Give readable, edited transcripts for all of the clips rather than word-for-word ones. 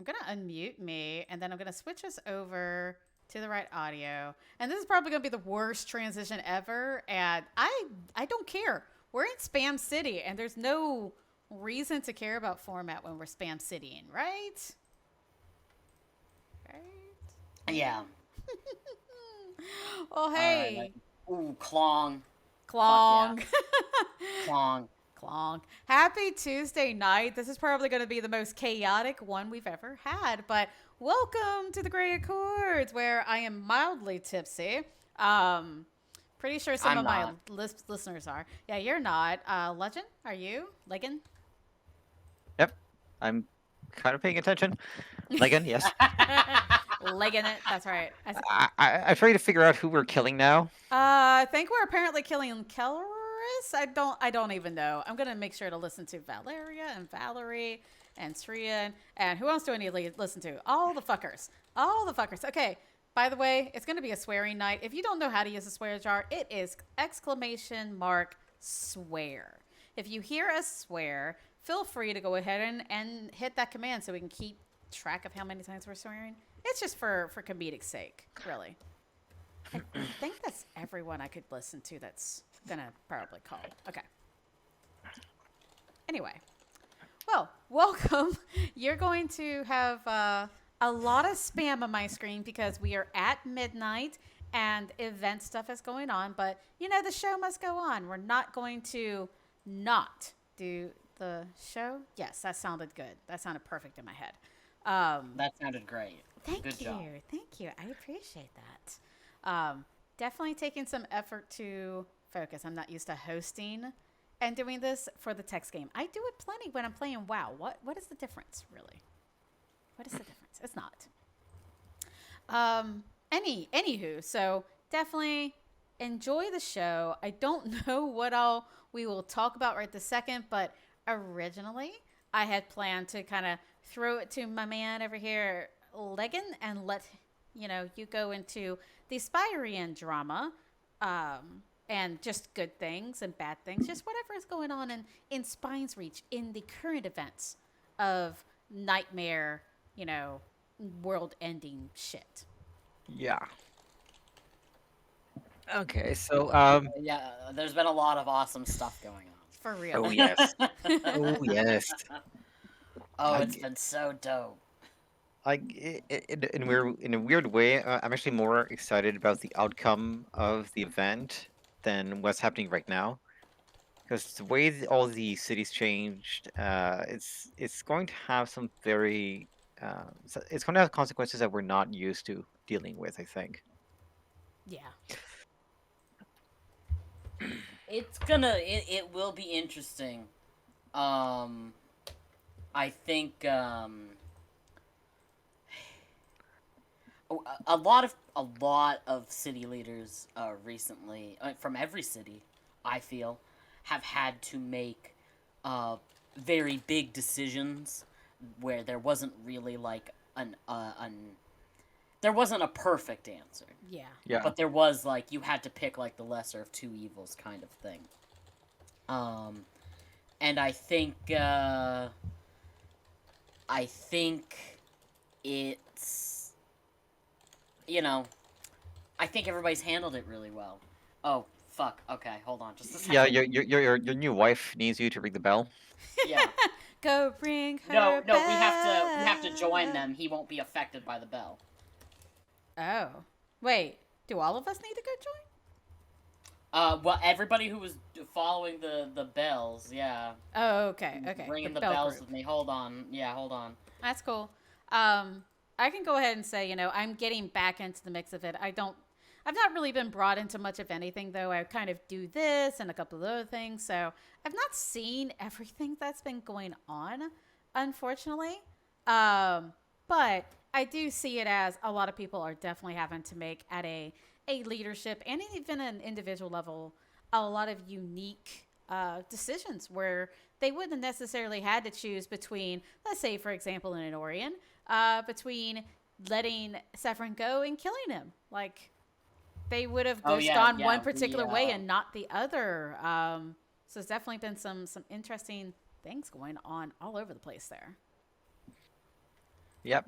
I'm going to unmute me, and then I'm going to switch us over to the right audio. And this is probably going to be the worst transition ever. And I don't care. We're in Spam City, and there's no reason to care about format when we're Spam Citying, right? Right? Yeah. Well, hey. Ooh, Clong. Clong. Yeah. Clong. Clong. Happy Tuesday night. This is probably going to be the most chaotic one we've ever had, but welcome to the Grey Accords, where I am mildly tipsy. Pretty sure some of my listeners are. Yeah, you're not. Legend, are you? Legyn? Yep. I'm kind of paying attention. Legyn, yes. Legyn it. That's right. I'm trying to figure out who we're killing now. I think we're apparently killing Kelleris. I don't even know. I'm gonna make sure to listen to Valeria and Valerie and Srian and who else do I need to listen to? All the fuckers. Okay. By the way, it's gonna be a swearing night. If you don't know how to use a swear jar, it is !swear. If you hear us swear, feel free to go ahead and hit that command so we can keep track of how many times we're swearing. It's just for comedic sake, really. I think that's everyone I could listen to that's gonna probably call. Okay. Anyway. Well, welcome. You're going to have a lot of spam on my screen because we are at midnight and event stuff is going on. But, you know, the show must go on. We're not going to not do the show. Yes, that sounded good. That sounded perfect in my head. That sounded great. Good job. Thank you. I appreciate that. Definitely taking some effort to focus. I'm not used to hosting and doing this for the text game. I do it plenty when I'm playing WoW. What is the difference, really? What is the difference? It's not. Anywho, so definitely enjoy the show. I don't know what all we will talk about right this second, but originally I had planned to kind of throw it to my man over here, Legyn, and let you go into the Spyrian drama, and just good things and bad things, just whatever is going on in Spine's Reach in the current events of nightmare, world-ending shit. Yeah. Okay, so Yeah, there's been a lot of awesome stuff going on. For real. Oh yes. Oh yes. Oh, it's been so dope. In a weird way, I'm actually more excited about the outcome of the event than what's happening right now, because the way all the cities changed, it's going to have some very, it's going to have consequences that we're not used to dealing with, I think. Yeah. It will be interesting. I think a lot of city leaders recently, from every city, I feel, have had to make very big decisions where there wasn't really like there wasn't a perfect answer. Yeah. Yeah. But there was like you had to pick like the lesser of two evils kind of thing. And I think it's I think everybody's handled it really well. Oh fuck. Okay, hold on just a second. Yeah, your new wife needs you to ring the bell. Yeah. Go ring her No, bell. we have to join them. He won't be affected by the bell. Oh. Wait, do all of us need to go join? Well, everybody who was following the bells, yeah. Oh, okay. Ringing the bell bells group. with me. Hold on. Yeah, hold on. That's cool. I can go ahead and say, I'm getting back into the mix of it. I've not really been brought into much of anything, though. I kind of do this and a couple of other things. So I've not seen everything that's been going on, unfortunately. But I do see it as a lot of people are definitely having to make at a leadership and even an individual level a lot of unique decisions where they wouldn't necessarily had to choose between, let's say, for example, in an Orion, between letting Severin go and killing him. Like, they would have gone one particular way and not the other. So there's definitely been some interesting things going on all over the place there. Yep.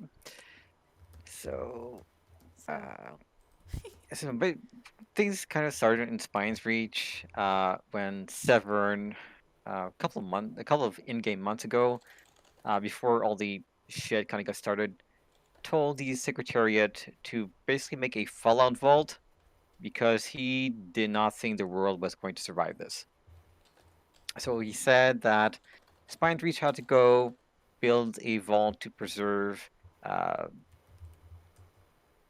So, So uh, but things kind of started in Spine's Reach when Severn, a couple of in-game months ago, before all the shit kind of got started, told the Secretariat to basically make a Fallout Vault because he did not think the world was going to survive this. So he said that Spine's Reach had to go build a vault to preserve uh,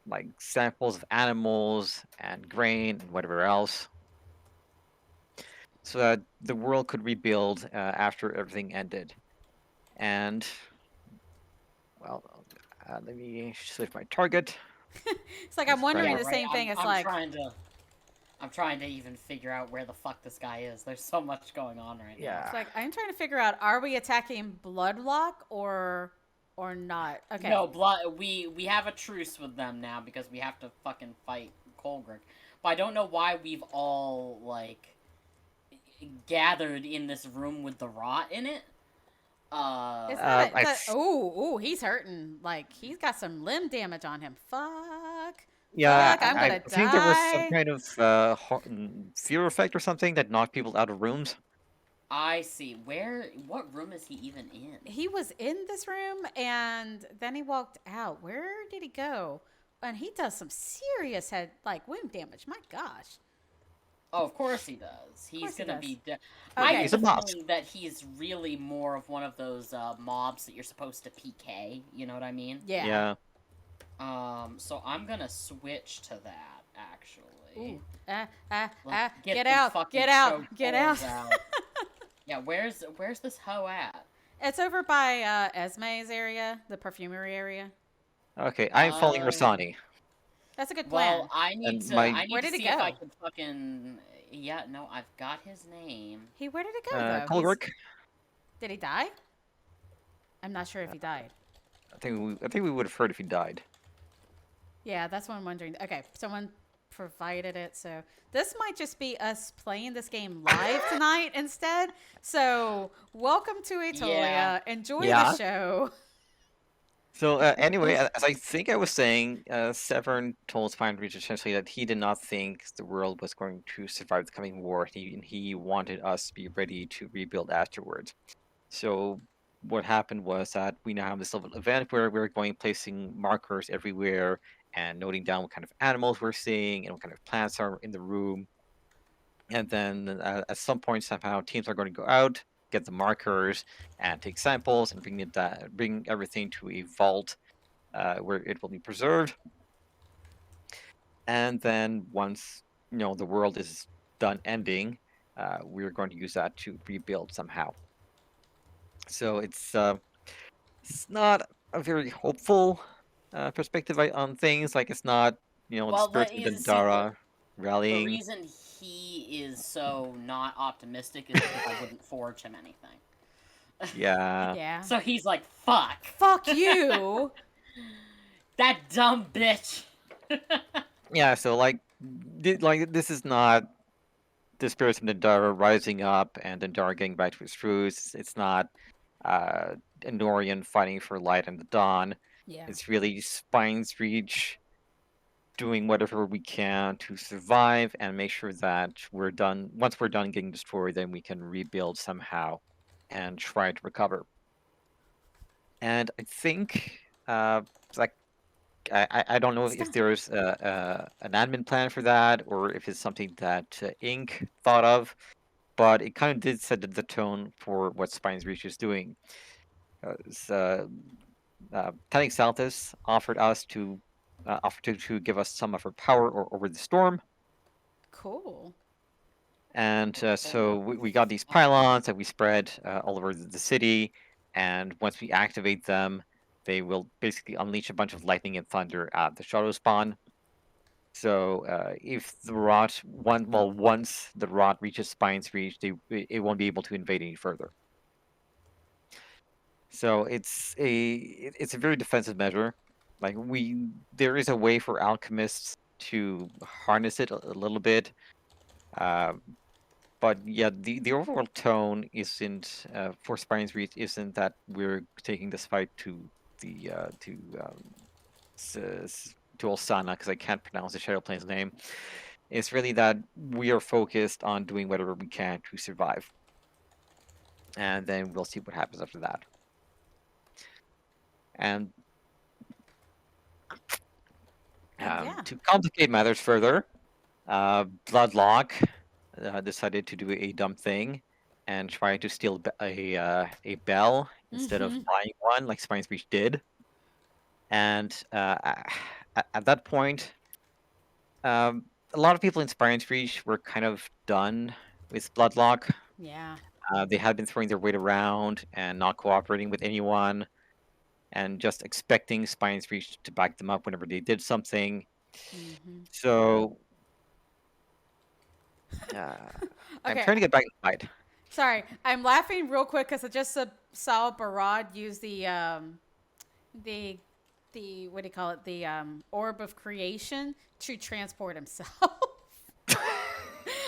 like samples of animals and grain and whatever else, so that the world could rebuild after everything ended. And well, let me select my target. it's like I'm It's wondering Yeah, running. the right. same thing. It's I'm like trying to. I'm trying to even figure out where the fuck this guy is. There's so much going on right now. it's Yeah. like I'm trying to figure out: are we attacking Bloodlock or not? Okay. No, blood. We have a truce with them now because we have to fucking fight Colgrick. But I don't know why we've all like gathered in this room with the rot in it. Is Uh, that I that? Oh, he's hurting. Like he's got some limb damage on him. Fuck. yeah, Fuck. I'm I gonna think there was some die. kind of fear effect or something that knocked people out of rooms. I see. What room is he even in? He was in this room and then he walked out. Where did he go? And he does some serious head like wound damage. My gosh. Oh, of course he does. Of He's course he gonna does. be dead. I Okay. get He's a the boss. feeling that he's really more of one of those mobs that you're supposed to PK. You know what I mean? Yeah. Yeah. So I'm gonna switch to that actually. Ooh. Let's Get these out. fucking Get out. choke Get horrors out. Yeah, where's this hoe at? It's over by Esme's area, the perfumery area. Okay, I'm following Uh, Rasani. That's a good plan. well, I need And to my Where did he see if I go? can fucking. Yeah, no, I've got his name. Where did he go though? Colgrick. Did he die? I'm not sure if he died. I think we would have heard if he died. Yeah, that's what I'm wondering. Okay, someone provided it, so this might just be us playing this game live tonight instead. So, welcome to Aetolia. Yeah. Enjoy Yeah. the show. So anyway, as I think I was saying, Severn told Spine Reach essentially that he did not think the world was going to survive the coming war. He wanted us to be ready to rebuild afterwards. So what happened was that we now have this little event where we're going placing markers everywhere and noting down what kind of animals we're seeing and what kind of plants are in the room. And then at some point, somehow, teams are going to go out, get the markers, and take samples and bring everything to a vault where it will be preserved. And then once the world is done ending, we're going to use that to rebuild somehow. So it's not a very hopeful perspective on things. Like it's not the Well, spirits of see, Dendara the rallying. reason he is so not optimistic is because I wouldn't forge him anything. Yeah. Yeah. So he's like, fuck. Fuck you. That dumb bitch. Yeah, so like this is not the spirits of Dendara rising up and Dendara getting back to his roots. It's not Anorian fighting for light and the dawn. Yeah. It's really Spine's Reach doing whatever we can to survive and make sure that we're done. Once we're done getting destroyed, then we can rebuild somehow and try to recover. And I think like I don't know if Stop. there's an admin plan for that or if it's something that Inc. thought of, but it kind of did set the tone for what Spine's Reach is doing. Telling Saltis offered to give us some of her power over the storm, Cool. and so we got these pylons that we spread all over the city, and once we activate them, they will basically unleash a bunch of lightning and thunder at the shadow spawn. So if the rot once the rot reaches Spine's Reach, it won't be able to invade any further. So it's a very defensive measure. Like there is a way for alchemists to harness it a little bit, but yeah, the overall tone isn't for Spine's Reach isn't that we're taking this fight to to Osana, because I can't pronounce the Shadow Plane's name. It's really that we are focused on doing whatever we can to survive, and then we'll see what happens after that. And Yeah. to complicate matters further, Bloodlock decided to do a dumb thing and try to steal a bell instead of buying one, like Spine's Reach did. And at that point, a lot of people in Spine's Reach were kind of done with Bloodlock. Yeah. They had been throwing their weight around and not cooperating with anyone, and just expecting Spine's Reach to back them up whenever they did something. So I'm Okay. trying to get back in the fight. Sorry, I'm laughing real quick because I just saw Barad use the what do you call it? The orb of creation to transport himself.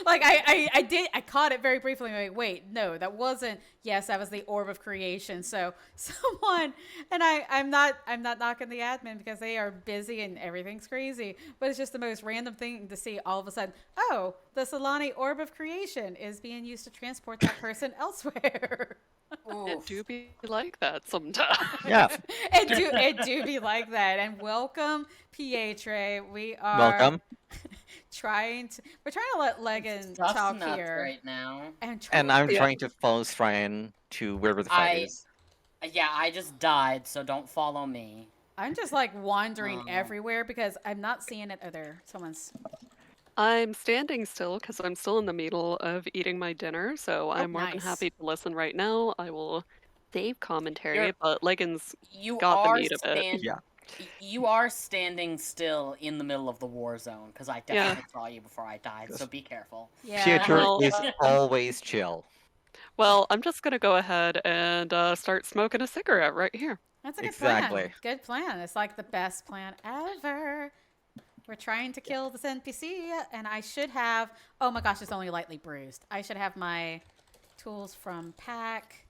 Like I caught it very briefly. Like, wait, no, that wasn't. Yes, that was the orb of creation. So someone, and I'm not knocking the admin because they are busy and everything's crazy. But it's just the most random thing to see all of a sudden. Oh, the Solani orb of creation is being used to transport that person elsewhere. It do be like that sometimes. Yeah. it do be like that. And welcome, Pietre. We are Welcome. we're trying to let Legyn Stuff's talk nuts here. right now. And I'm trying to follow Shrine to wherever the fight is. Yeah, I just died, so don't follow me. I'm just like wandering everywhere because I'm not seeing it. Oh, there, someone's. I'm standing still because I'm still in the middle of eating my dinner, so I'm more than nice. happy to listen right now. I will save commentary, You're- but Legyn's You got the are meat of it. Yeah. You are standing still in the middle of the war zone because I definitely saw you before I died. So be careful. Yeah. Pietre Well- is always chill. Well, I'm just gonna go ahead and start smoking a cigarette right here. That's a good Exactly. plan. Good plan. It's like the best plan ever. We're trying to kill this NPC, and I should have. Oh my gosh, it's only lightly bruised. I should have my tools from pack.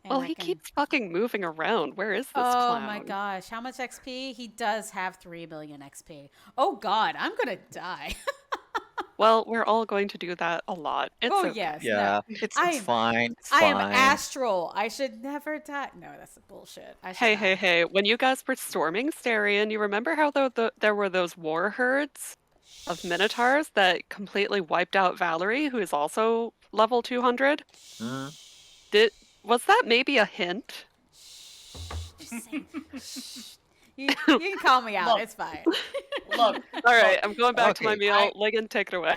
and Well, I he can- keeps fucking moving around. Where is this Oh clown? my gosh, how much XP? He does have 3 million XP. Oh god, I'm gonna die. Well, we're all going to do that a lot. It's Oh okay. yes. Yeah, No. it's I'm- fine. It's I am fine. astral. I should never die. No, that's bullshit. I should Hey, die. hey! When you guys were storming Starion, you remember how there were those war herds of minotaurs that completely wiped out Valerie, who is also level 200? Mhm. Was that maybe a hint? Just say, shh. You can call me out. Look. It's fine. Look, All right, I'm going back to my Okay. meal. Legyn, take it away.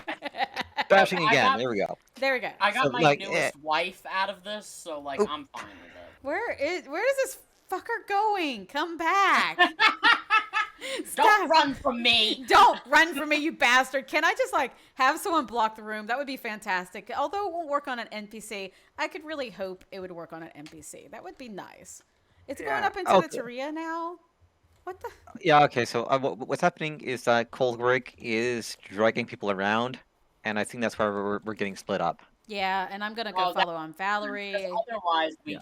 Bashing I again. got- There we go. There we go. I got So, my like, newest wife out of this, so like Oh. I'm fine with it. Where is this fucker going? Come back. Don't Stop. run from me. Don't run from me, you bastard. Can I just like have someone block the room? That would be fantastic. Although it won't work on an NPC, I could really hope it would work on an NPC. That would be nice. It's going Yeah. up into Okay. the Taria now. What the? Yeah, okay, so what's happening is that Colgrick is dragging people around, and I think that's why we're getting split up. Yeah, and I'm gonna go Well, that- follow on Valerie. Because otherwise, we Yeah.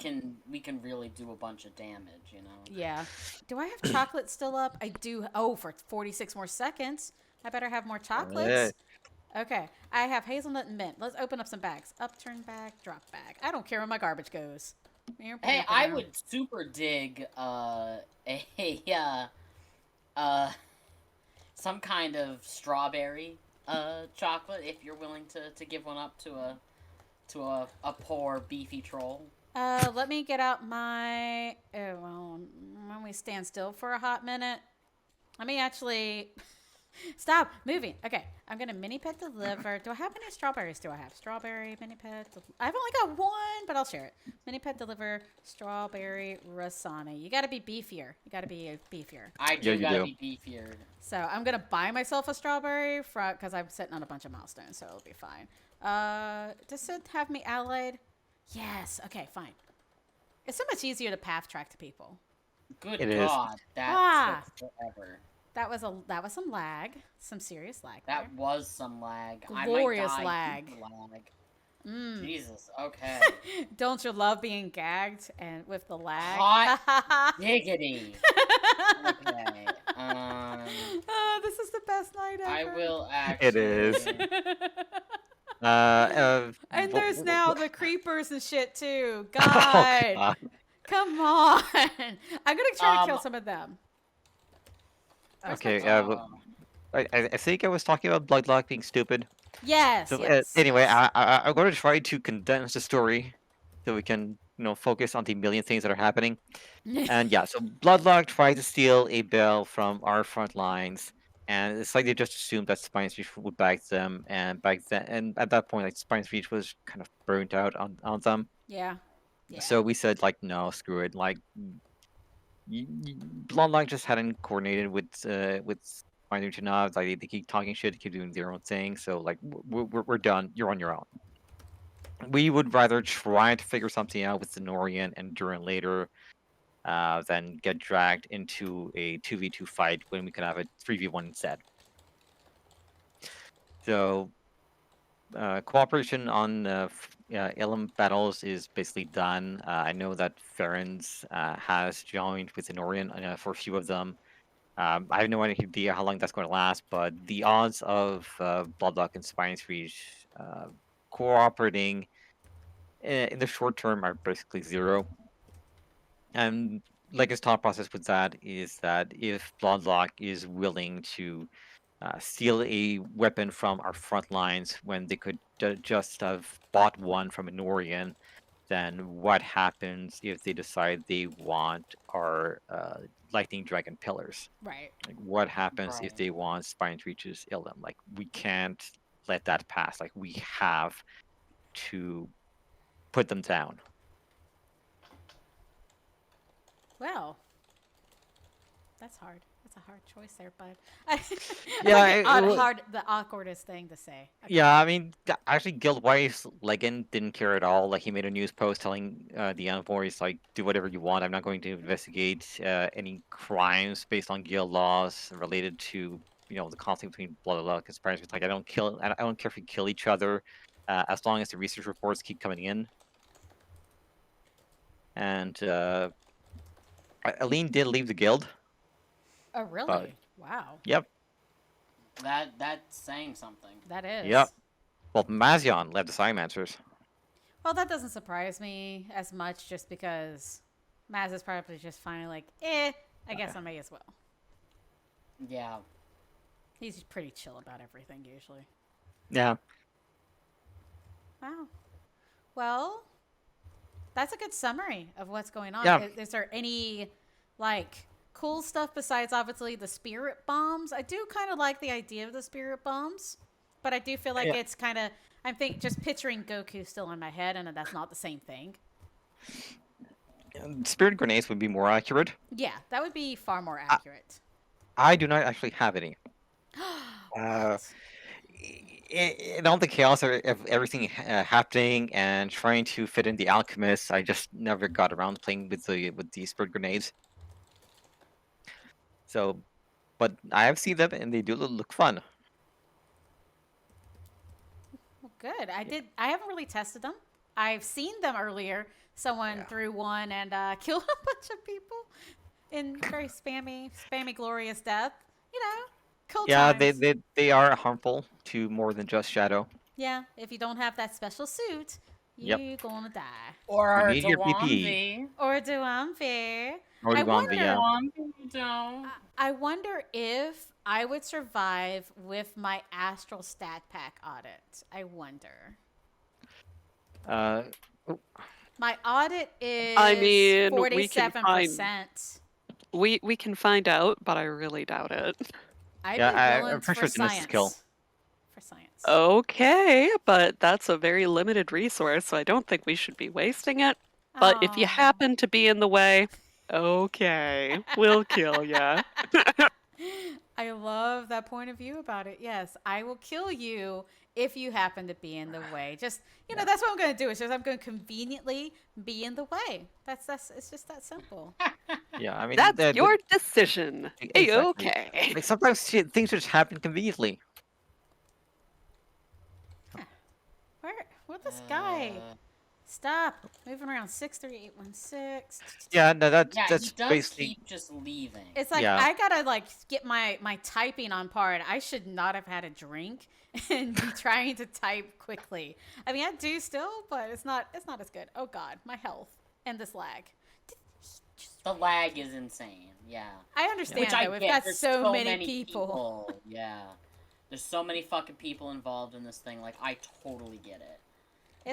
can really do a bunch of damage, you know. Yeah. Do I have chocolate still up? I do. Oh, for 46 more seconds. I better have more chocolates. Okay. I have hazelnut and mint. Let's open up some bags. Upturn bag, drop bag. I don't care where my garbage goes. Hey, I would super dig some kind of strawberry chocolate if you're willing to give one up to a poor beefy troll. Let me get out my. Oh, well, let me stand still for a hot minute. Let me actually stop moving. Okay, I'm gonna mini pet deliver. Do I have any strawberries? Do I have strawberry mini pet? I've only got one, but I'll share it. Mini pet deliver strawberry Rasani. You gotta be beefier. You gotta be beefier. I do Yeah, you gotta do. be beefier. So I'm gonna buy myself a strawberry because I'm sitting on a bunch of milestones, so it'll be fine. Does it have me allied? Yes. Okay, fine. It's so much easier to path track to people. Good It is. God, that Ah. took forever. That was some lag, some serious lag. That was some lag. Glorious I might die lag. due to lag. Jesus. Okay. Don't you love being gagged and with the lag? Hot diggity. Okay. Oh, this is the best night I ever. will It is. actually. And there's now the creepers and shit too. Oh God, god. come on! I'm gonna try to kill Um, some of them. Where's my Okay. cat? I think I was talking about Bloodlock being stupid. Yes, So yes, anyway, yes. I'm going to try to condense the story so we can focus on the million things that are happening. And yeah, so Bloodlock tried to steal a bell from our front lines, and it's like they just assumed that Spine's Reach would back them, and back then, and at that point, like Spine's Reach was kind of burnt out on them. Yeah, yeah. So we said like, no, screw it. Like, Bloodlock just hadn't coordinated with Spine's Reach enough. Like they keep talking shit, they keep doing their own thing. So like, we're done. You're on your own. We would rather try to figure something out with Zenorian and Duran later than get dragged into a 2v2 fight when we could have a 3v1 instead. So, cooperation on Ilum battles is basically done. I know that Ferenz has joined with Zenorian for a few of them. I have no idea how long that's going to last, but the odds of Bloodlock and Spine's Reach cooperating in the short term are basically zero. And like his thought process with that is that if Bloodlock is willing to steal a weapon from our front lines when they could just have bought one from Anorian, then what happens if they decide they want our Lightning Dragon pillars? Right. Like, what happens if Right. they want Spine Reaches Ilum? Like, we can't let that pass. Like, we have to put them down. Well, that's hard. That's a hard choice there, bud. Yeah, The awkwardest thing to say. Okay. Yeah, I mean, actually, Guild-wise, Legyn didn't care at all. Like, he made a news post telling the envoys, like, do whatever you want. I'm not going to investigate any crimes based on guild laws related to, the conflict between Bloodlock and Spires. Like, I don't care if we kill each other, as long as the research reports keep coming in. And Aline did leave the guild. Oh, really? Wow. Yep. That's saying something. That is. Yep. Well, Mazion led the Psymancers. Well, that doesn't surprise me as much just because Maz is probably just finally like, I guess I may as well. Yeah. He's pretty chill about everything usually. Yeah. Wow. Well, that's a good summary of what's going on. Yeah. Is there any, like, cool stuff besides obviously the spirit bombs? I do kind of like the idea of the spirit bombs, but I do feel like it's kind of, I'm just picturing Goku still in my head, and that's not the same thing. Spirit grenades would be more accurate. Yeah, that would be far more accurate. I do not actually have any. In all the chaos of everything happening and trying to fit in the alchemist, I just never got around to playing with the spirit grenades. So, but I have seen them and they do look fun. Well, good. I haven't really tested them. I've seen them earlier. Someone threw one and killed a bunch of people in very spammy, glorious death. Cool Yeah, times. they are harmful to more than just shadow. Yeah, if you don't have that special suit, you're gonna die. Or You need your PP. Dwambi. Or Duamfi. Or I you want the Dwambi don't. I wonder if I would survive with my astral stat pack audit. I wonder. My audit is I mean, 47%. we can find out, but I really doubt it. I'd Yeah, be willing I'm pretty for sure it's a missed science. skill. For science. Okay, but that's a very limited resource, so I don't think we should be wasting it. But if you Aw. happen to be in the way, okay, we'll kill ya. I love that point of view about it. Yes, I will kill you if you happen to be in the way. Just that's what I'm going to do. It's just I'm going to conveniently be in the way. It's just that simple. Yeah, I mean That's your decision. Exactly. Okay. Like sometimes things just happen conveniently. What this guy? Stop moving around. 63816. Yeah, no, Yeah, he that's does basically keep just leaving. It's like yeah. I gotta like get my typing on par. I should not have had a drink and be trying to type quickly. I mean, I do still, but it's not as good. Oh God, my health and this lag. The lag is insane. Yeah. I understand Which I though. We've get. got There's so many people. Yeah. There's so many fucking people involved in this thing. Like, I totally get it.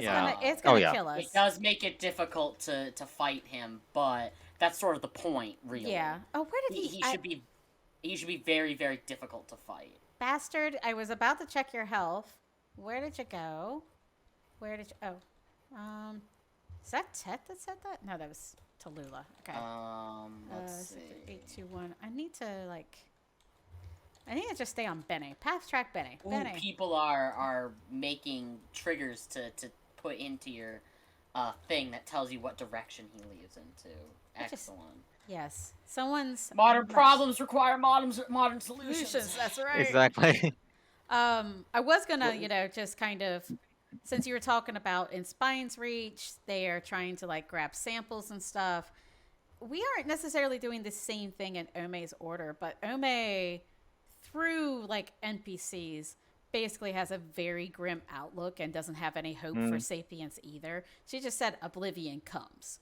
Yeah. It's Oh, gonna yeah. kill us. It does make it difficult to fight him, but that's sort of the point, really. Yeah. Oh, where did He should be very, very difficult to fight. Bastard! I was about to check your health. Where did you go? Where did you? Oh, is that Tet that said that? No, that was Tallulah. Okay. Let's see. 821. I need to just stay on Benny. Path track Benny. Ooh, Benny. people are making triggers to put into your thing that tells you what direction he leads into. Excellent. Yes. Someone's Modern problems require modern solutions. That's right. Exactly. I was gonna, just kind of, since you were talking about in Spine's Reach, they are trying to like grab samples and stuff. We aren't necessarily doing the same thing in Ome's order, but Ome, through like NPCs, basically has a very grim outlook and doesn't have any hope for sapience either. She just said oblivion comes.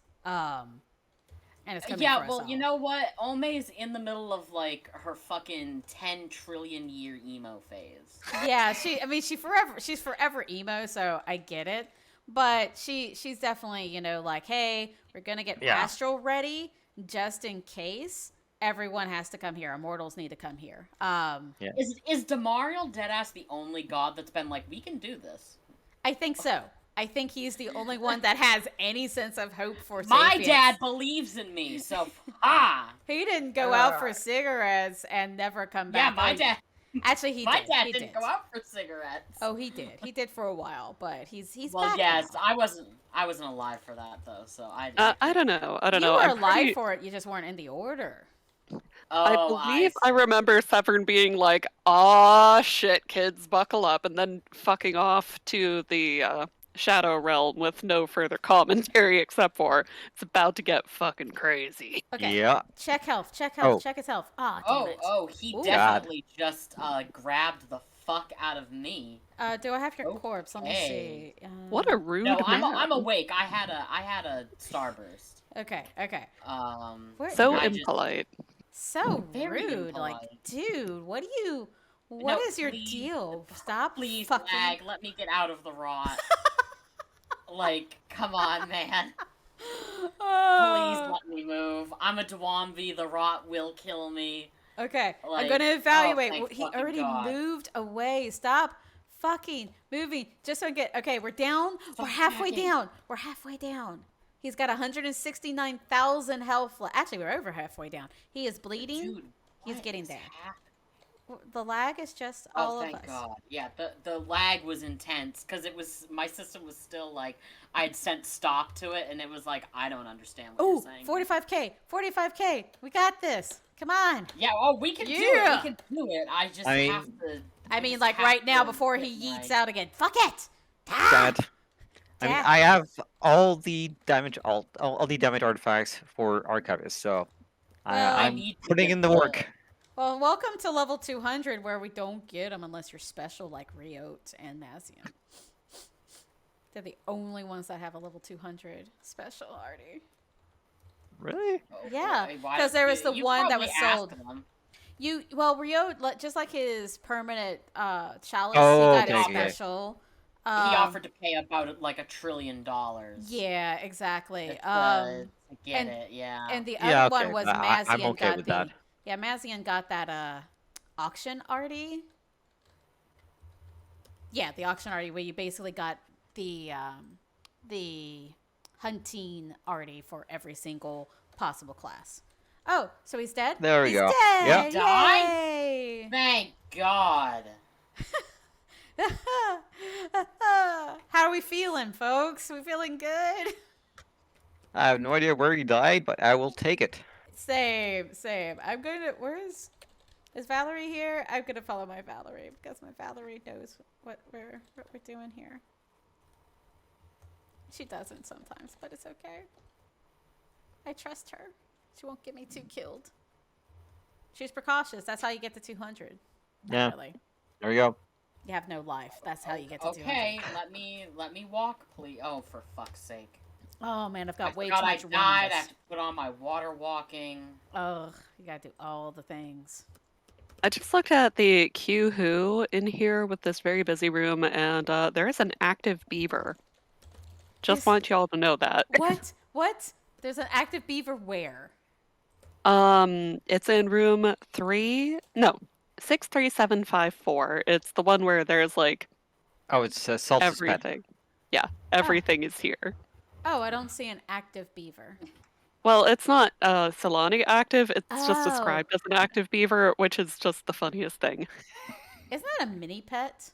And it's coming for us all. You know what? Ome's in the middle of like her fucking 10 trillion year emo phase. Yeah, she's forever emo, so I get it. But she's definitely, like, hey, we're gonna get Astral ready just in case everyone has to come here. Immortals need to come here. Is Damariel deadass the only god that's been like, we can do this? I think so. I think he's the only one that has any sense of hope for My sapience. dad believes in me, so He didn't go out for cigarettes and never come back. Yeah, my dad. Actually, he My did. dad He didn't did. go out for cigarettes. Oh, he did. He did for a while, but he's well, back yes, now. I wasn't alive for that though, so I don't know. I don't You know. were I'm alive pretty- for it. You just weren't in the order. I believe I remember Severn being like, "Aw, shit, kids, buckle up," and then fucking off to the Shadow Realm with no further commentary except for it's about to get fucking crazy. Okay. Yeah. Check health. Check Oh. his health. Ah, damn it. He Ooh. definitely just grabbed the fuck out of me. Do I have your corpse? Let me see. What a rude No, man. I'm awake. I had a starburst. Okay. Where- So I just- impolite. So Very rude. Like, impolite. dude, what No, is your please. deal? Stop Please, fucking. lag. Let me get out of the rot. Like, come on, man. Please let me move. I'm a Dwambi. The rot will kill me. Okay, I'm Like, gonna evaluate. thank He fucking already God. moved away. Stop fucking moving. Just so I get. Okay, we're down. We're halfway hacking. down. We're halfway down. He's got 169,000 health left. Actually, we're over halfway down. He is bleeding. Dude, He's what getting is there. happening? The lag is just all of Thank us. God. Yeah, the lag was intense because my system was still like I had sent stop to it and it was like I don't understand what you're Oh, saying. 45K. We got this. Come on. Yeah, we can do it. Yeah. We can do it. I just I mean- have to. I mean, just like have right now to before get he yeets right. out again. Fuck it. Ah! That. I mean, Damn. I have all the damage artifacts for Archivist, so Well, I'm need to putting get in the the- work. Well, welcome to level 200, where we don't get them unless you're special like Riot and Mazian. They're the only ones that have a level 200 special, Artie. Really? Yeah, Why- 'cause there was the you one that probably was asked sold. them. Riot, just like his permanent chalice, Oh, he got okay, it okay. special. He offered to pay about like $1 trillion. Yeah, exactly. To get and- it, yeah. And the Yeah, other okay, one was I'm Mazian okay got with the. that. Yeah, Mazian got that auction arty. Yeah, the auction arty where you basically got the hunting arty for every single possible class. Oh, so he's dead? There we He's go. dead. Yep. Died? Yay! Thank God. How are we feeling, folks? We feeling good? I have no idea where he died, but I will take it. Same. I'm going to. Is Valerie here? I'm going to follow my Valerie because my Valerie knows what we're doing here. She doesn't sometimes, but it's okay. I trust her. She won't get me too killed. She's precautious. That's how you get to 200. Yeah. Not really. There we go. You have no life. That's how you get to 200. Okay, let me walk, please. Oh, for fuck's sake! Oh man, I've I got way forgot too I much room in died. I this. have to put on my water walking. Ugh, you gotta do all the things. I just looked at the Q Who in here with this very busy room, and there is an active beaver. Just Is- want y'all to know that. What? What? There's an active beaver where? It's in room 63754. It's the one where there's like Oh, it's Salsa's pet. everything. Yeah, everything is here. Oh, I don't see an active beaver. Well, it's not Solani active, it's just Oh. described as an active beaver, which is just the funniest thing. Isn't that a mini pet?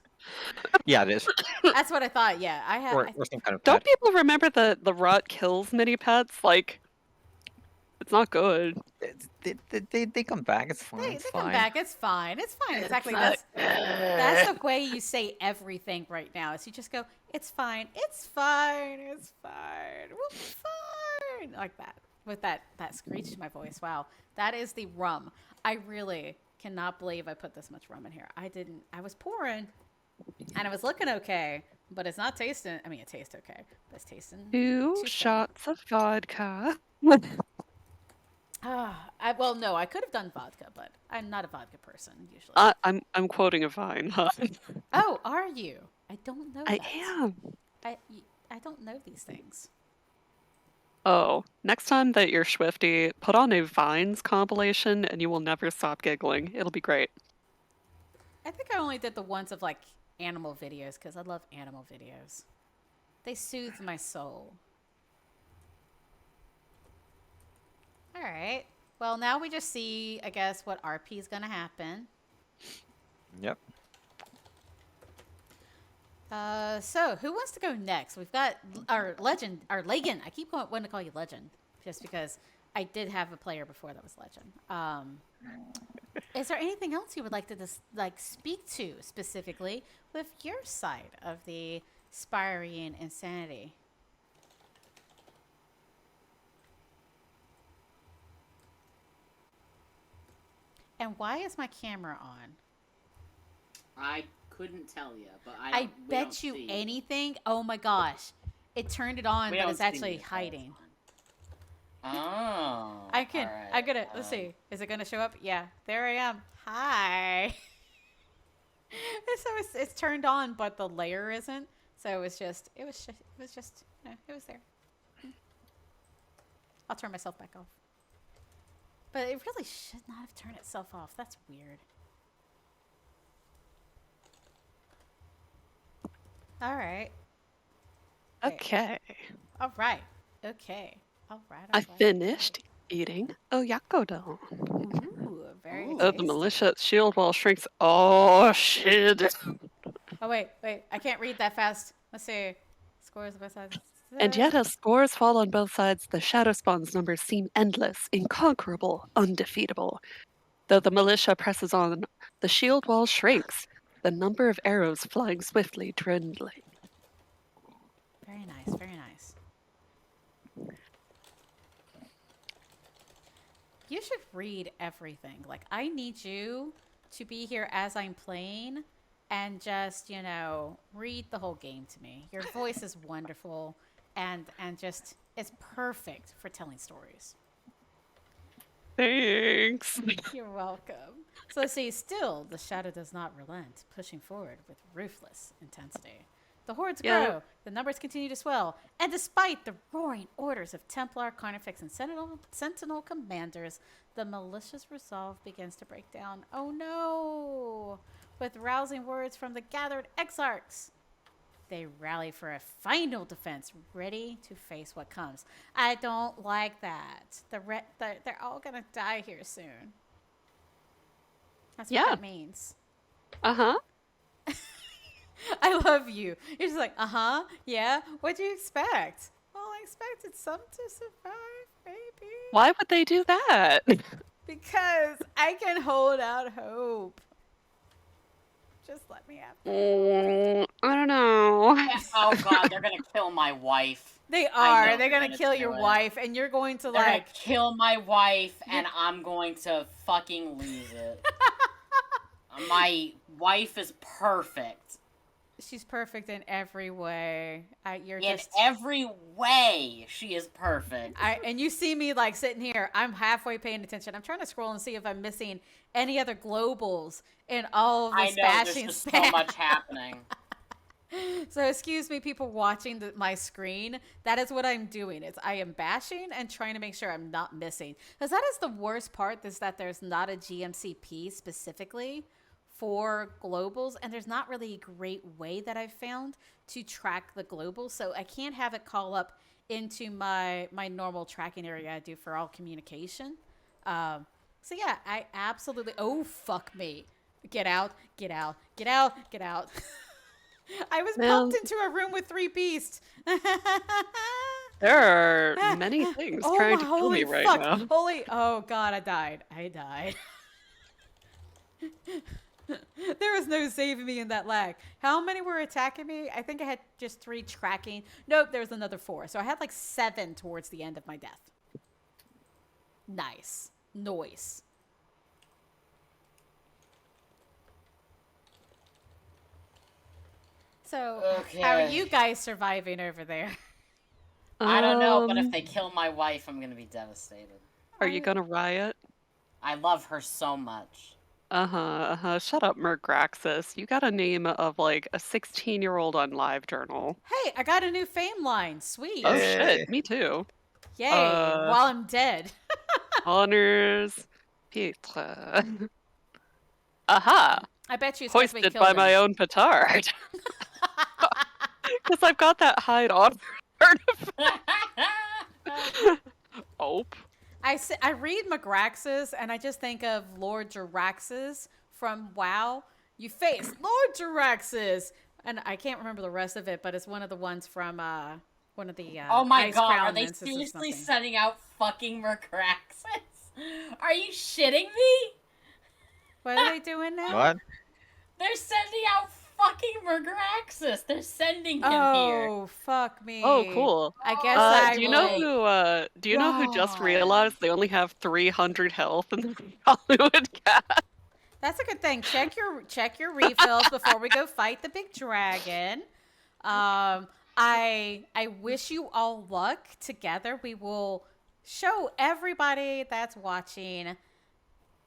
Yeah, it is. That's what I thought. Yeah, I have. Or some kind of Don't pet. people remember the rot kills mini pets? Like, it's not good. They come back. It's fine. They It's come fine. back. It's fine. It's fine. Exactly. not That's the way you say everything right now. Is you just go, "It's fine. It's fine. It's fine. We'll be fine." Like that. With that screech in my voice. Wow. That is the rum. I really cannot believe I put this much rum in here. I was pouring, and it was looking okay, but it's not tasting. I mean, it tastes okay, but it's tasting. Two too shots of vodka. Well, no, I could have done vodka, but I'm not a vodka person usually. I'm quoting a vine. Huh? Oh, are you? I don't know. I that. am. I don't know these things. Oh, next time that you're Swifty, put on a Vines compilation and you will never stop giggling. It'll be great. I think I only did the ones of like animal videos because I love animal videos. They soothe my soul. All right. Well, now we just see, I guess, what RP is going to happen. Yep. So who wants to go next? We've got our Legyn. I keep wanting to call you Legend just because I did have a player before that was Legend. Is there anything else you would like to speak to specifically with your side of the Spiraean insanity? And why is my camera on? I couldn't tell you, but I bet you anything. Oh my gosh. It turned it on, but it's actually hiding. Oh. I can. All right. I'm gonna. Let's see. Is it gonna show up? Yeah. There I am. Hi. So it's turned on, but the layer isn't. So it was just. No, it was there. I'll turn myself back off. But it really should not have turned itself off. That's weird. All right. Okay. All right. Okay. All right. I finished eating oyakodon. Ooh, very Ooh. The tasty. militia shield wall shrinks. Oh, shit. Oh, wait. I can't read that fast. Let's see. Scores of both sides. And yet, as scores fall on both sides, the Shadow Spawn's numbers seem endless, inconquerable, undefeatable. Though the militia presses on, the shield wall shrinks, the number of arrows flying swiftly dwindling. Very nice. Very nice. You should read everything. Like, I need you to be here as I'm playing and just, read the whole game to me. Your voice is wonderful and just it's perfect for telling stories. Thanks. You're welcome. So see, still the shadow does not relent, pushing forward with ruthless intensity. The hordes grow, the numbers continue to swell, and despite the roaring orders of Templar, Carnifex, and Sentinel commanders, the militia's resolve begins to break down. Oh no! With rousing words from the gathered exarchs, they rally for a final defense, ready to face what comes. I don't like that. They're all gonna die here soon. That's what that means. Uh-huh. I love you. You're just like, yeah. What'd you expect? Well, I expected some to survive, maybe. Why would they do that? Because I can hold out hope. Just let me have. I don't know. Oh god, they're gonna kill my wife. They I are. know They're they're gonna gonna kill do your it. wife, and you're going to They're gonna like. kill my wife, and I'm going to fucking lose it. My wife is perfect. She's perfect in every way. In every way, she is perfect. And you see me like sitting here. I'm halfway paying attention. I'm trying to scroll and see if I'm missing any other globals in all of this I know, bashing there's just spam. so much happening. So excuse me, people watching my screen. That is what I'm doing. I am bashing and trying to make sure I'm not missing. Because that is the worst part, is that there's not a GMCP specifically for globals, and there's not really a great way that I've found to track the globals. So I can't have it call up into my normal tracking area I do for all communication. So yeah, I absolutely. Oh fuck me! Get out! Get out! Get out! Get out! I was pumped into a room with 3 beasts. There are many things trying to kill me right now. Oh god, I died. There was no saving me in that lag. How many were attacking me? I think I had just 3 tracking. Nope, there was another 4. So I had like 7 towards the end of my death. Nice. Noise. So, how are you guys surviving over there? I don't know, but if they kill my wife, I'm gonna be devastated. Are you gonna riot? I love her so much. Shut up, Mergraxis. You got a name of like a 16-year-old on LiveJournal. Hey, I got a new fame line. Sweet. Oh shit, me too. Yay, while I'm dead. Honors, Pietre. Aha! I bet you it's Hoisted by my own petard. Because I've got that hide on Oh. I read Magraxis and I just think of Lord Jiraxis from WoW. You face Lord Jiraxis, and I can't remember the rest of it, but it's one of the ones from one of the oh my Ice god, Crown are they Lenses seriously sending out fucking Mercraxus? Are you shitting me? What are they doing now? What? They're sending out fucking Mercraxus. They're sending him here. Oh, fuck me. Oh, cool. I guess do you know who just realized they only have 300 health in the Hollywood cat? That's a good thing. Check your refills before we go fight the big dragon. I wish you all luck. Together we will show everybody that's watching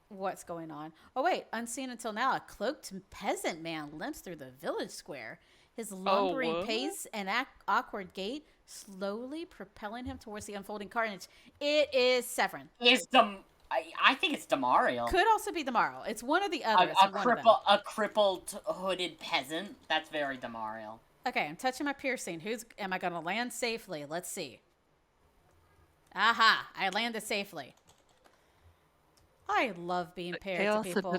what's going on. Oh wait, unseen until now, a cloaked peasant man limps through the village square. His lumbering pace and awkward gait slowly propelling him towards the unfolding carnage. It is Severin. I think it's Damariel. Could also be Damariel. It's one of the others. A crippled hooded peasant. That's very Damariel. Okay, I'm touching my piercing. Am I gonna land safely? Let's see. Aha! I landed safely. I love being paired to people.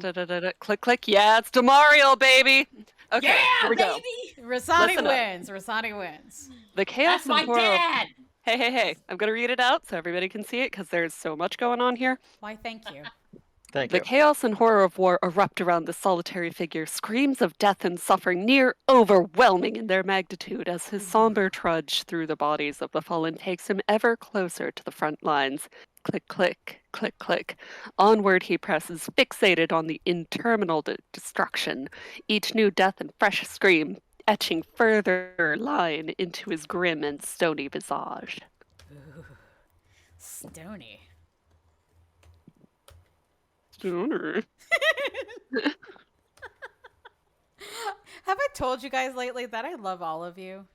Click, click. Yeah, it's Damariel, baby. Okay, yeah, here we go. Rasani wins. Rasani wins. The chaos That's my dad. Hey. I'm going to read it out so everybody can see it because there's so much going on here. Why, thank you. The chaos and horror of war erupt around the solitary figure, screams of death and suffering near overwhelming in their magnitude as his somber trudge through the bodies of the fallen takes him ever closer to the front lines. Click, click, click, click. Onward he presses, fixated on the interminable destruction, each new death and fresh scream etching further line into his grim and stony visage. Ooh. Stony. Stoner. Have I told you guys lately that I love all of you?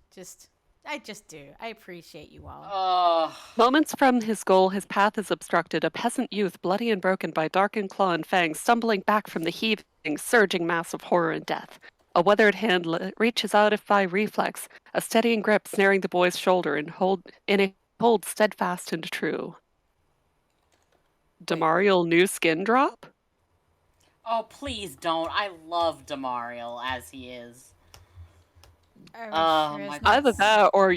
I just do. I appreciate you all. Moments from his goal, his path is obstructed. A peasant youth, bloody and broken by darkened claw and fang, stumbling back from the heaving, surging mass of horror and death. A weathered hand reaches out if by reflex, a steadying grip snaring the boy's shoulder and hold steadfast and true. Damariel new skin drop? Oh, please don't. I love Damariel as he is. Either that or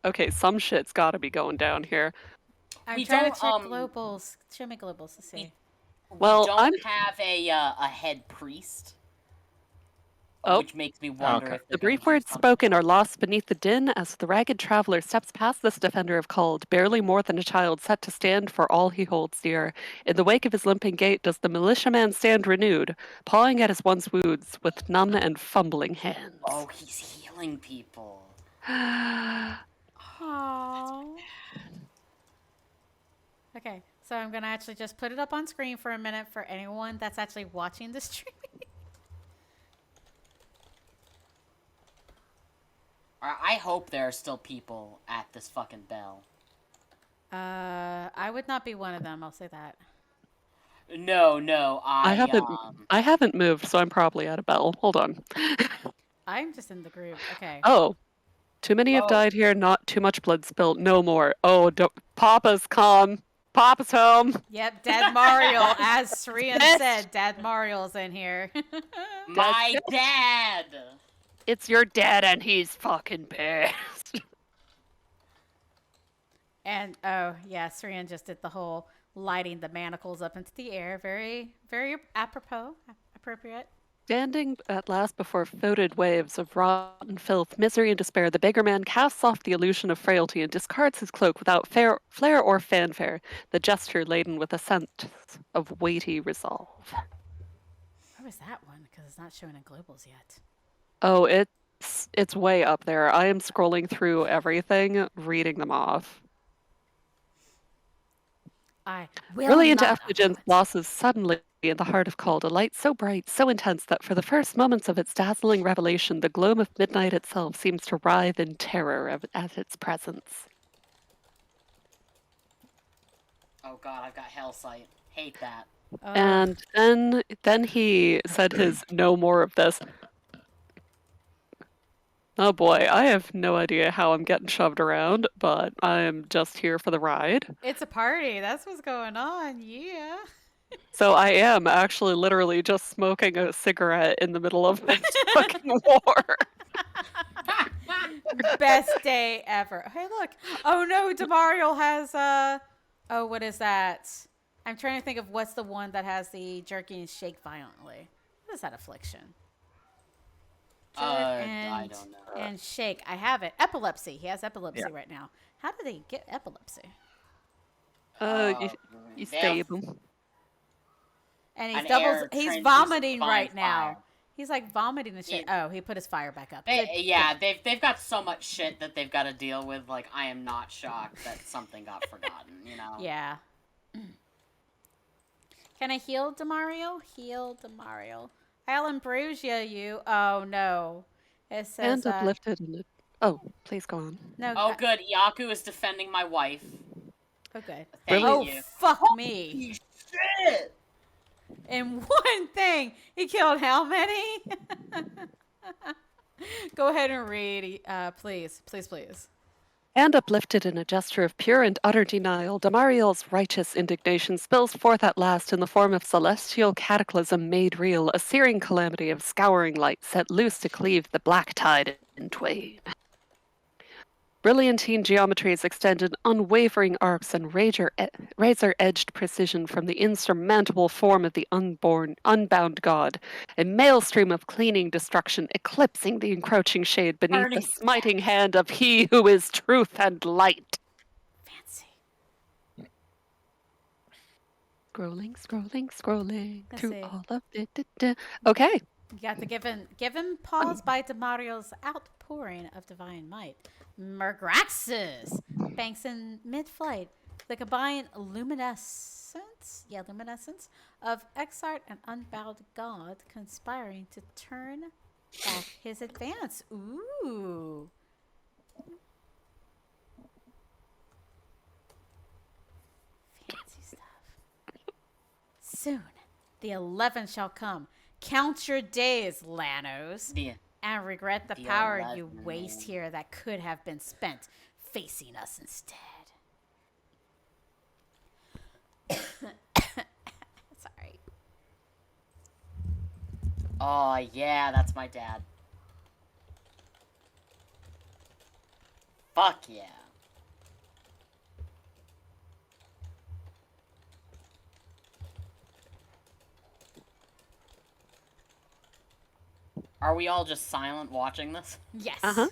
okay, some shit's gotta be going down here. I'm trying to check globals. Show me globals to see. We don't have a head priest. Oh, which makes me wonder Okay. if they're the going brief to do words something. spoken are lost beneath the din as the ragged traveler steps past this defender of Cald, barely more than a child set to stand for all he holds dear. In the wake of his limping gait does the militiaman stand renewed, pawing at his once wounds with numb and fumbling hands. Oh, he's healing people. Aww. Okay, so I'm gonna actually just put it up on screen for a minute for anyone that's actually watching the stream. I hope there are still people at this fucking bell. I would not be one of them. I'll say that. No, I haven't moved, so I'm probably at a bell. Hold on. I'm just in the group. Okay. Oh, too many have Oh. died here. Not too much blood spilled. No more. Oh, don't, Papa's come. Papa's home. Yep, Dad Mario, as Srian Yes. said, Dad Mario's in here. My dad! It's your dad, and he's fucking pissed. And oh yeah, Srian just did the whole lighting the manacles up into the air. Very, very apropos, appropriate. Standing at last before floated waves of rotten filth, misery, and despair, the beggar man casts off the illusion of frailty and discards his cloak without flair or fanfare, the gesture laden with a sense of weighty resolve. Where was that one? Because it's not showing in globals yet. Oh, it's way up there. I am scrolling through everything, reading them off. I will Brilliant not effulgence upload. blossoms suddenly in the heart of Cald, a light so bright, so intense that for the first moments of its dazzling revelation, the gloam of midnight itself seems to writhe in terror at its presence. Oh god, I've got hell sight. Hate that. And then he said his no more of this. Oh boy, I have no idea how I'm getting shoved around, but I am just here for the ride. It's a party. That's what's going on. Yeah. So I am actually literally just smoking a cigarette in the middle of this fucking war. Best day ever. Hey, look. Oh no, Demario has oh, what is that? I'm trying to think of what's the one that has the jerky and shake violently. What is that affliction? I don't know. And shake. I have it. Epilepsy. He has epilepsy right now. How did he get epilepsy? You stab him. And he's transducer vomiting divine right now. fire. He's like vomiting and shit. Oh, he put his fire back up. They've got so much shit that they've got to deal with. Like, I am not shocked that something got forgotten, you know? Yeah. Can I heal Demario? Heal Demario. I'll ambrosia you. Oh no. It says And uplifted in it. Oh, please go on. no. Oh, good. Yaku is defending my wife. Oh, good. Thank Oh, you. fuck me. Shit! In one thing, he killed how many? Go ahead and read, please. And uplifted in a gesture of pure and utter denial, Damariel's righteous indignation spills forth at last in the form of celestial cataclysm made real, a searing calamity of scouring light set loose to cleave the black tide in twain. Brilliantine geometries extend in unwavering arcs and razor-edged precision from the insurmountable form of the unbound god, a maelstream of cleaning destruction eclipsing the encroaching shade beneath the smiting hand of he who is truth and light. Fancy. Scrolling Let's through see. all of it. Okay. You got the given pause by Demario's outpouring of divine might. Mergraxus banks in mid-flight. The combined luminescence of Exart and unbound god conspiring to turn back his advance. Ooh. Fancy stuff. Soon, the 11 shall come. Count your days, Lanos, and regret the power 11. you waste here that could have been spent facing us instead. Sorry. Oh, yeah, that's my dad. Fuck yeah. Are we all just silent watching this? Yes. Uh-huh.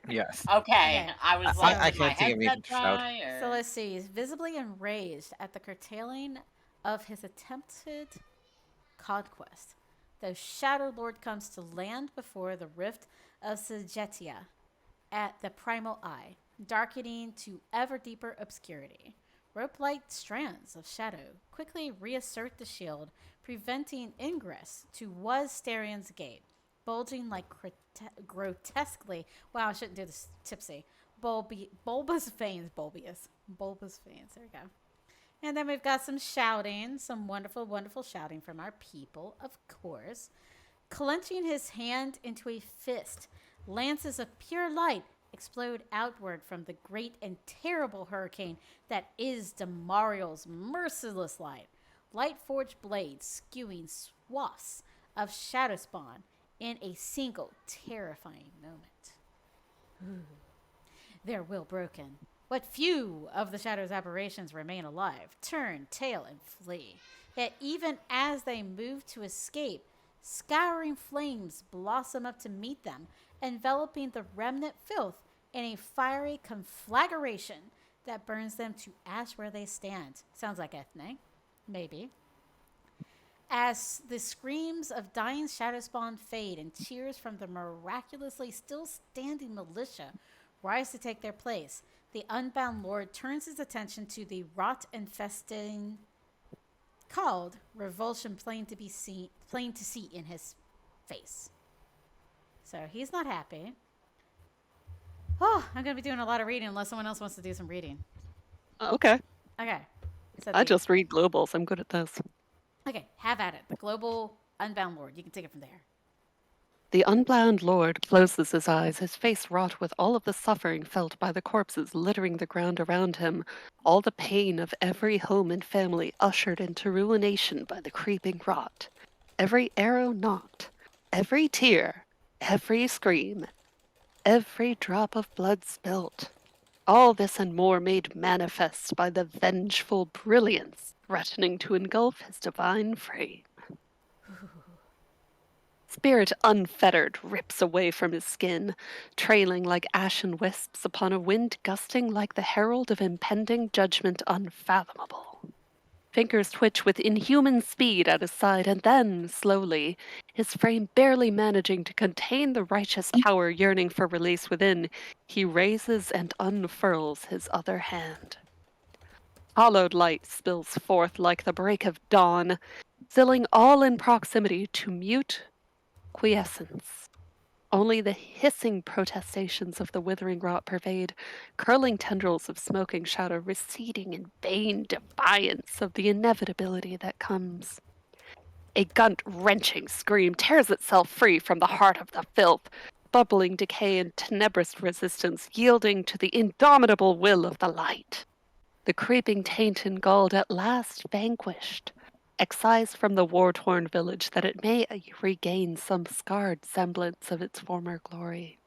Yes. Okay. Okay. I was So- like, I did my can't think of anything headset to shout. die? Or... So let's see. He's visibly enraged at the curtailing of his attempted conquest. The Shadow Lord comes to land before the rift of Sagetia at the primal eye, darkening to ever deeper obscurity. Rope-like strands of shadow quickly reassert the shield, preventing ingress to Wasterian's gate, bulging like grotesquely. Wow, I shouldn't do this tipsy. Bulbous veins. Bulbous veins. There we go. And then we've got some shouting, some wonderful, wonderful shouting from our people, of course. Clenching his hand into a fist, lances of pure light explode outward from the great and terrible hurricane that is Damariel's merciless light. Light-forged blades skewing swaths of shadow spawn in a single terrifying moment. Ooh. Their will broken. What few of the Shadow's aberrations remain alive turn tail and flee. Yet even as they move to escape, scouring flames blossom up to meet them, enveloping the remnant filth in a fiery conflagration that burns them to ash where they stand. Sounds like ethne. Maybe. As the screams of dying shadow spawn fade and cheers from the miraculously still standing militia rise to take their place, the Unbound Lord turns his attention to the rot infesting called revulsion, plain to see in his face. So he's not happy. Oh, I'm going to be doing a lot of reading unless someone else wants to do some reading. Okay. Okay. So I just read globals. I'm good at this. Okay, have at it. The global Unbound Lord. You can take it from there. The Unbound Lord closes his eyes, his face wrought with all of the suffering felt by the corpses littering the ground around him, all the pain of every home and family ushered into ruination by the creeping rot. Every arrow knocked, every tear, every scream, every drop of blood spilt. All this and more made manifest by the vengeful brilliance threatening to engulf his divine frame. Spirit unfettered rips away from his skin, trailing like ashen wisps upon a wind gusting like the herald of impending judgment unfathomable. Fingers twitch with inhuman speed at his side, and then, slowly, his frame barely managing to contain the righteous power yearning for release within, he raises and unfurls his other hand. Hollowed light spills forth like the break of dawn, filling all in proximity to mute quiescence. Only the hissing protestations of the withering rot pervade, curling tendrils of smoking shadow receding in vain defiance of the inevitability that comes. A gut-wrenching scream tears itself free from the heart of the filth, bubbling decay and tenebrous resistance yielding to the indomitable will of the light. The creeping taint engulfed at last vanquished, excised from the war-torn village that it may regain some scarred semblance of its former glory.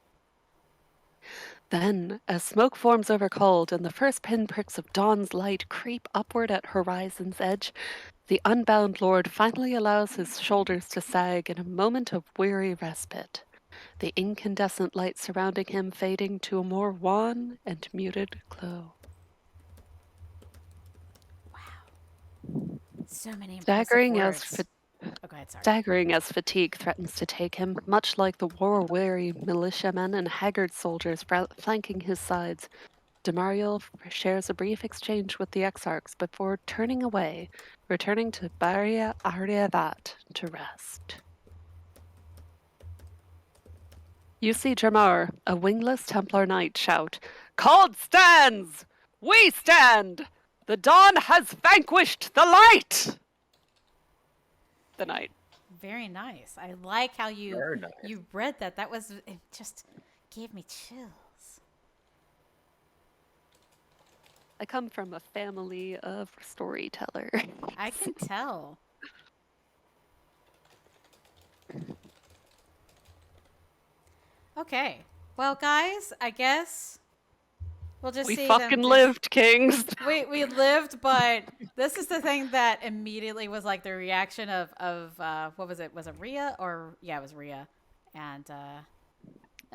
Then, as smoke forms over cold and the first pinpricks of dawn's light creep upward at horizon's edge, the Unbound Lord finally allows his shoulders to sag in a moment of weary respite, the incandescent light surrounding him fading to a more wan and muted glow. So many impressive Staggering words. Oh, go ahead, sorry. Staggering as fatigue threatens to take him, much like the war-weary militiamen and haggard soldiers flanking his sides, Damariel shares a brief exchange with the Exarchs before turning away, returning to Baria Aryavat to rest. You see Dramar, a wingless Templar knight, shout, "Called stands! We stand! The dawn has vanquished the light!" The night. Very nice. I like how Very nice. you read that. That was, it just gave me chills. I come from a family of storytellers. I can tell. Okay. Well, guys, I guess we'll just We see fucking them lived, kings. We lived, but this is the thing that immediately was like the reaction of what was it? Was it Rhea or yeah, it was Rhea. And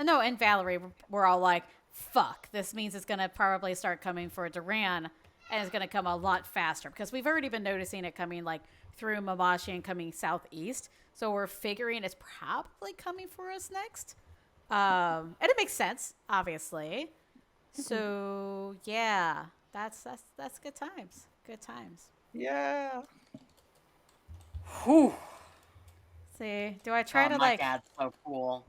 no, and Valerie were all like, fuck, this means it's going to probably start coming for Duran, and it's going to come a lot faster because we've already been noticing it coming like through Mamashi and coming southeast. So we're figuring it's probably coming for us next. And it makes sense, obviously. So yeah, that's good times. Good times. Yeah. Whew. See, do I try to my like? dad's so cool.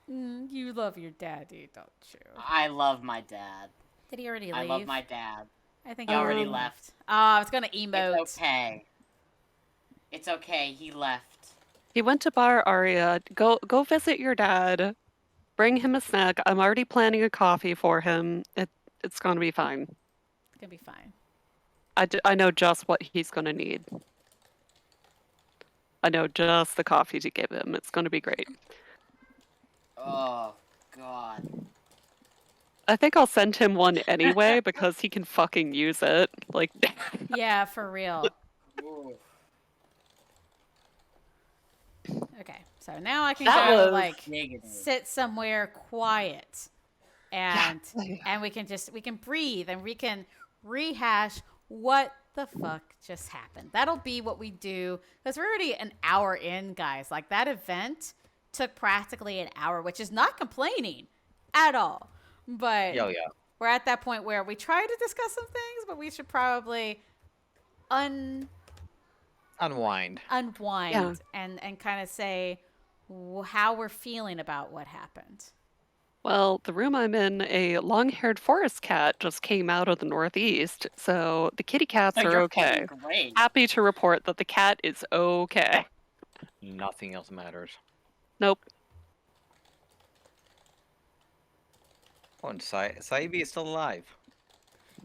You love your daddy, don't you? I love my dad. Did he already leave? I love my dad. I think He already left. Oh, I was gonna emote. It's okay. It's okay. He left. He went to Bar Aria. Go visit your dad. Bring him a snack. I'm already planning a coffee for him. It's gonna be fine. It's gonna be fine. I know just what he's gonna need. I know just the coffee to give him. It's gonna be great. Oh, God. I think I'll send him one anyway because he can fucking use it. Like, Yeah, for real. Ooh. Okay, so now I can That go was like Negative. sit somewhere quiet, and we can breathe and we can rehash what the fuck just happened. That'll be what we do because we're already an hour in, guys. Like that event took practically an hour, which is not complaining at all. But Yeah. we're at that point where we try to discuss some things, but we should probably unwind Yeah. and kind of say how we're feeling about what happened. well, the room I'm in, a long-haired forest cat just came out of the northeast, so the kitty cats So are you're okay. feeling great. Happy to report that the cat is okay. Nothing else matters. Nope. Oh, and Saibi is still alive.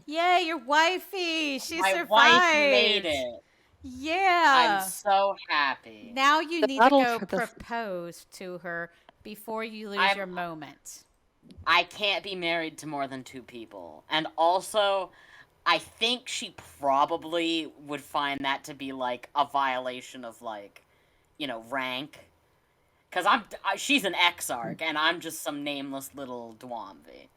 Yay, your wifey! She My survived. wife made it. Yeah. I'm so happy. Now you The need to battle go for the- propose to her before you lose I'm- your moment. I can't be married to more than 2 people. And also, I think she probably would find that to be, like, a violation of, like, rank. Because she's an exarch, and I'm just some nameless little Dwamvi,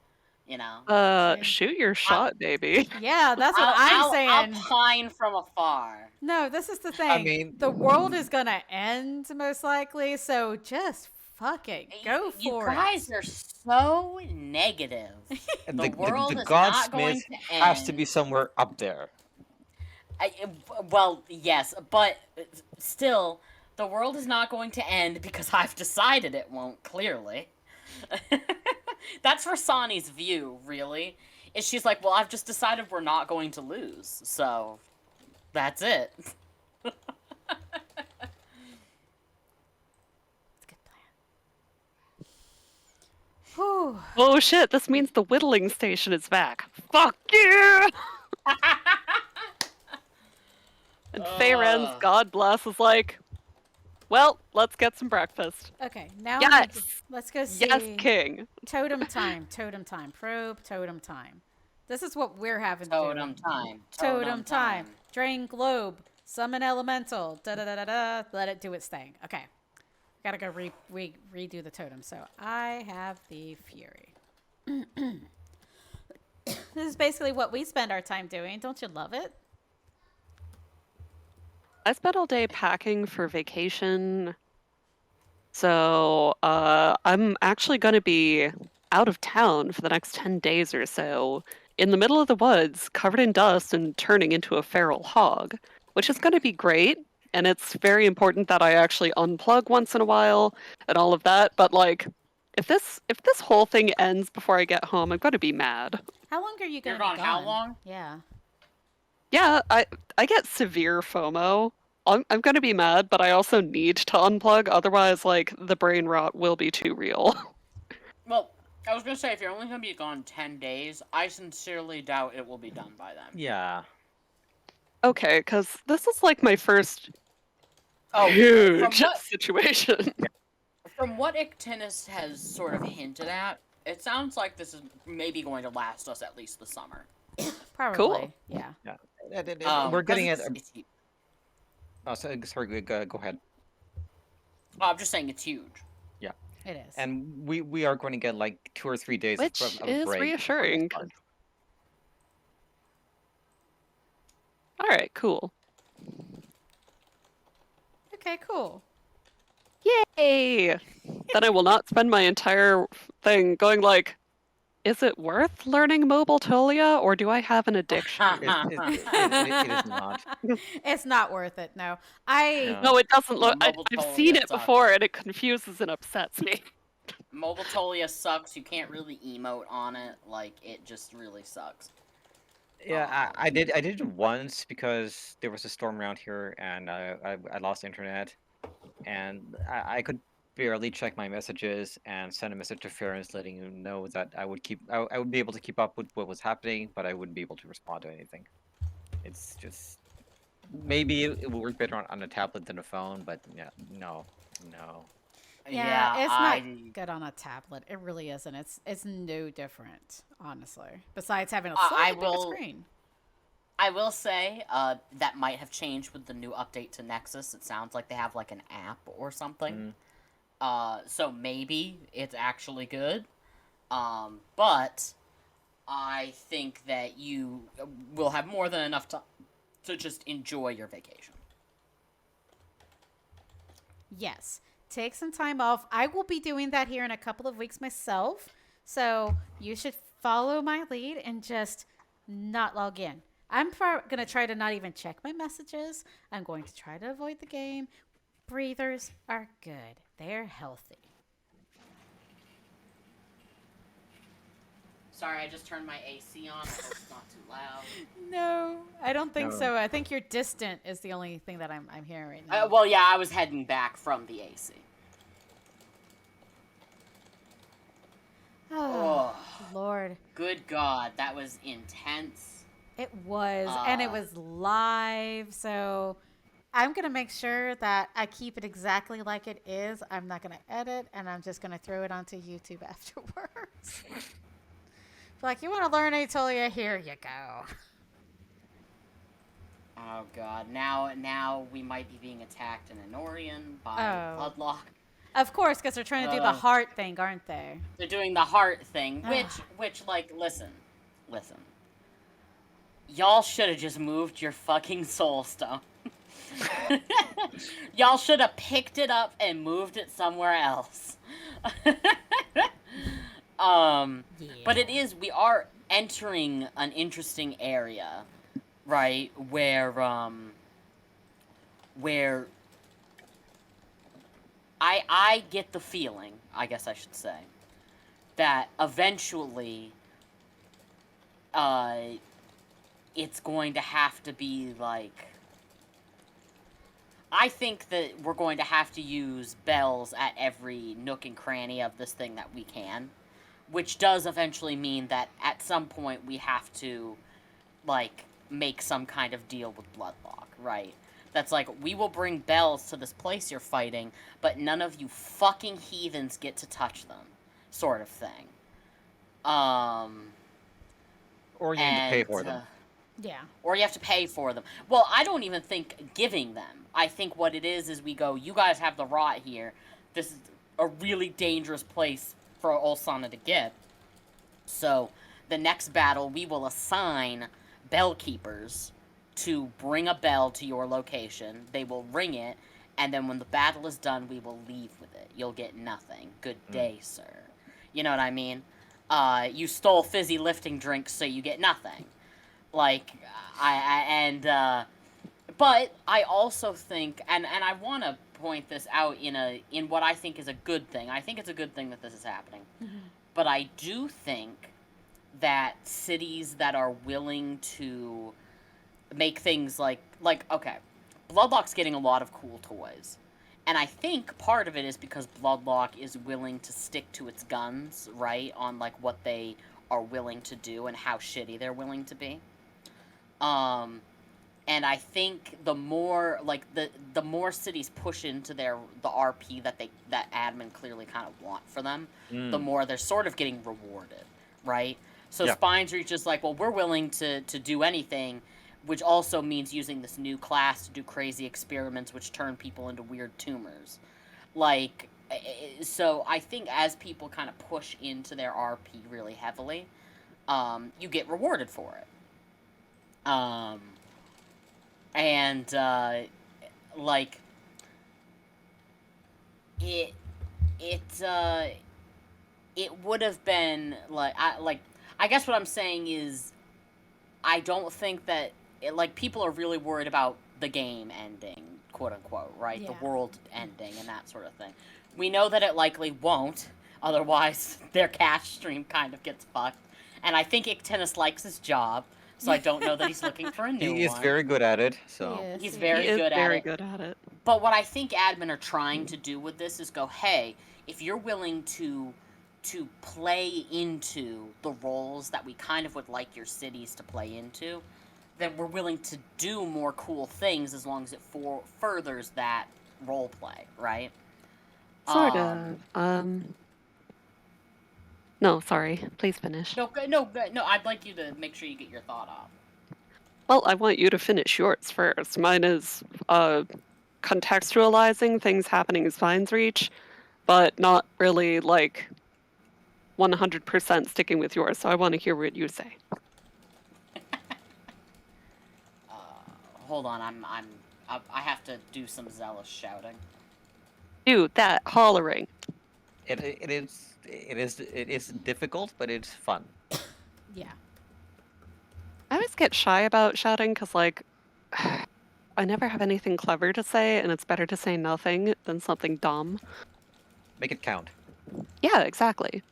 Shoot your shot, baby. Yeah, that's what I'm saying. I'll pine from afar. No, this is the thing. I mean- the world is gonna end most likely, so just fucking go for You it. guys are so negative. And The world is godsmith not going to has to end. be somewhere up there. Well, yes, but still, the world is not going to end because I've decided it won't, clearly. That's Rasani's view, really. Is she's like, well, I've just decided we're not going to lose, so that's it. It's a good plan. Whew. Oh shit, this means the whittling station is back. Fuck yeah! And Feyren's Ugh. God bless is like, well, let's get some breakfast. Okay, now Yes! let's go see Yes, king. totem time. Probe totem time. This is what we're having to Totem do. time. Totem time. Drain globe. Summon elemental. Da da da da da. Let it do its thing. Okay. Gotta go redo the totem. So I have the Fury. This is basically what we spend our time doing. Don't you love it? I spent all day packing for vacation. So I'm actually going to be out of town for the next 10 days or so, in the middle of the woods, covered in dust and turning into a feral hog, which is going to be great. And it's very important that I actually unplug once in a while and all of that. But like, if this whole thing ends before I get home, I'm going to be mad. How long are you You're gonna be gone gone? how long? Yeah. Yeah, I get severe FOMO. I'm going to be mad, but I also need to unplug. Otherwise, like, the brain rot will be too real. Well, I was gonna say, if you're only gonna be gone 10 days, I sincerely doubt it will be done by then. Yeah. Okay, because this is like my first Oh, huge from what- situation. From what Ictinus has sort of hinted at, it sounds like this is maybe going to last us at least the summer. Probably. Cool. Yeah. We're getting at. 'cause it's Oh, sorry. Go ahead. I'm just saying it's huge. Yeah. It is. And we are going to get like 2 or 3 days Which of is break. reassuring. All right, cool. Okay, cool. Yay! Then I will not spend my entire thing going like, is it worth learning Aetolia, or do I have an addiction? It is not. It's not worth it. No, I. No, it doesn't look. I've Aetolia seen it sucks. before, and it confuses and upsets me. Aetolia sucks. You can't really emote on it. Like, it just really sucks. Yeah, I did it once because there was a storm around here and I lost internet, and I could barely check my messages and send a message to Ference letting him know that I would be able to keep up with what was happening, but I wouldn't be able to respond to anything. It's just maybe it will work better on a tablet than a phone, but yeah, no. Yeah, it's not good on a tablet. It really isn't. It's no different, honestly. Besides having a slightly bigger screen. I will say that might have changed with the new update to Nexus. It sounds like they have like an app or something. So maybe it's actually good. But I think that you will have more than enough time to just enjoy your vacation. Yes. Take some time off. I will be doing that here in a couple of weeks myself. So you should follow my lead and just not log in. I'm going to try to not even check my messages. I'm going to try to avoid the game. Breathers are good. They're healthy. Sorry, I just turned my AC on. I hope it's not too loud. No, I don't think so. I think you're distant is the only thing that I'm hearing right now. Well, yeah, I was heading back from the AC. Oh, Lord. Good God, that was intense. It was, and it was live, so I'm going to make sure that I keep it exactly like it is. I'm not going to edit, and I'm just going to throw it onto YouTube afterwards. Like, you want to learn Aetolia? Here you go. Oh God! Now we might be being attacked in Anorian by Bloodlock. Of course, because they're trying to do the heart thing, aren't they? They're doing the heart thing, which like, listen. Y'all should have just moved your fucking soul stone. Y'all should have picked it up and moved it somewhere else. But we are entering an interesting area, right? Where I get the feeling, I guess I should say, that eventually, it's going to have to be like, I think that we're going to have to use bells at every nook and cranny of this thing that we can. Which does eventually mean that at some point we have to, like, make some kind of deal with Bloodlock, right? That's like, we will bring bells to this place you're fighting, but none of you fucking heathens get to touch them, sort of thing. Or you need to pay for them. Yeah. Or you have to pay for them. Well, I don't even think giving them. I think what it is we go, you guys have the rot here. This is a really dangerous place for Ulsana to get. So, the next battle, we will assign bell keepers to bring a bell to your location. They will ring it, and then when the battle is done, we will leave with it. You'll get nothing. Good day, sir. You know what I mean? You stole fizzy lifting drinks, so you get nothing. Like, but I also think, and I want to point this out in what I think is a good thing. I think it's a good thing that this is happening. Mm-hmm. But I do think that cities that are willing to make things like okay, Bloodlock's getting a lot of cool toys. And I think part of it is because Bloodlock is willing to stick to its guns, right? On, like, what they are willing to do and how shitty they're willing to be. And I think the more, like, the more cities push into the RP that admin clearly kind of want for them, the more they're sort of getting rewarded, right? So Spines Reach is like, well, we're willing to do anything, which also means using this new class to do crazy experiments which turn people into weird tumors. Like, So I think as people kind of push into their RP really heavily, you get rewarded for it. And like it it would have been I guess what I'm saying is I don't think that people are really worried about the game ending, quote unquote, right? Yeah. The world ending and that sort of thing. We know that it likely won't, otherwise their cash stream kind of gets fucked. And I think Ictinus likes his job, so I don't know that he's looking for a new one. He is very good at it, so... He's very good at it. But what I think admin are trying to do with this is go, hey, if you're willing to play into the roles that we kind of would like your cities to play into, then we're willing to do more cool things as long as it furthers that role play, right? Sort of. No, sorry. Please finish. No, I'd like you to make sure you get your thought off. Well, I want you to finish yours first. Mine is contextualizing things happening as Vines Reach, but not really 100% sticking with yours. So I want to hear what you say. Hold on, I have to do some zealous shouting. Do that hollering. It is difficult, but it's fun. Yeah. I always get shy about shouting because, I never have anything clever to say, and it's better to say nothing than something dumb. Make it count. Yeah, exactly.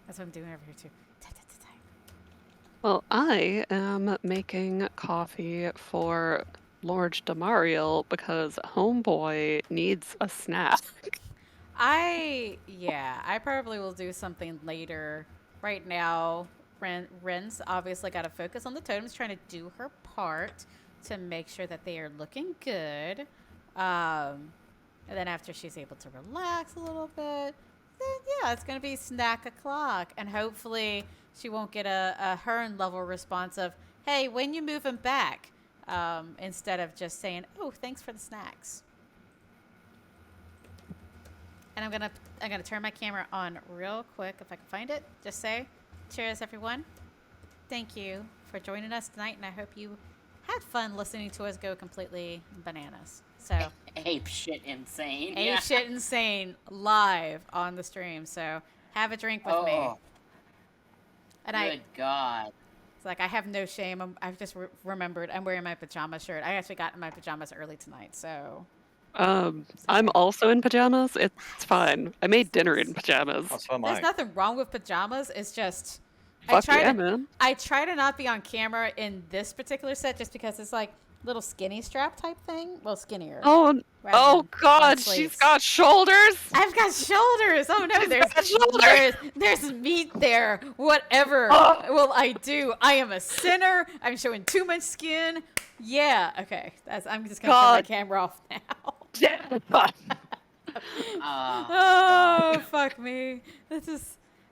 That's what I'm doing over here too. Type. Well, I am making coffee for Lord Damariel because Homeboy needs a snack. I probably will do something later. Right now, Ren's obviously got to focus on the totems, trying to do her part to make sure that they are looking good. And then after she's able to relax a little bit, then yeah, it's gonna be snack o'clock, and hopefully she won't get a Hearn level response of, "Hey, when you moving back?" Instead of just saying, "Oh, thanks for the snacks." And I'm gonna turn my camera on real quick if I can find it. Just say, cheers, everyone. Thank you for joining us tonight, and I hope you had fun listening to us go completely bananas. So ape shit insane. Ape shit insane live on the stream. So have a drink with me. And Good God. It's like I have no shame. I've just remembered I'm wearing my pajama shirt. I actually got in my pajamas early tonight, so. I'm also in pajamas. It's fine. I made dinner in pajamas. Oh, so am There's I. nothing wrong with pajamas. It's just Fuck yeah, man. I try to not be on camera in this particular set just because it's like little skinny strap type thing. Well, skinnier. Oh God, she's got shoulders. I've got shoulders. Oh no, there's meat there. Whatever will I do? I am a sinner. I'm showing too much skin. Yeah. Okay. I'm just gonna turn my camera off now. Oh, fuck me.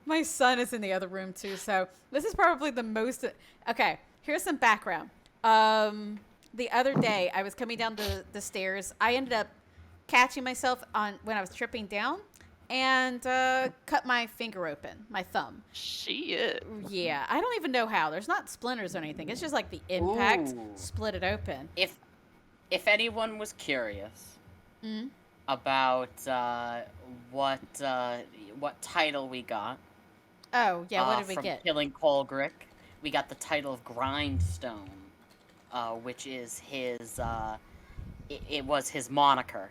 My son is in the other room too, so this is probably the most. Okay, here's some background. The other day, I was coming down the stairs. I ended up catching myself when I was tripping down and cut my finger open, my thumb. Shit. Yeah, I don't even know how. There's not splinters or anything. It's just like the impact split it open. If anyone was curious about what title we got. Oh, yeah, what did we from get? Killing Colgrick, we got the title of Grindstone, which is his, it was his moniker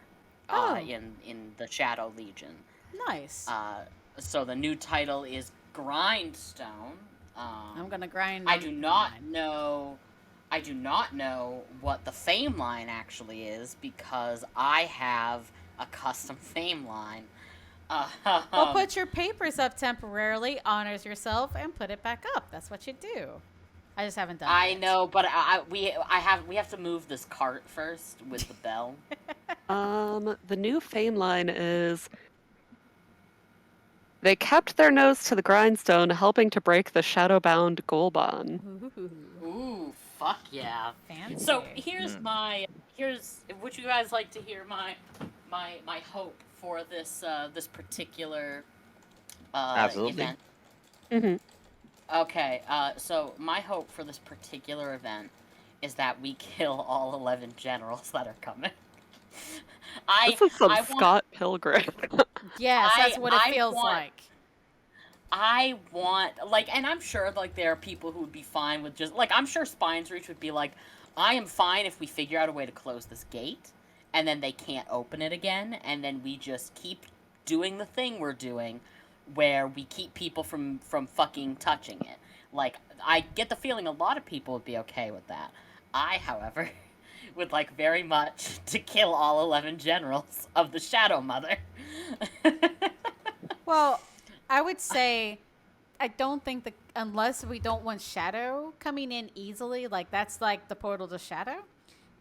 in the Shadow Legion. Nice. So the new title is Grindstone. I'm gonna grind. I do not know what the fame line actually is because I have a custom fame line. Well, put your papers up temporarily, honors yourself, and put it back up. That's what you do. I just haven't done it. I know, but we have to move this cart first with the bell. The new fame line is they kept their nose to the grindstone, helping to break the shadow-bound Golban. Ooh, fuck yeah. Fancy. So here's would you guys like to hear my hope for this this particular Absolutely. event? Mm-hmm. Okay, so my hope for this particular event is that we kill all 11 generals that are coming. This is some I want Scott Pilgrim. Yes, that's what it I feels want- like. I want, like, and I'm sure, like, there are people who would be fine with just, like, I'm sure Spine's Reach would be like, I am fine if we figure out a way to close this gate, and then they can't open it again, and then we just keep doing the thing we're doing, where we keep people from fucking touching it. Like, I get the feeling a lot of people would be okay with that. I, however, would like very much to kill all 11 generals of the Shadow Mother. Well, I would say I don't think that unless we don't want Shadow coming in easily, like that's like the portal to Shadow,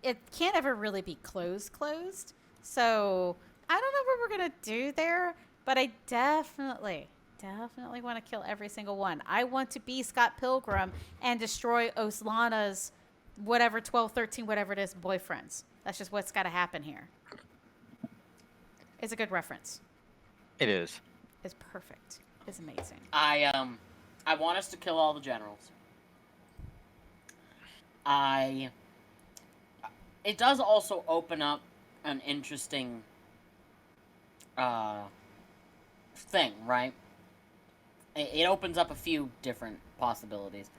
it can't ever really be closed. So I don't know what we're gonna do there, but I definitely want to kill every single one. I want to be Scott Pilgrim and destroy Oslana's whatever 12, 13, whatever it is, boyfriends. That's just what's got to happen here. It's a good reference. It is. It's perfect. It's amazing. I want us to kill all the generals. It does also open up an interesting thing, right? It opens up a few different possibilities.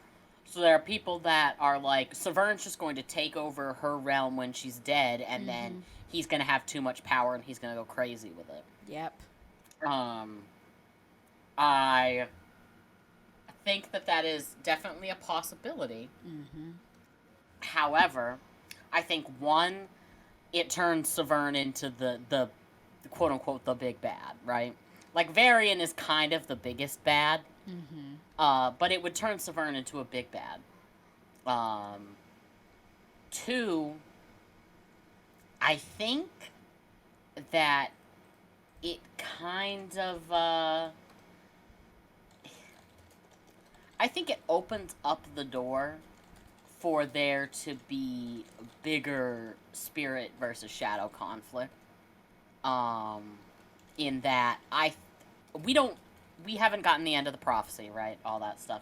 So there are people that are like, Severn's just going to take over her realm when she's dead, and then he's going to have too much power and he's going to go crazy with it. Yep. I think that is definitely a possibility. However, I think one, it turns Severn into the quote unquote the big bad, right? Like Varian is kind of the biggest bad, but it would turn Severn into a big bad. Two, I think that it kind of I think it opens up the door for there to be bigger spirit versus shadow conflict. In that we haven't gotten the end of the prophecy, right? All that stuff.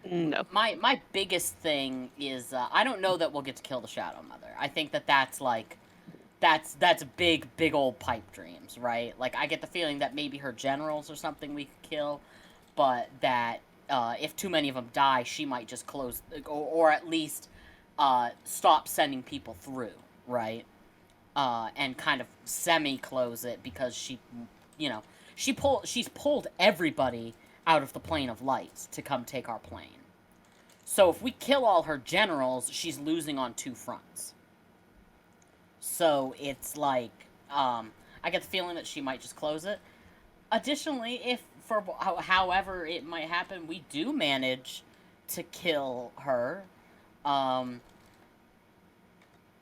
No. My biggest thing is I don't know that we'll get to kill the Shadow Mother. I think that's like that's big old pipe dreams, right? Like I get the feeling that maybe her generals or something we could kill, but that if too many of them die, she might just close or at least stop sending people through, right? And kind of semi-close it because she's pulled everybody out of the plane of light to come take our plane. So if we kill all her generals, she's losing on two fronts. So it's like, I get the feeling that she might just close it. Additionally, if for however it might happen, we do manage to kill her,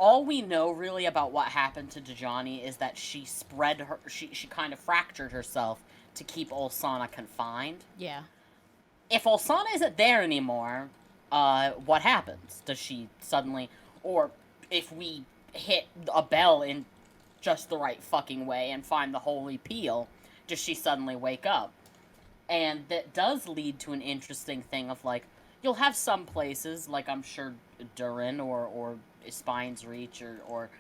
all we know really about what happened to Dejani is that she kind of fractured herself to keep Olsana confined. Yeah. If Olsana isn't there anymore, what happens? Does she suddenly, or if we hit a bell in just the right fucking way and find the holy peel, does she suddenly wake up? And that does lead to an interesting thing of like, you'll have some places, like I'm sure Durin or Spine's Reach or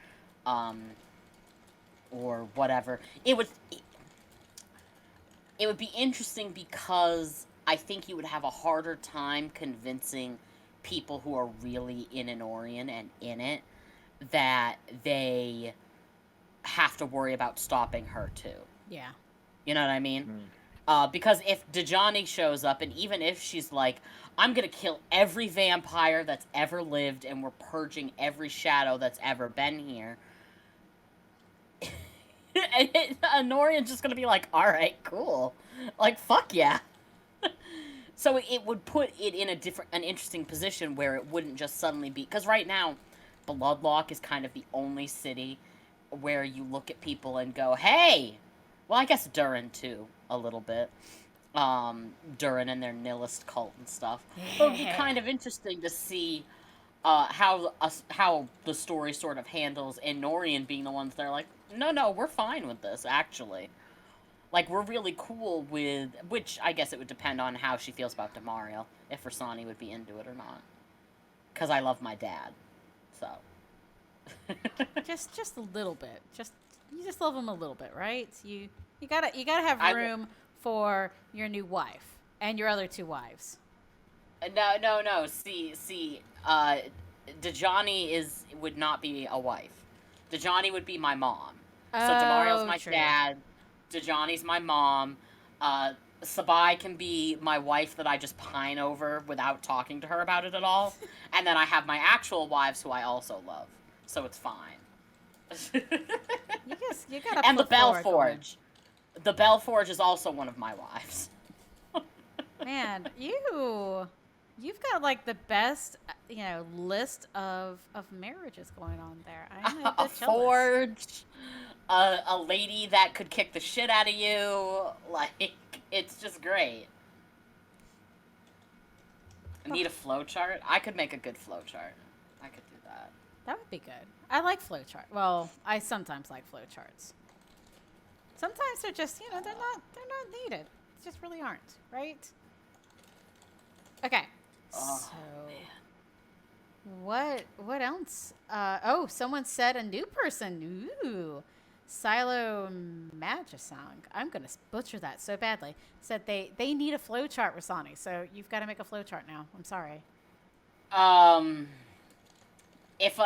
whatever. It would be interesting because I think you would have a harder time convincing people who are really in Anorian and in it that they have to worry about stopping her too. Yeah. You know what I mean? Because if Dejani shows up, and even if she's like, I'm gonna kill every vampire that's ever lived, and we're purging every shadow that's ever been here, Anorian's just gonna be like, alright, cool. Like, fuck yeah. So it would put it in an interesting position where it wouldn't just suddenly be, because right now, Bloodlock is kind of the only city where you look at people and go, hey, well, I guess Durin too, a little bit. Durin and their nihilist cult and stuff. But it would be kind of interesting to see how the story sort of handles Norian being the ones that are like, no, we're fine with this, actually. Like, we're really cool with, which I guess it would depend on how she feels about Demario, if Rasani would be into it or not. Because I love my dad, so. just a little bit. You just love him a little bit, right? You gotta have room for your new wife and your other 2 wives. No. See. Dejani would not be a wife. Dejani would be my mom. So Demario's my dad. Dejani's my mom. Sabai can be my wife that I just pine over without talking to her about it at all. And then I have my actual wives who I also love. So it's fine. you gotta and the Belforge. The Belforge is also one of my wives. Man, you've got like the best, list of marriages going on there. I'm a bit jealous. Forge, a lady that could kick the shit out of you. Like, it's just great. I need a flowchart. I could make a good flowchart. I could do that. That would be good. I like flowchart. Well, I sometimes like flowcharts. Sometimes they're just, they're not needed. They just really aren't, right? Okay. Oh, so, man. what else? Someone said a new person. Ooh. Silo Magisong. I'm going to butcher that so badly. Said they need a flowchart, Rasani. So you've got to make a flowchart now. I'm sorry. If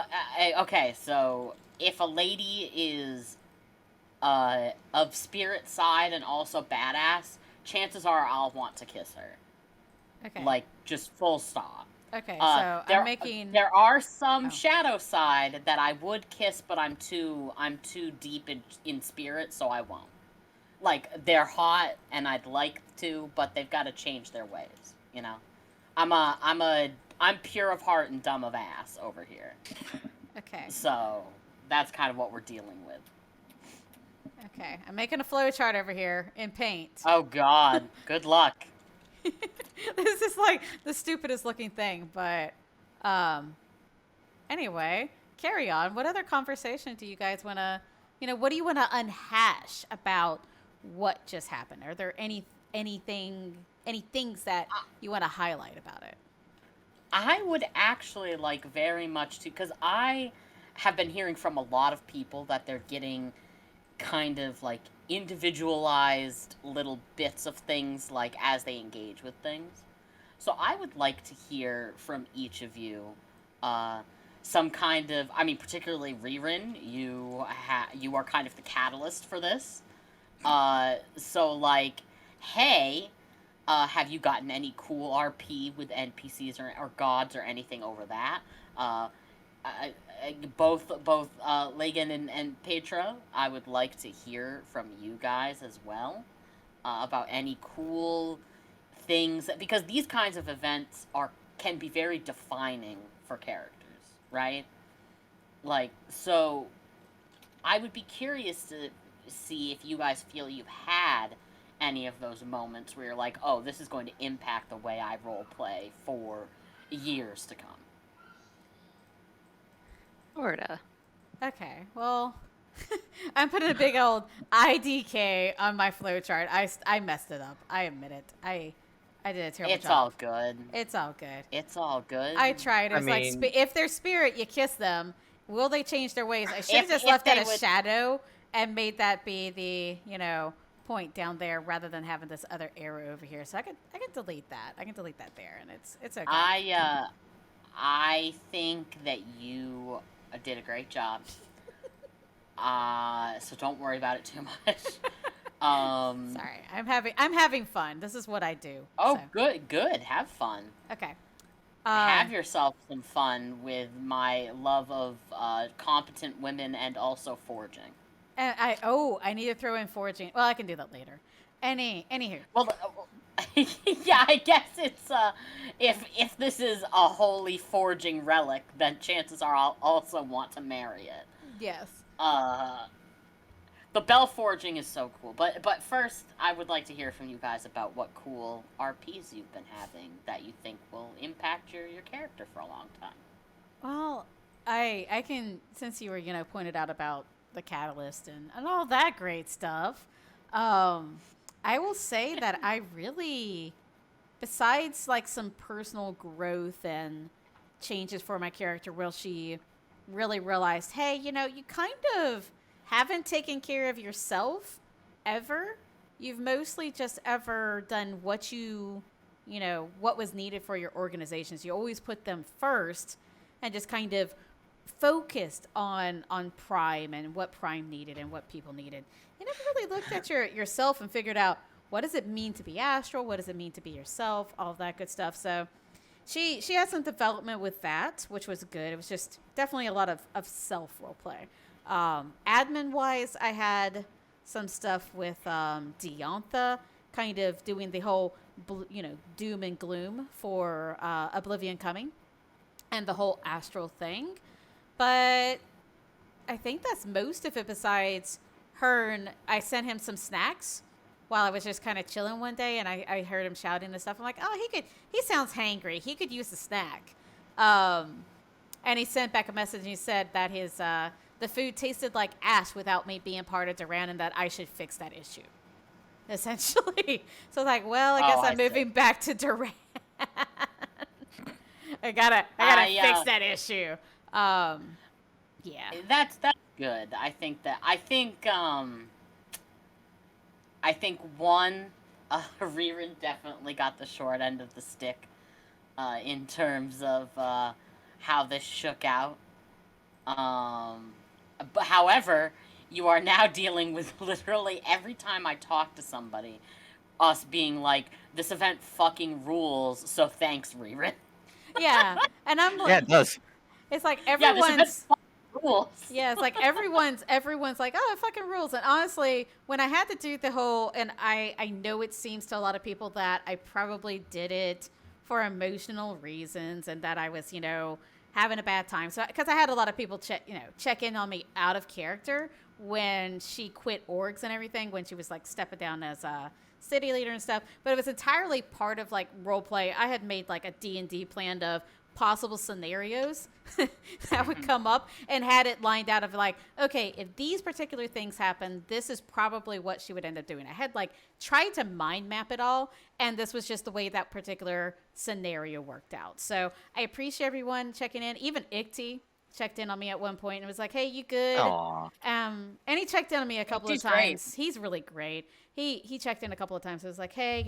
a lady is of spirit side and also badass, chances are I'll want to kiss her. Okay. Like, just full stop. Okay, so there are some shadow side that I would kiss, but I'm too deep in spirit, so I won't. Like, they're hot and I'd like to, but they've got to change their ways, I'm pure of heart and dumb of ass over here. Okay. So that's kind of what we're dealing with. Okay, I'm making a flowchart over here in paint. Oh God, good luck. This is like the stupidest looking thing, but anyway, carry on. What other conversation do you guys want to, what do you want to unhash about what just happened? Are there any things that you want to highlight about it? I would actually like very much to, because I have been hearing from a lot of people that they're getting kind of like individualized little bits of things like as they engage with things. So I would like to hear from each of you some kind of, particularly Rihrin, you are kind of the catalyst for this. So like, hey, have you gotten any cool RP with NPCs or gods or anything over that? Both Legyn and Pietre, I would like to hear from you guys as well about any cool things, because these kinds of events can be very defining for characters, right? Like, so I would be curious to see if you guys feel you've had any of those moments where you're like, oh, this is going to impact the way I role play for years to come. Sorta. Okay, well, I'm putting a big old IDK on my flowchart. I messed it up. I admit it. I did a terrible job. It's all good. It's all good. It's all good. I tried. It's like, if they're spirit, you kiss them. Will they change their ways? I should have just left that as shadow and made that be the, point down there rather than having this other arrow over here. So I can delete that. I can delete that there, and it's okay. I think that you did a great job. So don't worry about it too much. Sorry, I'm having fun. This is what I do. Oh, so. Good. Have fun. Okay. Have yourself some fun with my love of competent women and also forging. And I need to throw in forging. Well, I can do that later. Anywho. Well, yeah, I guess it's if this is a holy forging relic, then chances are I'll also want to marry it. Yes. The bell forging is so cool. But first, I would like to hear from you guys about what cool RPs you've been having that you think will impact your character for a long time. Well, I can, since you were pointed out about the catalyst and all that great stuff. I will say that I really, besides like some personal growth and changes for my character, where she really realized, hey, you kind of haven't taken care of yourself ever. You've mostly just ever done what was needed for your organizations. You always put them first and just kind of focused on Prime and what Prime needed and what people needed. You never really looked at yourself and figured out, what does it mean to be astral? What does it mean to be yourself? All of that good stuff. So she had some development with that, which was good. It was just definitely a lot of self role play. Admin wise, I had some stuff with Diantha, kind of doing the whole doom and gloom for Oblivion Coming and the whole astral thing. But I think that's most of it, besides her. And I sent him some snacks while I was just kind of chilling one day, and I heard him shouting and stuff. I'm like, oh, he sounds hangry. He could use a snack. And he sent back a message, and he said that his the food tasted like ash without me being part of Duran, and that I should fix that issue, essentially. So I was like, well, I guess I'm moving back to Duran. I gotta fix that issue. Yeah. That's good. I think one, Rihrin definitely got the short end of the stick, in terms of how this shook out. But however, you are now dealing with literally every time I talk to somebody, us being like, this event fucking rules, so thanks, Rihrin. Yeah, and I'm like, Yeah, it does. It's like Yeah, this event everyone's fucking rules. yeah, it's like everyone's like, oh, it fucking rules. And honestly, when I had to do the whole, and I know it seems to a lot of people that I probably did it for emotional reasons, and that I was having a bad time. So because I had a lot of people check in on me out of character when she quit orgs and everything, when she was like stepping down as a city leader and stuff. But it was entirely part of like role play. I had made like a D&D plan of possible scenarios that would come up, and had it lined out of like, okay, if these particular things happen, this is probably what she would end up doing. I had like tried to mind map it all, and this was just the way that particular scenario worked out. So I appreciate everyone checking in. Even Ikti checked in on me at one point and was like, hey, you good? Aww. And he checked in on me a couple of times. Great. He's really great. He checked in a couple of times. It was like, hey,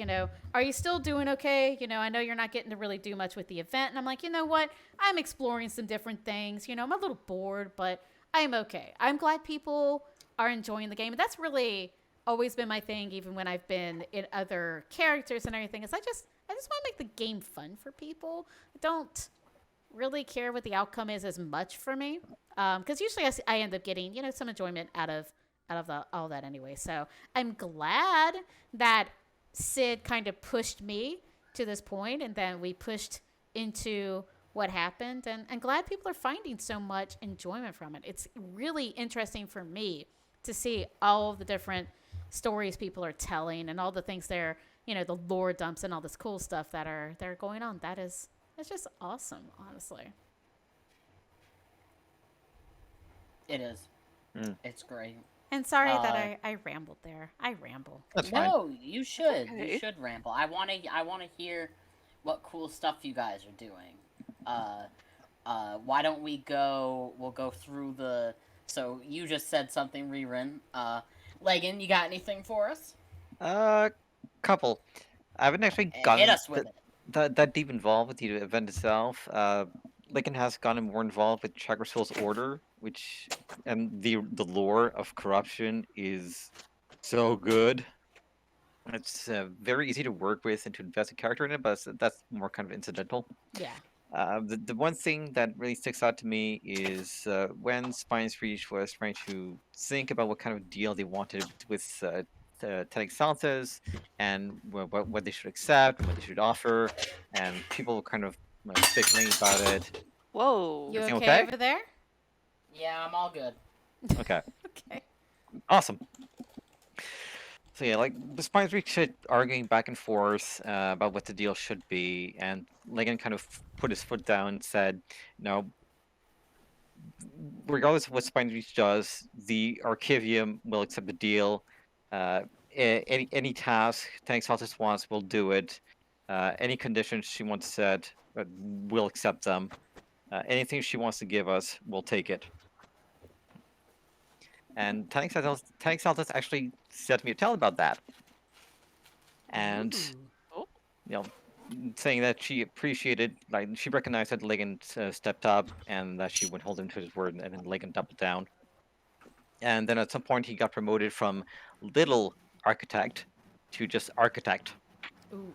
are you still doing okay? I know you're not getting to really do much with the event. And I'm like, you know what? I'm exploring some different things. I'm a little bored, but I'm okay. I'm glad people are enjoying the game. And that's really always been my thing, even when I've been in other characters and everything, is I just want to make the game fun for people. I don't really care what the outcome is as much for me. Because usually I end up getting, some enjoyment out of all that anyway. So I'm glad that Sid kind of pushed me to this point, and then we pushed into what happened, and I'm glad people are finding so much enjoyment from it. It's really interesting for me to see all of the different stories people are telling, and all the things they're, the lore dumps and all this cool stuff that are going on. It's just awesome, honestly. It is. It's great. And sorry that I rambled there. I ramble. That's fine. No, you should. Okay. You should ramble. I want to hear what cool stuff you guys are doing. Why don't we go? We'll go through the. So you just said something, Rihrin. Legyn, you got anything for us? Couple. I haven't actually gotten Hit us with it. that deep involved with the event itself. Legyn has gotten more involved with Chakrasol's order, and the lore of corruption is so good. It's very easy to work with and to invest a character in it, but that's more kind of incidental. Yeah. The one thing that really sticks out to me is when Spine's Reach was trying to think about what kind of deal they wanted with Tenic Saltas, and what they should accept and what they should offer, and people kind of bickering about it. Whoa. You Everything okay okay? over there? Yeah, I'm all good. Okay. Okay. Awesome. So yeah, like despite we kept arguing back and forth about what the deal should be, and Legyn kind of put his foot down and said, "No, regardless of what Spine-Reach does, the Archivium will accept the deal. Any task Tank Saltis wants, we'll do it. Any conditions she wants set, we'll accept them. Anything she wants to give us, we'll take it." And Tank Saltis actually sent me a tell about that, and Ooh. Oh, you know, saying that she appreciated, like she recognized that Legend stepped up and that she would hold him to his word, and then Legend doubled down. And then at some point he got promoted from little architect to just architect. Ooh.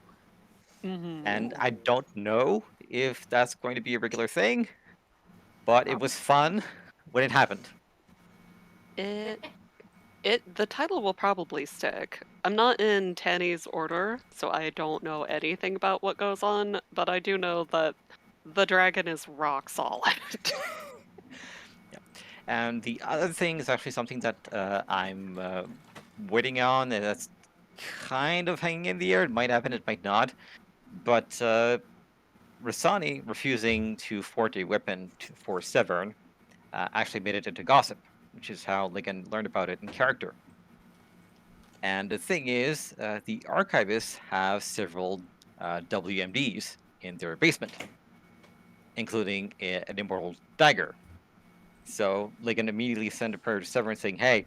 And Ooh. I don't know if that's going to be a regular thing, but it was fun when it happened. the title will probably stick. I'm not in Tanny's order, so I don't know anything about what goes on, but I do know that the dragon is rock solid. Yeah. And the other thing is actually something that I'm waiting on, and that's kind of hanging in the air. It might happen, it might not. But Rasani refusing to forge a weapon for Severn actually made it into gossip, which is how Legyn learned about it in character. And the thing is, the archivists have several WMDs in their basement, including an immortal dagger. So Legyn immediately sent a prayer to Severn saying, "Hey,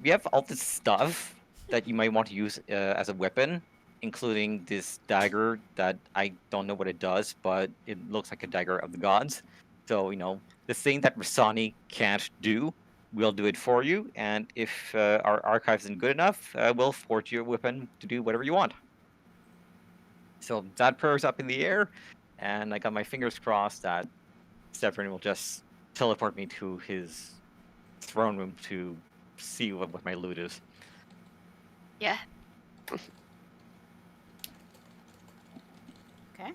we have all this stuff that you might want to use as a weapon, including this dagger that I don't know what it does, but it looks like a dagger of the gods. So, the thing that Rasani can't do, we'll do it for you. And if our archive isn't good enough, we'll forge you a weapon to do whatever you want." So that prayer's up in the air, and I got my fingers crossed that Severin will just teleport me to his throne room to see what my loot is. Yeah. Okay.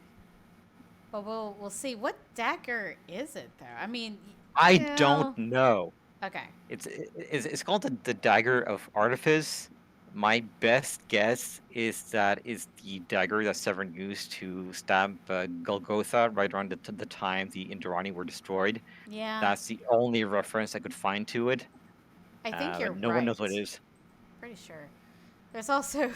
But we'll see. What dagger is it though? I mean, I you don't know. know. Okay. It's called the Dagger of Artifice. My best guess is that is the dagger that Severn used to stab Golgotha right around the time the Indorani were destroyed. Yeah. That's the only reference I could find to it. I think you're But no one knows what it right. is. Pretty sure. There's also,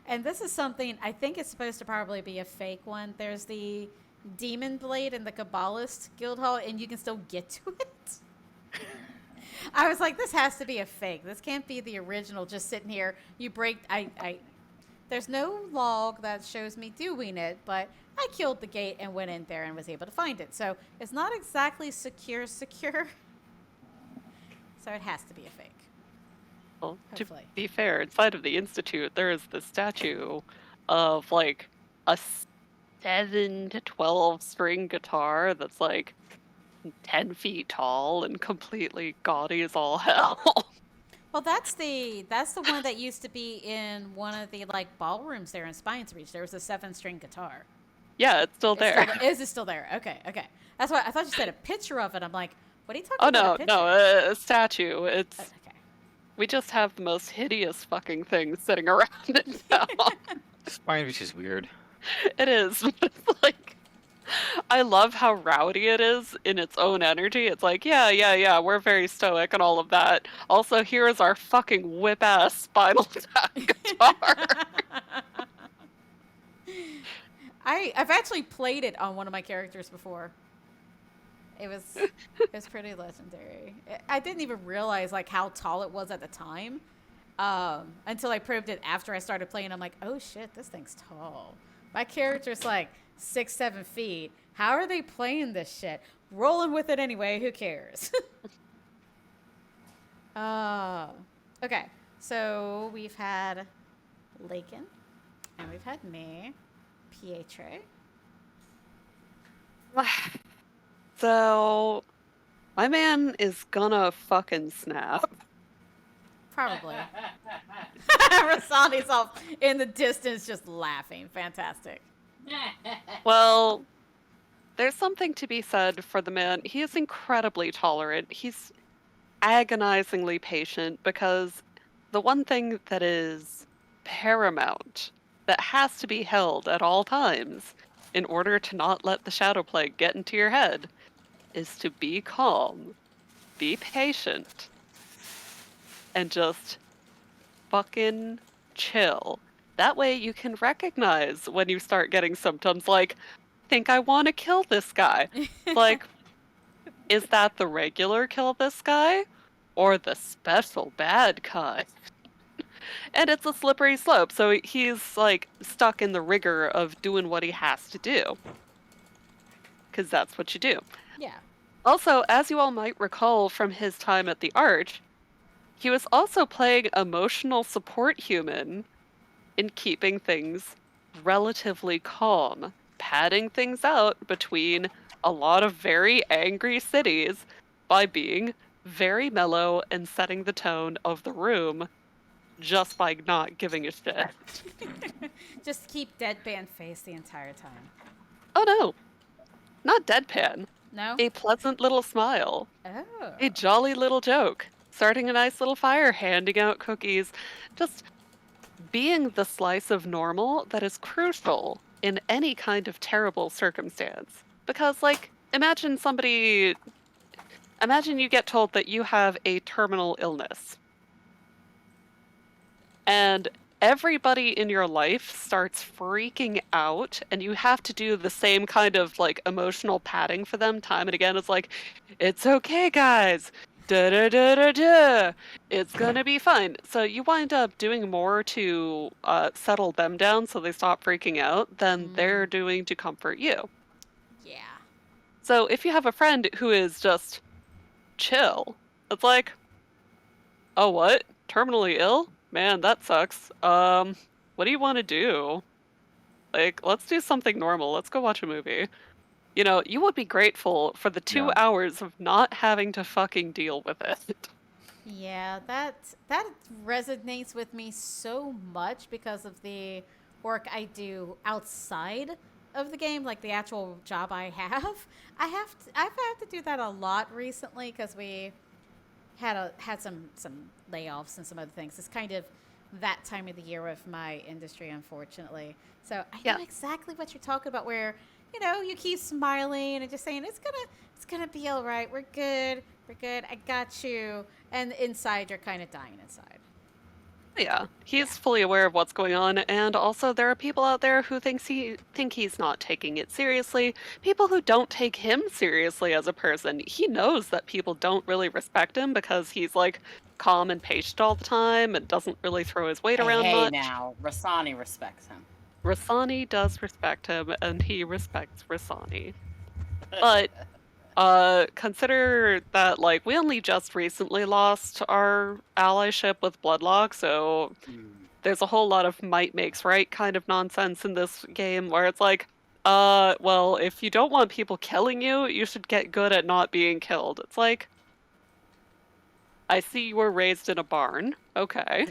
and this is something I think it's supposed to probably be a fake one. There's the Demon Blade in the Kabbalist Guild Hall, and you can still get to it. I was like, this has to be a fake. This can't be the original. Just sitting here, you break. There's no log that shows me doing it, but I killed the gate and went in there and was able to find it. So it's not exactly secure. So it has to be a fake. Well, to Hopefully. be fair, inside of the Institute, there is the statue of like a 7 to 12 string guitar that's like 10 feet tall and completely gaudy as all hell. Well, that's the one that used to be in one of the like ballrooms there in Spines Reach. There was a 7-string guitar. Yeah, it's still there. Is it still there? Okay. That's why I thought you said a picture of it. I'm like, what are you talking Oh about? no, A picture? no, a statue. It's Okay. we just have the most hideous fucking thing sitting around in town. Spine Reach is weird. It is. It's like I love how rowdy it is in its own energy. It's like, yeah, we're very stoic and all of that. Also, here is our fucking whip ass Spinal Tap guitar. I've actually played it on one of my characters before. It was pretty legendary. I didn't even realize like how tall it was at the time until I probed it after I started playing. I'm like, oh shit, this thing's tall. My character's like 6-7 feet. How are they playing this shit? Rolling with it anyway. Who cares? Okay. So we've had Legyn, and we've had me, Pietre. So, my man is gonna fucking snap. Probably. Rasani's off in the distance just laughing. Fantastic. Well, there's something to be said for the man. He is incredibly tolerant. agonizingly patient, because the one thing that is paramount, that has to be held at all times in order to not let the shadow plague get into your head, is to be calm, be patient, and just fucking chill. That way you can recognize when you start getting symptoms like, think I want to kill this guy. Like, is that the regular kill this guy? Or the special bad kind? And it's a slippery slope, so he's like stuck in the rigor of doing what he has to do. Because that's what you do. Yeah. Also, as you all might recall from his time at the Arch, he was also playing emotional support human in keeping things relatively calm, padding things out between a lot of very angry cities by being very mellow and setting the tone of the room just by not giving a shit. Just keep deadpan face the entire time. Oh no, not deadpan. No? A pleasant little smile. Oh. A jolly little joke. Starting a nice little fire, handing out cookies. Just being the slice of normal that is crucial in any kind of terrible circumstance. Because, like, imagine you get told that you have a terminal illness. And everybody in your life starts freaking out, and you have to do the same kind of, like, emotional padding for them time and again. It's like, it's okay, guys. Da da da da da. It's gonna be fine. So you wind up doing more to settle them down so they stop freaking out than they're doing to comfort you. Yeah. So if you have a friend who is just chill, it's like, oh, what? Terminally ill? Man, that sucks. What do you want to do? Like, let's do something normal. Let's go watch a movie. You know, you would be grateful for the 2 Yeah. hours of not having to fucking deal with it. Yeah, that resonates with me so much because of the work I do outside of the game, like the actual job I have. I've had to do that a lot recently because we had some layoffs and some other things. It's kind of that time of the year of my industry, unfortunately. So I Yeah. know exactly what you're talking about. Where you keep smiling and just saying it's gonna be all right. We're good. We're good. I got you. And inside, you're kind of dying inside. Yeah, he's fully aware of what's going on, and also there are people out there who think he's not taking it seriously. People who don't take him seriously as a person. He knows that people don't really respect him because he's like calm and patient all the time and doesn't really throw his weight around Hey, much. now, Rasani respects him. Rasani does respect him, and he respects Rasani. But consider that, like, we only just recently lost our allyship with Bloodlock, so there's a whole lot of might makes right kind of nonsense in this game where it's like, well, if you don't want people killing you, you should get good at not being killed. It's like, I see you were raised in a barn. Okay.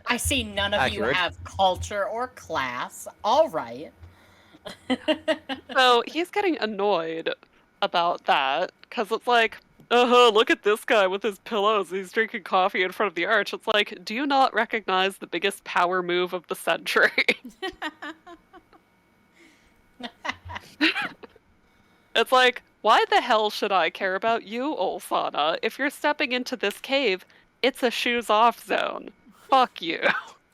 I see none of you Accurate. have culture or class. All right. So he's getting annoyed about that because it's like, look at this guy with his pillows. He's drinking coffee in front of the arch. It's like, do you not recognize the biggest power move of the century? It's like, why the hell should I care about you, Olsana? If you're stepping into this cave, it's a shoes off zone. Fuck you.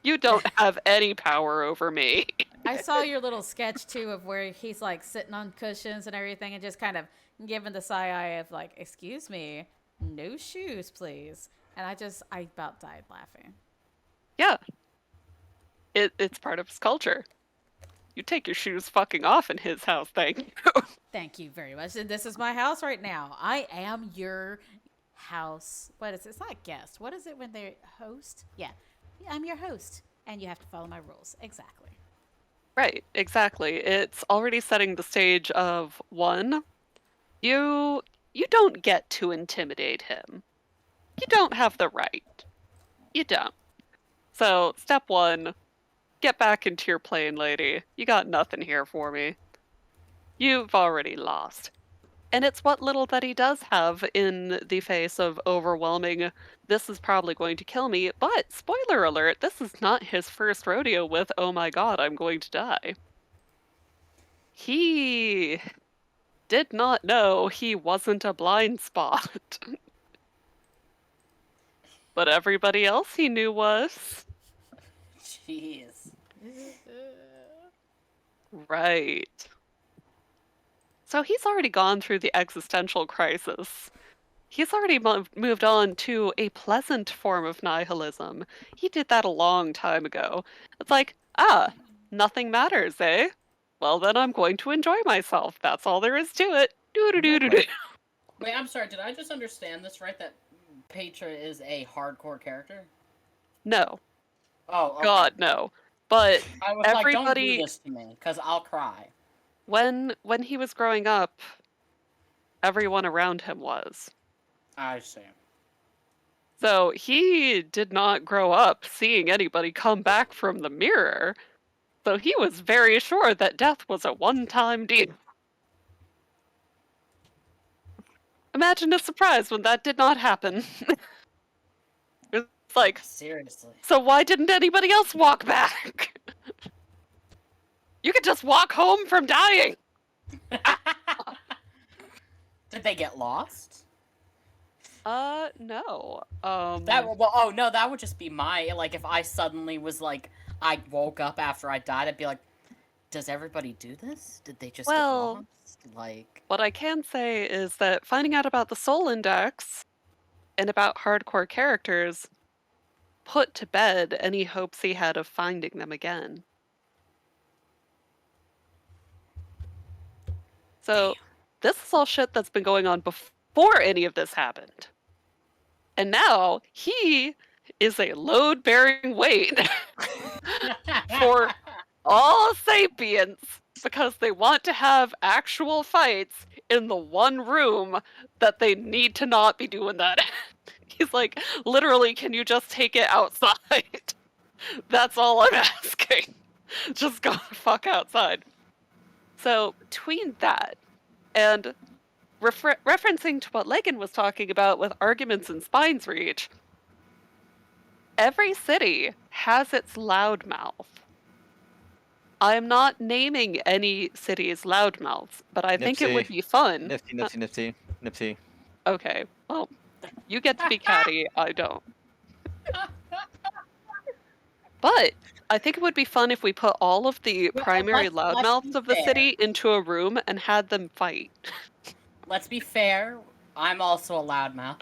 You don't have any power over me. I saw your little sketch too of where he's like sitting on cushions and everything and just kind of giving the side eye of like, excuse me, no shoes, please. And I about died laughing. Yeah. It's part of his culture. You take your shoes fucking off in his house, thank you. Thank you very much. And this is my house right now. I am your house. What is it? It's not guest. What is it when they're host? Yeah. I'm your host. And you have to follow my rules. Exactly. Right, exactly. It's already setting the stage of, one, you don't get to intimidate him. You don't have the right. You don't. So, step one, get back into your plane, lady. You got nothing here for me. You've already lost. And it's what little that he does have in the face of overwhelming, this is probably going to kill me. But, spoiler alert, this is not his first rodeo with, oh my god, I'm going to die. He did not know he wasn't a blind spot. But everybody else he knew was. Jeez. Right. So he's already gone through the existential crisis. He's already moved on to a pleasant form of nihilism. He did that a long time ago. It's like, nothing matters, eh? Well, then I'm going to enjoy myself. That's all there is to it. Do-do-do-do-do. Wait, I'm sorry. Did I just understand this right? That Pietre is a hardcore character? No. Oh, okay. God, no. But I was like, don't do this to me, because I'll cry. When he was growing up, everyone around him was. I see. So he did not grow up seeing anybody come back from the mirror. So he was very sure that death was a one-time deal. Imagine his surprise when that did not happen. It's like, seriously. So why didn't anybody else walk back? You could just walk home from dying. Did they get lost? No. That would just be my, like, if I suddenly was like, I woke up after I died, I'd be like, does everybody do this? Did they just get lost? Like, what I can say is that finding out about the Soul Index and about hardcore characters put to bed any hopes he had of finding them again. So, this is all shit that's been going on before any of this happened. And now, he is a load-bearing weight for all sapiens because they want to have actual fights in the one room that they need to not be doing that. He's like, literally, can you just take it outside? That's all I'm asking. Just go the fuck outside. So, between that and referencing to what Legyn was talking about with arguments in Spine's Reach, every city has its loudmouth. I'm not naming any cities loudmouths, but I think it would be fun. Nifty. Okay, well, you get to be catty, I don't. But I think it would be fun if we put all of the primary loudmouths of the city into a room and had them fight. Let's be fair, I'm also a loudmouth.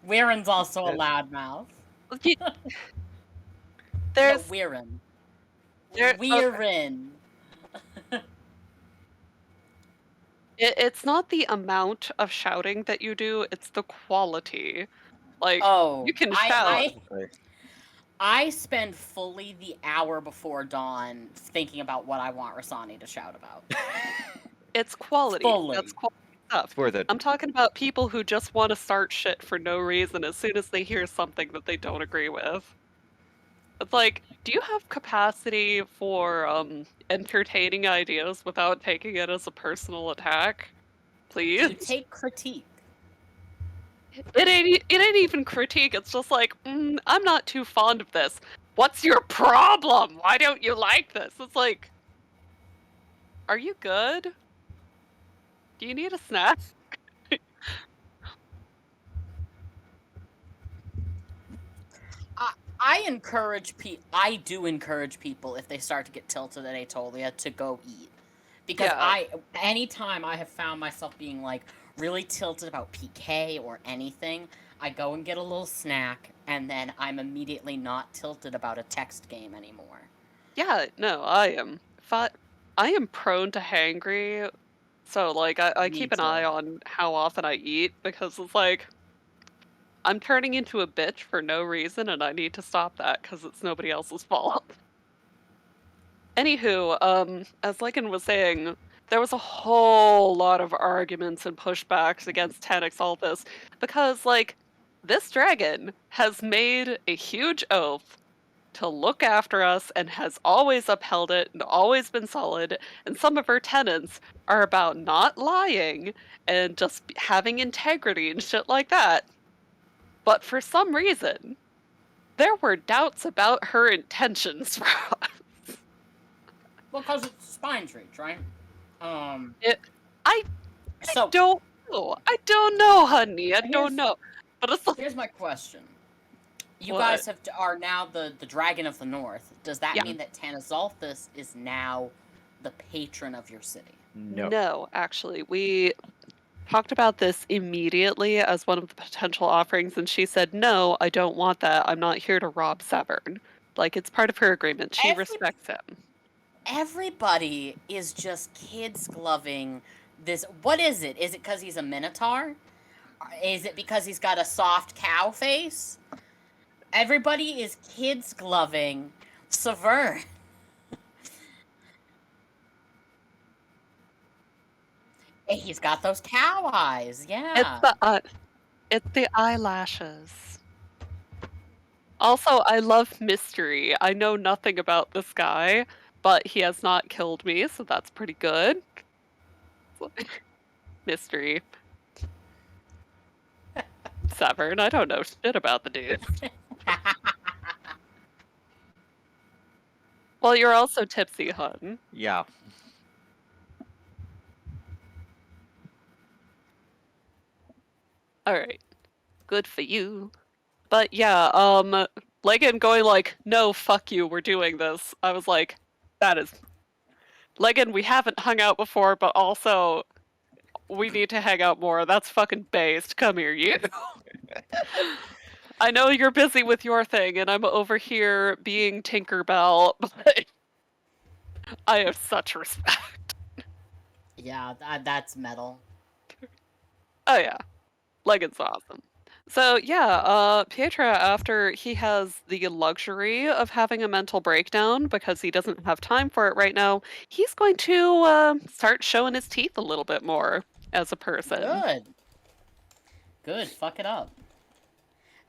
Rihrin's also a loudmouth. There's Rihrin. Rihrin. It's not the amount of shouting that you do, it's the quality. Like, you can shout. I spend fully the hour before dawn thinking about what I want Rasani to shout about. It's quality. Fully. That's quality stuff. It's worth it. I'm talking about people who just want to start shit for no reason as soon as they hear something that they don't agree with. It's like, do you have capacity for entertaining ideas without taking it as a personal attack? Please? You take critique. It ain't even critique, it's just like, I'm not too fond of this. What's your problem? Why don't you like this? It's like, are you good? Do you need a snack? I do encourage people if they start to get tilted at Aetolia to go eat. Because anytime I have found myself being like really tilted about PK or anything, I go and get a little snack and then I'm immediately not tilted about a text game anymore. Yeah, no, I am prone to hangry, so like I keep an eye on how often I eat because it's like I'm turning into a bitch for no reason and I need to stop that because it's nobody else's fault. Anywho, as Legyn was saying, there was a whole lot of arguments and pushbacks against 10x all this because, like, this dragon has made a huge oath to look after us and has always upheld it and always been solid. And some of her tenets are about not lying and just having integrity and shit like that. But for some reason, there were doubts about her intentions for us. Well, because it's Spine's Reach, right? I So don't know. I don't know, honey. I don't know. But it's like, here's my question. You What? guys are now the Dragon of the North. Does that Yeah. mean that Tanazalthus is now the patron of your city? No. No, actually. We talked about this immediately as one of the potential offerings, and she said, no, I don't want that. I'm not here to rob Severn. Like, it's part of her agreement. She respects him. Everybody is just kids gloving this. What is it? Is it because he's a minotaur? Is it because he's got a soft cow face? Everybody is kids gloving Severn. He's got those cow eyes, yeah. It's the eyelashes. Also, I love mystery. I know nothing about this guy, but he has not killed me, so that's pretty good. Mystery. Severn, I don't know shit about the dude. Well, you're also tipsy, hun. Yeah. Alright. Good for you. But yeah, Legyn going like, no, fuck you, we're doing this. I was like, that is... Legyn, we haven't hung out before, but also, we need to hang out more. That's fucking based. Come here, you. I know you're busy with your thing, and I'm over here being Tinkerbell, but I have such respect. Yeah, that's metal. Oh yeah, Legyn's awesome. So yeah, Pietre, after he has the luxury of having a mental breakdown because he doesn't have time for it right now, he's going to start showing his teeth a little bit more as a person. Good, fuck it up.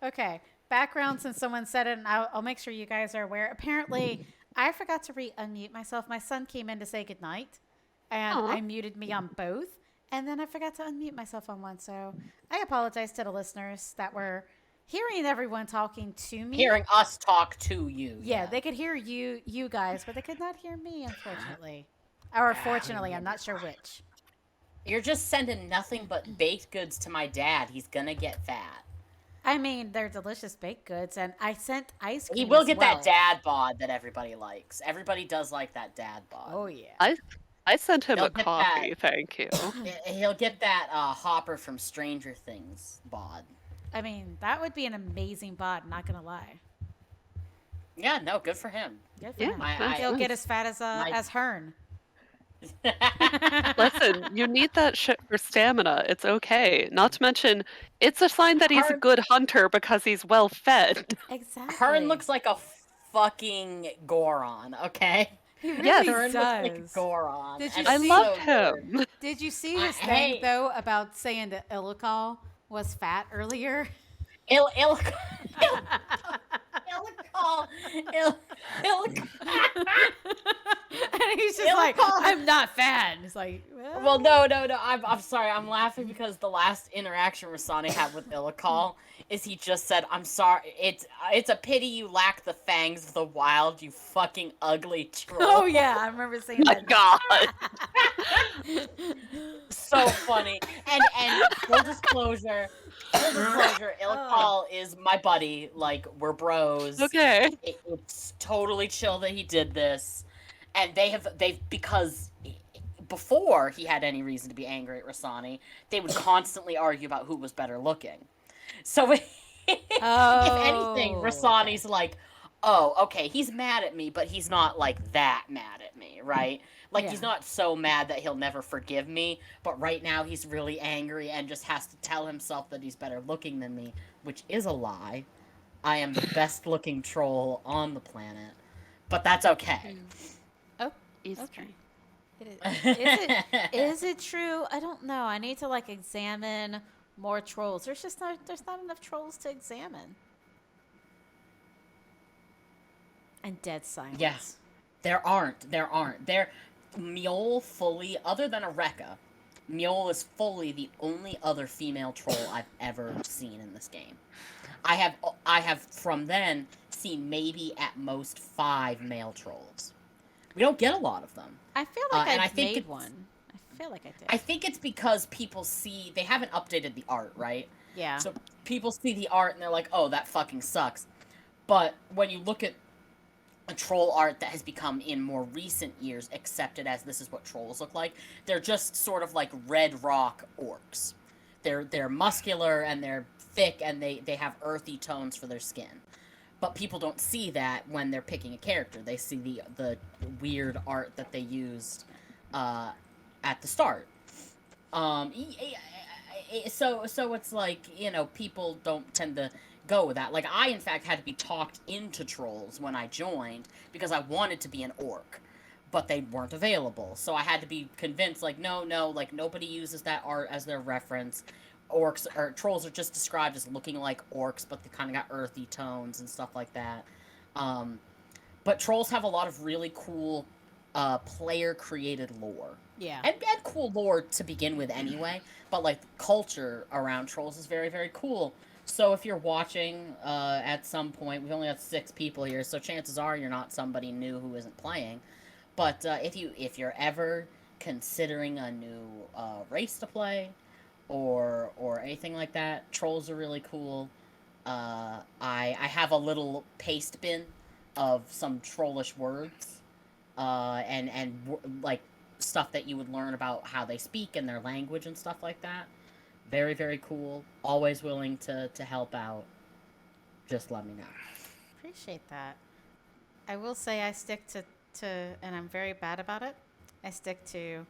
Okay, background since someone said it, and I'll make sure you guys are aware. Apparently, I forgot to unmute myself. My son came in to say goodnight, and I muted me on both, and then I forgot to unmute myself on one. So I apologize to the listeners that were hearing everyone talking to me. Hearing us talk to you. Yeah, they could hear you guys, but they could not hear me, unfortunately. Or fortunately, I'm not sure which. You're just sending nothing but baked goods to my dad. He's gonna get fat. I mean, they're delicious baked goods, and I sent ice cream. He will get that dad bod that everybody likes. Everybody does like that dad bod. Oh yeah. I sent him a coffee, thank you. He'll get that Hopper from Stranger Things bod. I mean, that would be an amazing bod, not gonna lie. Yeah, no, good for him. Good for him. He'll get as fat as Hearn. Listen, you need that shit for stamina. It's okay. Not to mention, it's a sign that he's a good hunter because he's well fed. Exactly. Hearn looks like a fucking Goron, okay? He really Hearn does. looks like a Goron. I love him. Did you see his thing, though, about saying that Illical was fat earlier? Illical. And he's just like, I'm not fat. And it's like, well, no. I'm sorry. I'm laughing because the last interaction Rasani had with Illical is he just said, "I'm sorry. It's a pity you lack the fangs of the wild, you fucking ugly troll." Oh yeah, I remember saying that. God. So funny. And full disclosure, Illical is my buddy. Like, we're bros. Okay. It's totally chill that he did this. And they've because before he had any reason to be angry at Rasani, they would constantly argue about who was better looking. So if anything, Rasani's like, oh, okay, he's mad at me, but he's not like that mad at me, right? Like, he's not so mad that he'll never forgive me, but right now he's really angry and just has to tell himself that he's better looking than me, which is a lie. I am the best looking troll on the planet, but that's okay. Oh, It's okay. true. Is it true? I don't know. I need to like examine more trolls. There's not enough trolls to examine. And dead silence. Yes. There aren't. Mjol fully, other than Areka, Mjol is fully the only other female troll I've ever seen in this game. I have from then seen maybe at most 5 male trolls. We don't get a lot of them. I feel like and I I think made it's- one. I feel like I did. I think it's because people see, they haven't updated the art, right? Yeah. So people see the art and they're like, oh, that fucking sucks. But when you look at a troll art that has become in more recent years accepted as this is what trolls look like, they're just sort of like red rock orcs. They're muscular and they're thick and they have earthy tones for their skin. But people don't see that when they're picking a character. They see the weird art that they used at the start. So it's like, you know, people don't tend to go with that. Like, I, in fact, had to be talked into trolls when I joined because I wanted to be an orc, but they weren't available. So I had to be convinced, like, no, like, nobody uses that art as their reference. Orcs, or trolls are just described as looking like orcs, but they kind of got earthy tones and stuff like that. But trolls have a lot of really cool player-created lore. Yeah. And cool lore to begin with anyway, but, like, culture around trolls is very, very cool. So if you're watching at some point, we've only got 6 people here, so chances are you're not somebody new who isn't playing. But if you're ever considering a new race to play, or anything like that, trolls are really cool. I have a little paste bin of some trollish words, like stuff that you would learn about how they speak and their language and stuff like that. Very, very cool. Always willing to help out. Just let me know. Appreciate that. I will say I stick to, and I'm very bad about it, I stick to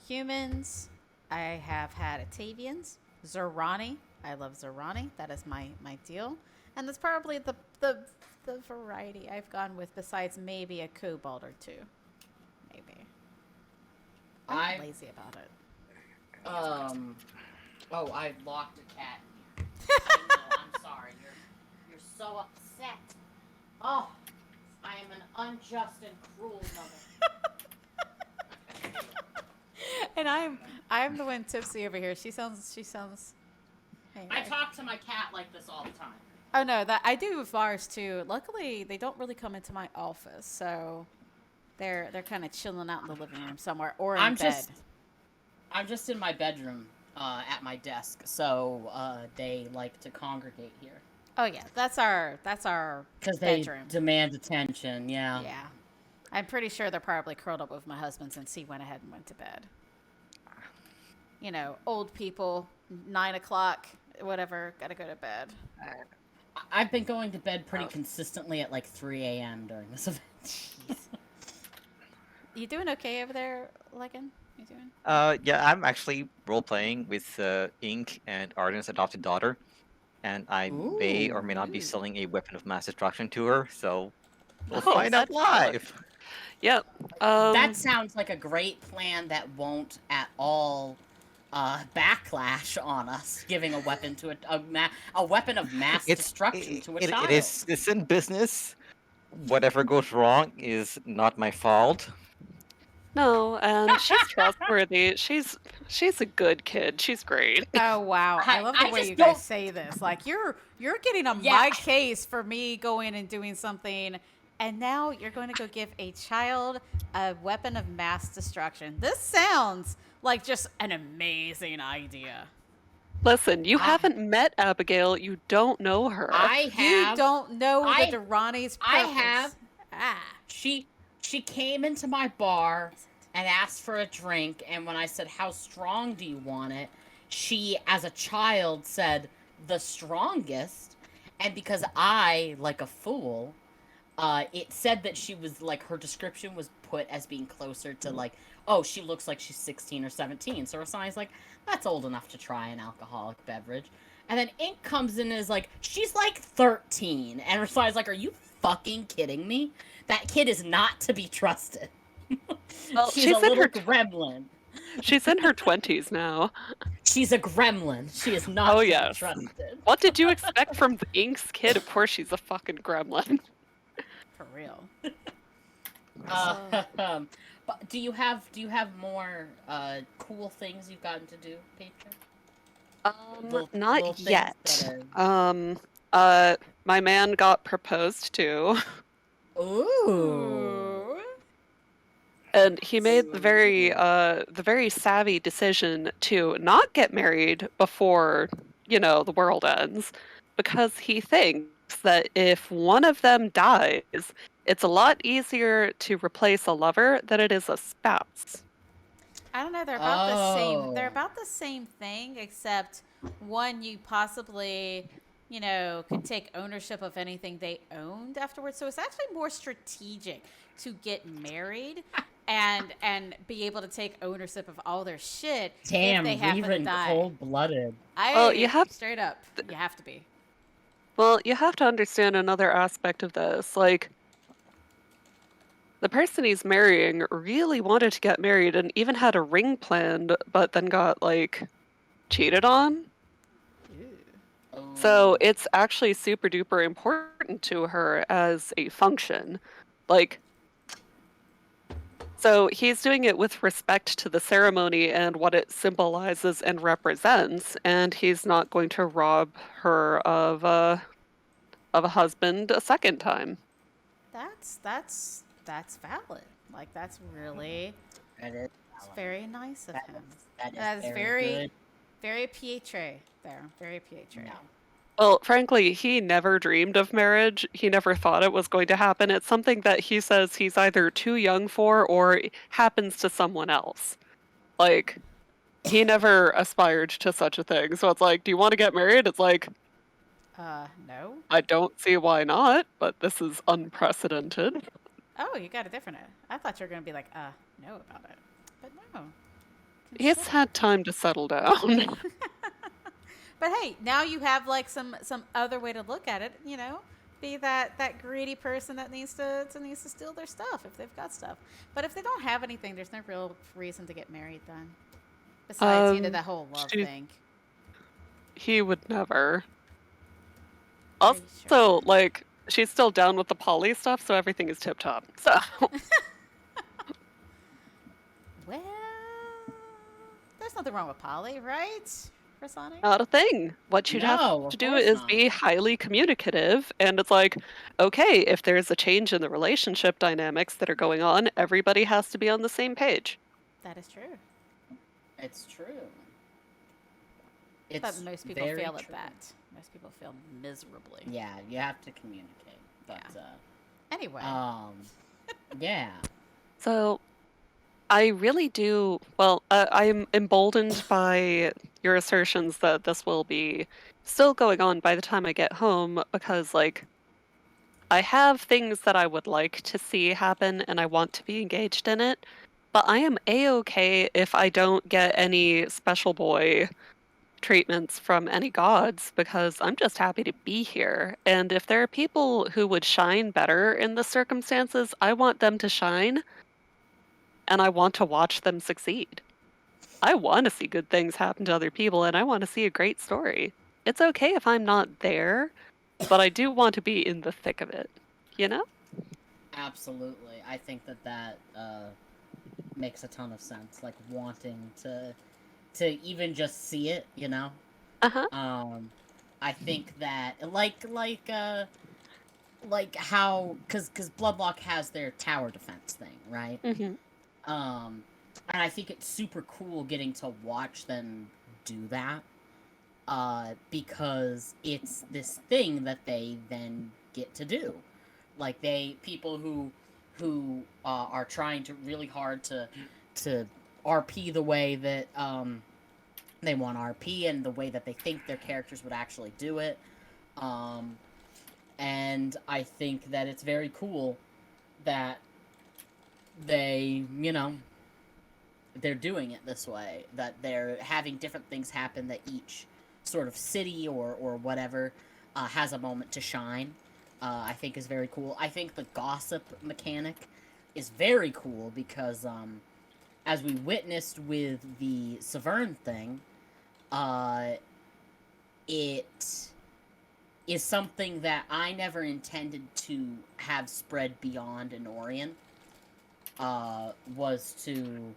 humans. I have had Atavians. Zerani. I love Zerani. That is my deal. And that's probably the variety I've gone with, besides maybe a kobold or 2. Maybe. I'm lazy about it. Oh, I locked a cat in here. I know, I'm sorry. You're so upset. Oh, I am an unjust and cruel mother. And I'm the one tipsy over here. She sounds. Anyway. I talk to my cat like this all the time. Oh no, that I do with ours too. Luckily, they don't really come into my office, so they're kind of chilling out in the living room somewhere or in bed. I'm just in my bedroom at my desk, so they like to congregate here. Oh yeah, that's our because bedroom. They demand attention. Yeah. Yeah, I'm pretty sure they're probably curled up with my husband since he went ahead and went to bed. You know, old people, 9 o'clock, whatever, gotta go to bed. I've been going to bed pretty consistently at like 3 a.m. during this event. You doing okay over there, Legyn? You doing? Yeah, I'm actually role-playing with Ink and Arden's adopted daughter, and I may or may not be selling a weapon of mass destruction to her, so we'll find out live. Yep. That sounds like a great plan that won't at all backlash on us, giving a weapon to a weapon of mass destruction to a child. It's in business. Whatever goes wrong is not my fault. No, and she's trustworthy. She's a good kid. She's great. Oh wow, I love the way you guys say this. Like you're getting on my case for me going and doing something, and now you're going to go give a child a weapon of mass destruction. This sounds like just an amazing idea. Listen, you haven't met Abigail. You don't know her. I have. You don't know the Durrani's purpose. I have. She came into my bar and asked for a drink, and when I said, "How strong do you want it?" she, as a child, said, "The strongest." And because I, like a fool, it said that she was, like, her description was put as being closer to, like, oh, she looks like she's 16 or 17. So Rasani's like, that's old enough to try an alcoholic beverage. And then Ink comes in and is like, she's like 13. And Rasani's like, are you fucking kidding me? That kid is not to be trusted. Well, she's a little gremlin. She's in her 20s now. She's a gremlin. She is not to be trusted. What did you expect from the Ink's kid? Of course she's a fucking gremlin. For real. But do you have more cool things you've gotten to do, Pietre? Not Little things yet. that are... My man got proposed to, Ooh. and he made Ooh. the very savvy decision to not get married before, the world ends, because he thinks that if one of them dies, it's a lot easier to replace a lover than it is a spouse. I don't know. They're about the same. They're Oh. about the same thing, except one you possibly, could take ownership of anything they owned afterwards. So it's actually more strategic to get married and be able to take ownership of all their shit if they Damn, happen to Rihrin die. cold-blooded. Well, you have Straight up, you have to be. well, you have to understand another aspect of this. Like, the person he's marrying really wanted to get married and even had a ring planned, but then got cheated on. So Oh. it's actually super duper important to her as a function. Like, so he's doing it with respect to the ceremony and what it symbolizes and represents, and he's not going to rob her of a husband a second time. That's valid. Like that's really That is it's valid. very nice of him. That is That is very very good. very Pietre there. Very Pietre. No. Well, frankly, he never dreamed of marriage. He never thought it was going to happen. It's something that he says he's either too young for or happens to someone else. Like, he never aspired to such a thing. So it's like, do you want to get married? It's like, No. I don't see why not, but this is unprecedented. Oh, you got a different. I thought you were gonna be like, no about it, but no. He's Consider. had time to settle down. But hey, now you have like some other way to look at it. Be that greedy person that needs to steal their stuff if they've got stuff. But if they don't have anything, there's no real reason to get married then. Besides, the whole love she- thing. he would never. Are you Also, sure? she's still down with the poly stuff, so everything is tip top. So Well, there's nothing wrong with Polly, right, Rasani? not a thing. What you'd have No, to of do course is not. be highly communicative, and it's like, okay, if there's a change in the relationship dynamics that are going on, everybody has to be on the same page. That is true. It's true. But It's most people very fail at true. that. Most people fail miserably. Yeah, you have to communicate. But Anyway. yeah. So I really do. Well, I'm emboldened by your assertions that this will be still going on by the time I get home because, I have things that I would like to see happen and I want to be engaged in it, but I am A-okay if I don't get any special boy treatments from any gods because I'm just happy to be here. And if there are people who would shine better in the circumstances, I want them to shine and I want to watch them succeed. I want to see good things happen to other people and I want to see a great story. It's okay if I'm not there, but I do want to be in the thick of it, you know? Absolutely. I think that makes a ton of sense. Like wanting to even just see it, Uh-huh. I think that like how cuz Bloodlock has their tower defense thing, right? Mm-hmm. And I think it's super cool getting to watch them do that. Because it's this thing that they then get to do. Like people who are trying to really hard to RP the way that they want RP and the way that they think their characters would actually do it. And I think that it's very cool that they, they're doing it this way. That they're having different things happen that each sort of city or whatever has a moment to shine. I think is very cool. I think the gossip mechanic is very cool because as we witnessed with the Severn thing, it is something that I never intended to have spread beyond Anorian. Was to,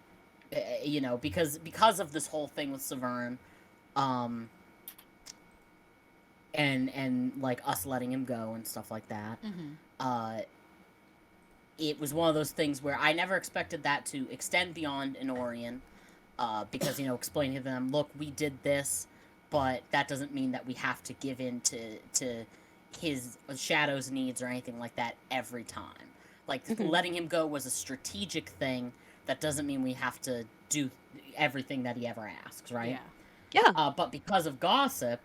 because of this whole thing with Severn, and like us letting him go and stuff like that. It was one of those things where I never expected that to extend beyond Anorian, because explaining to them, look, we did this, but that doesn't mean that we have to give in to his Shadow's needs or anything like that every time. Like, letting him go was a strategic thing. That doesn't mean we have to do everything that he ever asks, right? Yeah. But because of gossip,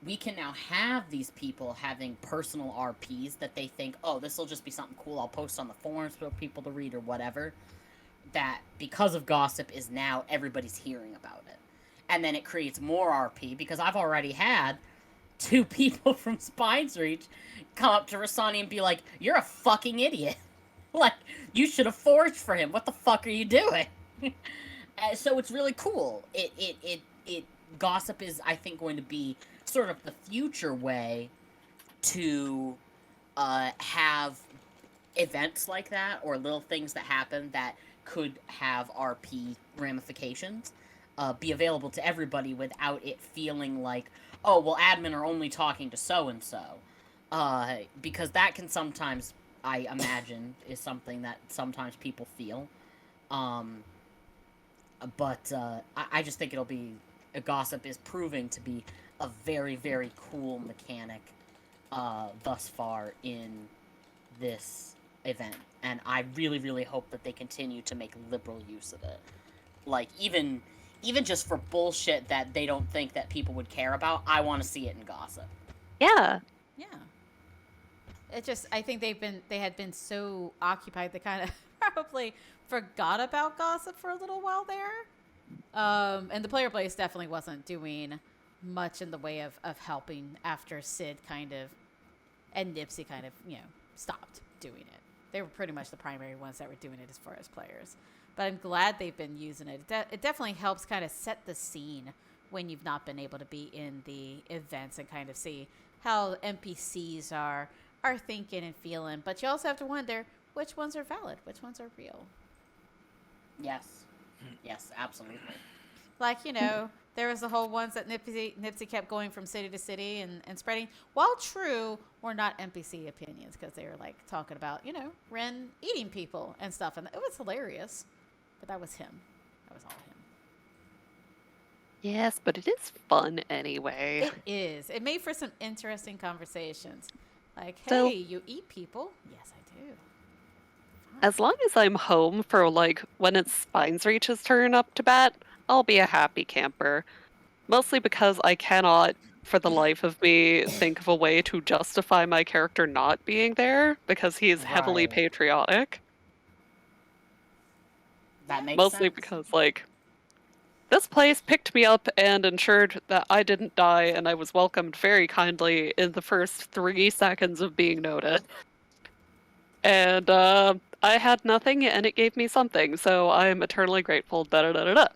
we can now have these people having personal RPs that they think, oh, this will just be something cool I'll post on the forums for people to read or whatever. That, because of gossip, is now everybody's hearing about it. And then it creates more RP, because I've already had 2 people from Spine's Reach come up to Rasani and be like, you're a fucking idiot. Like, you should have forged for him. What the fuck are you doing? So it's really cool. Gossip is, I think, going to be sort of the future way to have events like that, or little things that happen that could have RP ramifications, be available to everybody without it feeling like, oh, well, admin are only talking to so-and-so. Because that can sometimes, I imagine, is something that sometimes people feel. But I just think it'll be... Gossip is proving to be a very, very cool mechanic thus far in this event. And I really, really hope that they continue to make liberal use of it. Like, even just for bullshit that they don't think that people would care about, I want to see it in gossip. Yeah. Yeah. It just, I think they had been so occupied they kind of probably forgot about gossip for a little while there. And the player base definitely wasn't doing much in the way of helping after Sid kind of, and Nipsey kind of, stopped doing it. They were pretty much the primary ones that were doing it as far as players. But I'm glad they've been using it. It definitely helps kind of set the scene when you've not been able to be in the events and kind of see how NPCs are thinking and feeling. But you also have to wonder which ones are valid, which ones are real. Yes. Yes, absolutely. Like, there was the whole ones that Nipsey kept going from city to city and spreading. While true, were not NPC opinions, because they were, like, talking about, Ren eating people and stuff. And it was hilarious. But that was him. That was all him. Yes, but it is fun anyway. It is. It made for some interesting conversations. Like, hey, So- you eat people? Yes, I do. As long as I'm home for, like, when it's Spine's Reach's turn up to bat, I'll be a happy camper. Mostly because I cannot, for the life of me, think of a way to justify my character not being there, because he is heavily Right. patriotic. That makes Mostly sense. because, like, this place picked me up and ensured that I didn't die, and I was welcomed very kindly in the first 3 seconds of being noted. And I had nothing, and it gave me something, so I'm eternally grateful. Da-da-da-da-da.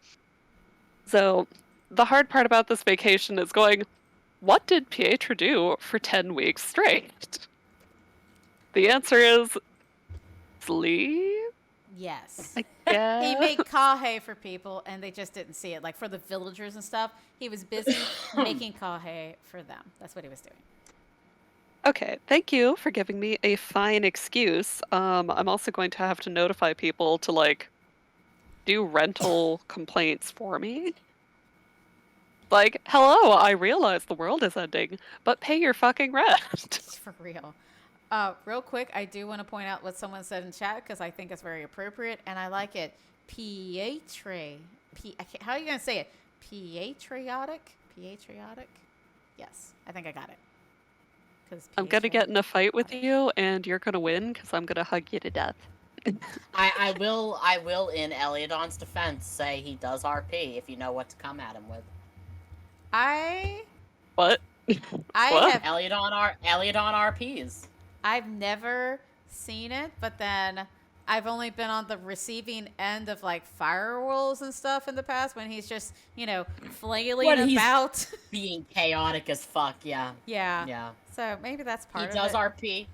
So the hard part about this vacation is going, what did Pietre do for 10 weeks straight? The answer is sleep. Yes. Yeah. He made kahe for people, and they just didn't see it. Like, for the villagers and stuff, he was busy making kahe for them. That's what he was doing. Okay, thank you for giving me a fine excuse. I'm also going to have to notify people to, like, do rental complaints for me. Like, hello, I realize the world is ending, but pay your fucking rent. For real. Real quick, I do want to point out what someone said in chat, because I think it's very appropriate, and I like it. Pietre. How are you going to say it? Patriotic? Patriotic? Yes, I think I got it. I'm gonna get in a fight with you, and you're gonna win, because I'm gonna hug you to death. I will, in Eliodon's defense, say he does RP if you know what to come at him with. What? Have Eliodon RPs. I've never seen it, but then I've only been on the receiving end of, like, firewalls and stuff in the past when he's just, flailing When he's about. being chaotic as fuck, yeah. Yeah. Yeah. So maybe that's He part of does it. RP.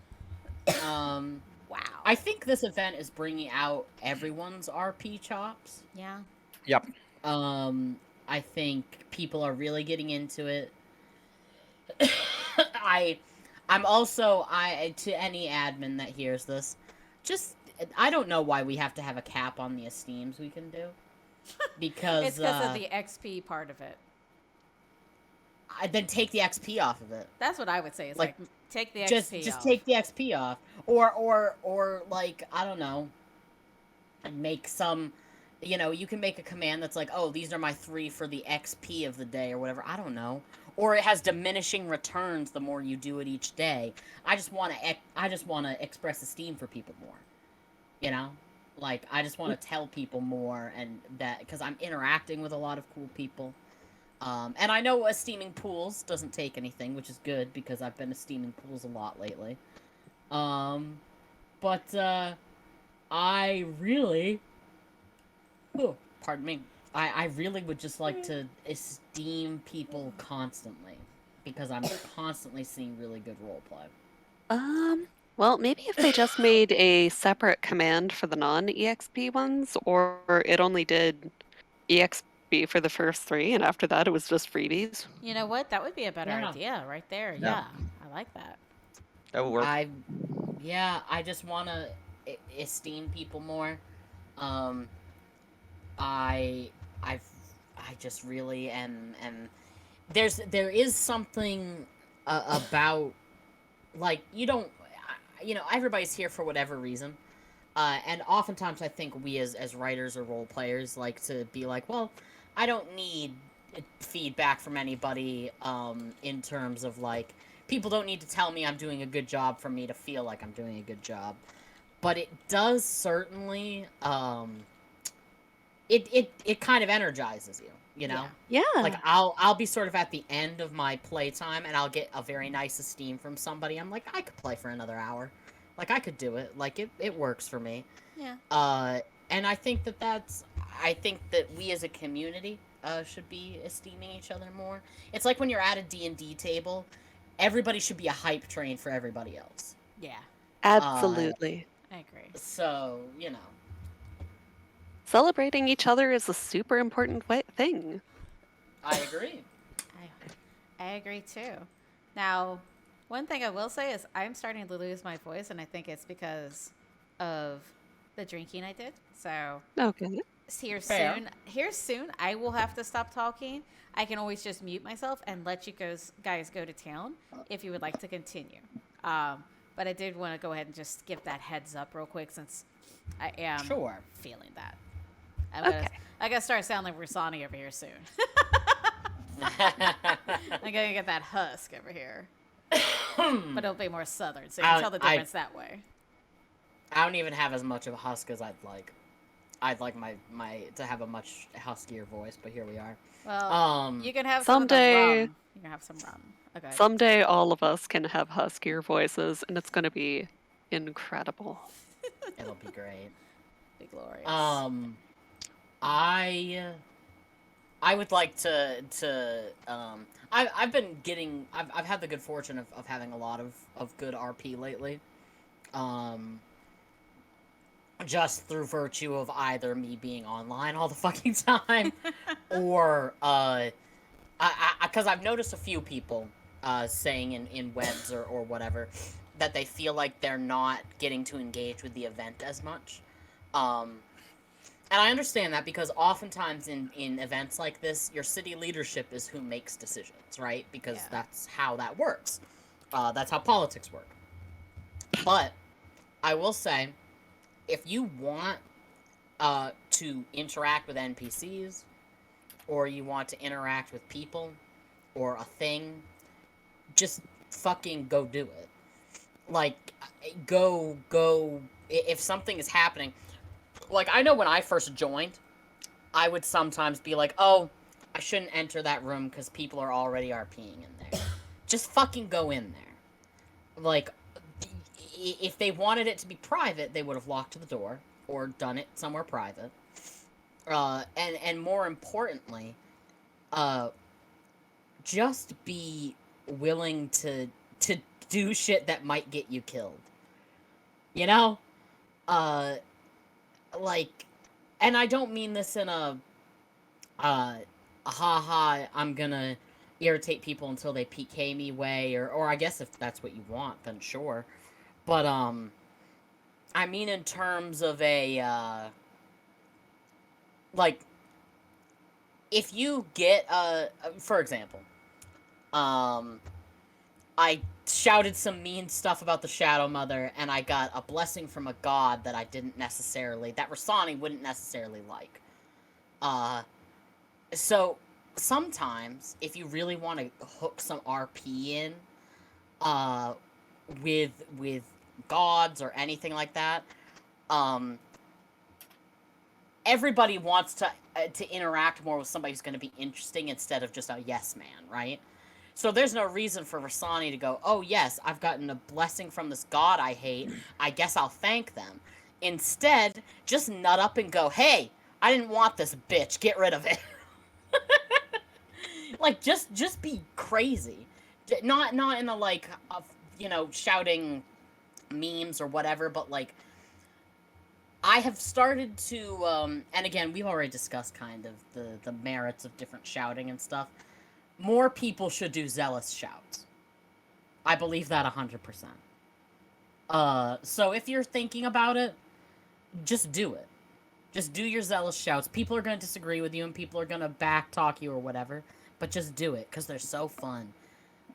Um, Wow. I think this event is bringing out everyone's RP chops. Yeah. Yep. I think people are really getting into it. I, I'm also to any admin that hears this, just I don't know why we have to have a cap on the esteems we can do, It's because because of the XP part of it. I then take the XP off of it. That's what I would say. It's Like, like take the just XP just off. take the XP off, or like I don't know, make some, you can make a command that's like, oh, these are my 3 for the XP of the day or whatever. I don't know. Or it has diminishing returns the more you do it each day. I just want to express esteem for people more. You know? Like, I just want to tell people more, and that because I'm interacting with a lot of cool people. And I know esteeming pools doesn't take anything, which is good because I've been esteeming pools a lot lately. But I really, oh, pardon me, I really would just like to esteem people constantly because I'm constantly seeing really good roleplay. Well, maybe if they just made a separate command for the non-EXP ones, or it only did EXP for the first 3, and after that it was just freebies. You know what? That would be a better Yeah, idea right there. Yeah. Yeah. I like that. That would work. I just want to esteem people more. Um, I, I've, I just really am. There is something about, like, everybody's here for whatever reason. And oftentimes I think we as writers or role players like to be like, well, I don't need feedback from anybody, in terms of, like, people don't need to tell me I'm doing a good job for me to feel like I'm doing a good job. But it does certainly, it kind of energizes you, you know? Yeah. Yeah. Like, I'll be sort of at the end of my playtime, and I'll get a very nice esteem from somebody. I'm like, I could play for another hour. Like, I could do it. Like, it works for me. Yeah. And I think I think that we as a community should be esteeming each other more. It's like when you're at a D&D table, everybody should be a hype train for everybody else. Yeah. Absolutely. I agree. So, Celebrating each other is a super important thing. I agree. I agree too. Now, one thing I will say is I'm starting to lose my voice, and I think it's because of the drinking I did. So Okay. Fair. Here soon, I will have to stop talking. I can always just mute myself and let you guys go to town if you would like to continue. But I did want to go ahead and just give that heads up real quick since I am Sure. feeling that. Okay. I gotta start sounding like Rasani over here soon. I'm gonna get that husk over here, but it'll be more southern, so you can tell the difference that way. I don't even have as much of a husk as I'd like. I'd like my to have a much huskier voice, but here we are. Well, you can have someday- some of the rum. You can have some rum. Okay. Someday all of us can have huskier voices, and it's going to be incredible. It'll be great. Be glorious. I would like to I've been getting I've had the good fortune of having a lot of good RP lately. Just through virtue of either me being online all the fucking time, or because I've noticed a few people saying in webs or whatever that they feel like they're not getting to engage with the event as much. And I understand that because oftentimes in events like this, your city leadership is who makes decisions, right? Because that's how that works. That's how politics work. But I will say, if you want to interact with NPCs, or you want to interact with people, or a thing, just fucking go do it. Like, go, if something is happening. Like, I know when I first joined, I would sometimes be like, oh, I shouldn't enter that room because people are already RPing in there. Just fucking go in there. Like, if they wanted it to be private, they would have locked the door or done it somewhere private. And more importantly, just be willing to to do shit that might get you killed. You know? Like, and I don't mean this in a haha, I'm gonna irritate people until they PK me way, or I guess if that's what you want, then sure. But, I mean in terms of a, like, if you get, for example, I shouted some mean stuff about the Shadow Mother, and I got a blessing from a god that I didn't necessarily, that Rasani wouldn't necessarily like. So sometimes, if you really want to hook some RP in, with gods or anything like that, everybody wants to interact more with somebody who's going to be interesting instead of just a yes man, right? So there's no reason for Rasani to go, oh yes, I've gotten a blessing from this god I hate, I guess I'll thank them. Instead, just nut up and go, hey, I didn't want this bitch, get rid of it. Like, just be crazy. Not in a, like, shouting memes or whatever, but, like, I have started to, and again, we've already discussed kind of the merits of different shouting and stuff. More people should do zealous shouts. I believe that 100%. So if you're thinking about it, just do it. Just do your zealous shouts. People are going to disagree with you, and people are going to backtalk you or whatever, but just do it, because they're so fun.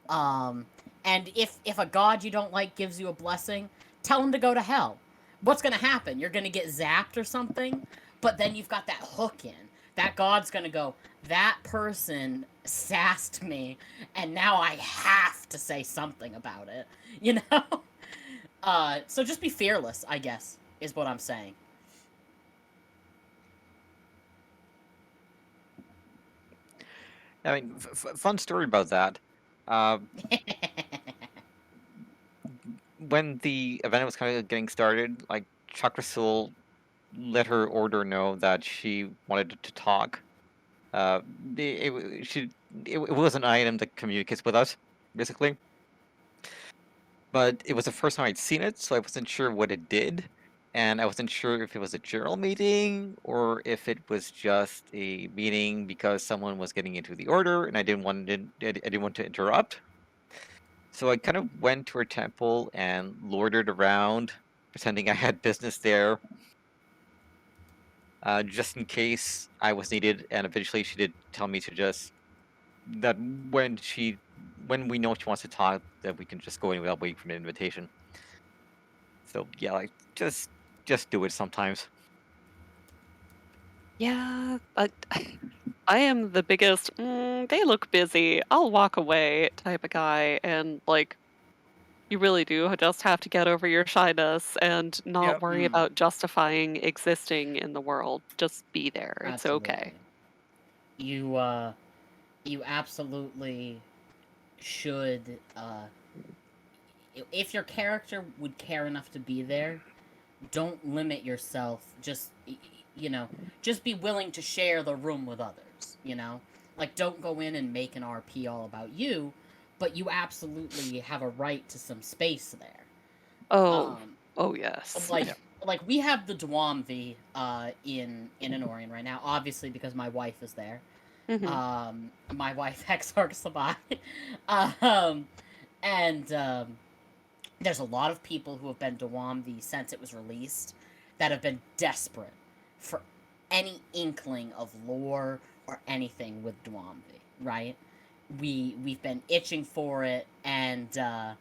And if a god you don't like gives you a blessing, tell him to go to hell. What's going to happen? You're going to get zapped or something, but then you've got that hook in. That god's going to go, that person sassed me, and now I have to say something about it. You know? So just be fearless, I guess, is what I'm saying. I mean, fun story about that. When the event was kind of getting started, like Chakrasul let her order know that she wanted to talk. It was an item that communicates with us, basically. But it was the first time I'd seen it, so I wasn't sure what it did, and I wasn't sure if it was a general meeting or if it was just a meeting because someone was getting into the order, and I didn't want to interrupt. So I kind of went to her temple and loitered around, pretending I had business there, just in case I was needed. And eventually, she did tell me to just that when we know she wants to talk, that we can just go in without waiting for an invitation. So yeah, like just do it sometimes. Yeah, but I am the biggest, they look busy, I'll walk away type of guy, and like, you really do just have to get over your shyness and not Yep. worry about justifying existing in the world. Just be there. It's okay. You absolutely should, if your character would care enough to be there, don't limit yourself. Just, just be willing to share the room with others, Like, don't go in and make an RP all about you, but you absolutely have a right to some space there. Oh, yes. Like we have the Dwamvi in Anorian right now, obviously because my wife is there. My wife Hexarch Sabai. And there's a lot of people who have been Dwamvi since it was released that have been desperate for any inkling of lore or anything with Dwamvi, right? We've been itching for it, and now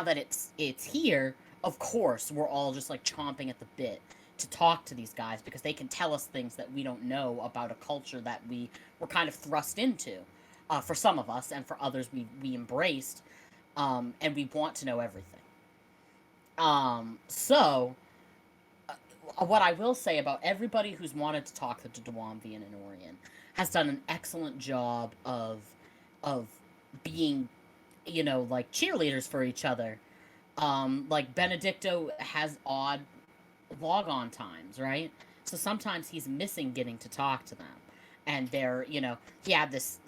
that it's here, of course, we're all just like chomping at the bit to talk to these guys because they can tell us things that we don't know about a culture that we were kind of thrust into. For some of us, and for others, we embraced, and we want to know everything. So, what I will say about everybody who's wanted to talk to Dwamvi and Anorian has done an excellent job of being, like cheerleaders for each other. Like Benedicto has odd log-on times, right? So sometimes he's missing getting to talk to them, and they're, he had this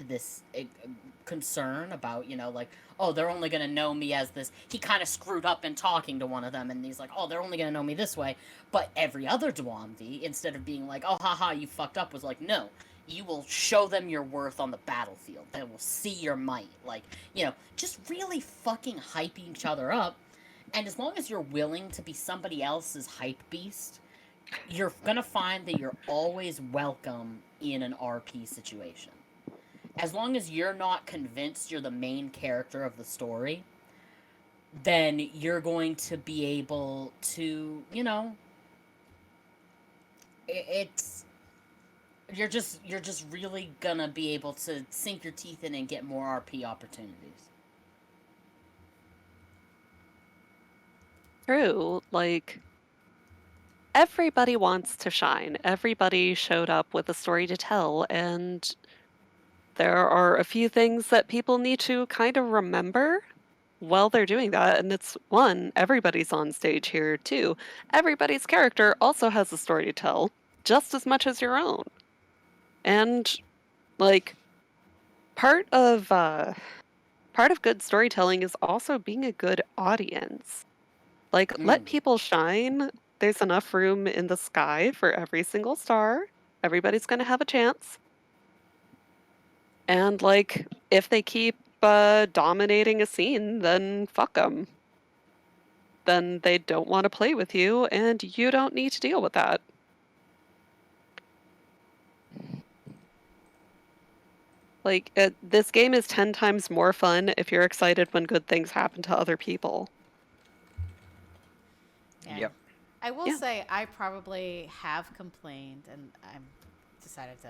concern about, like, oh, they're only going to know me as this. He kind of screwed up in talking to one of them, and he's like, oh, they're only going to know me this way. But every other Dwamvi, instead of being like, oh, haha, you fucked up, was like, no, you will show them your worth on the battlefield. They will see your might. Like, just really fucking hype each other up. And as long as you're willing to be somebody else's hype beast, you're going to find that you're always welcome in an RP situation. As long as you're not convinced you're the main character of the story, then you're going to be able to, it's you're just really gonna be able to sink your teeth in and get more RP opportunities. True, like everybody wants to shine. Everybody showed up with a story to tell, and there are a few things that people need to kind of remember while they're doing that. And it's one, everybody's on stage here. Two, everybody's character also has a story to tell, just as much as your own. And like part of good storytelling is also being a good audience. Like let people shine. There's enough room in the sky for every single star. Everybody's going to have a chance. And like if they keep dominating a scene, then fuck them. Then they don't want to play with you, and you don't need to deal with that. Like, this game is 10 times more fun if you're excited when good things happen to other people. Yeah. Yep. I will say I probably have complained, and I'm decided to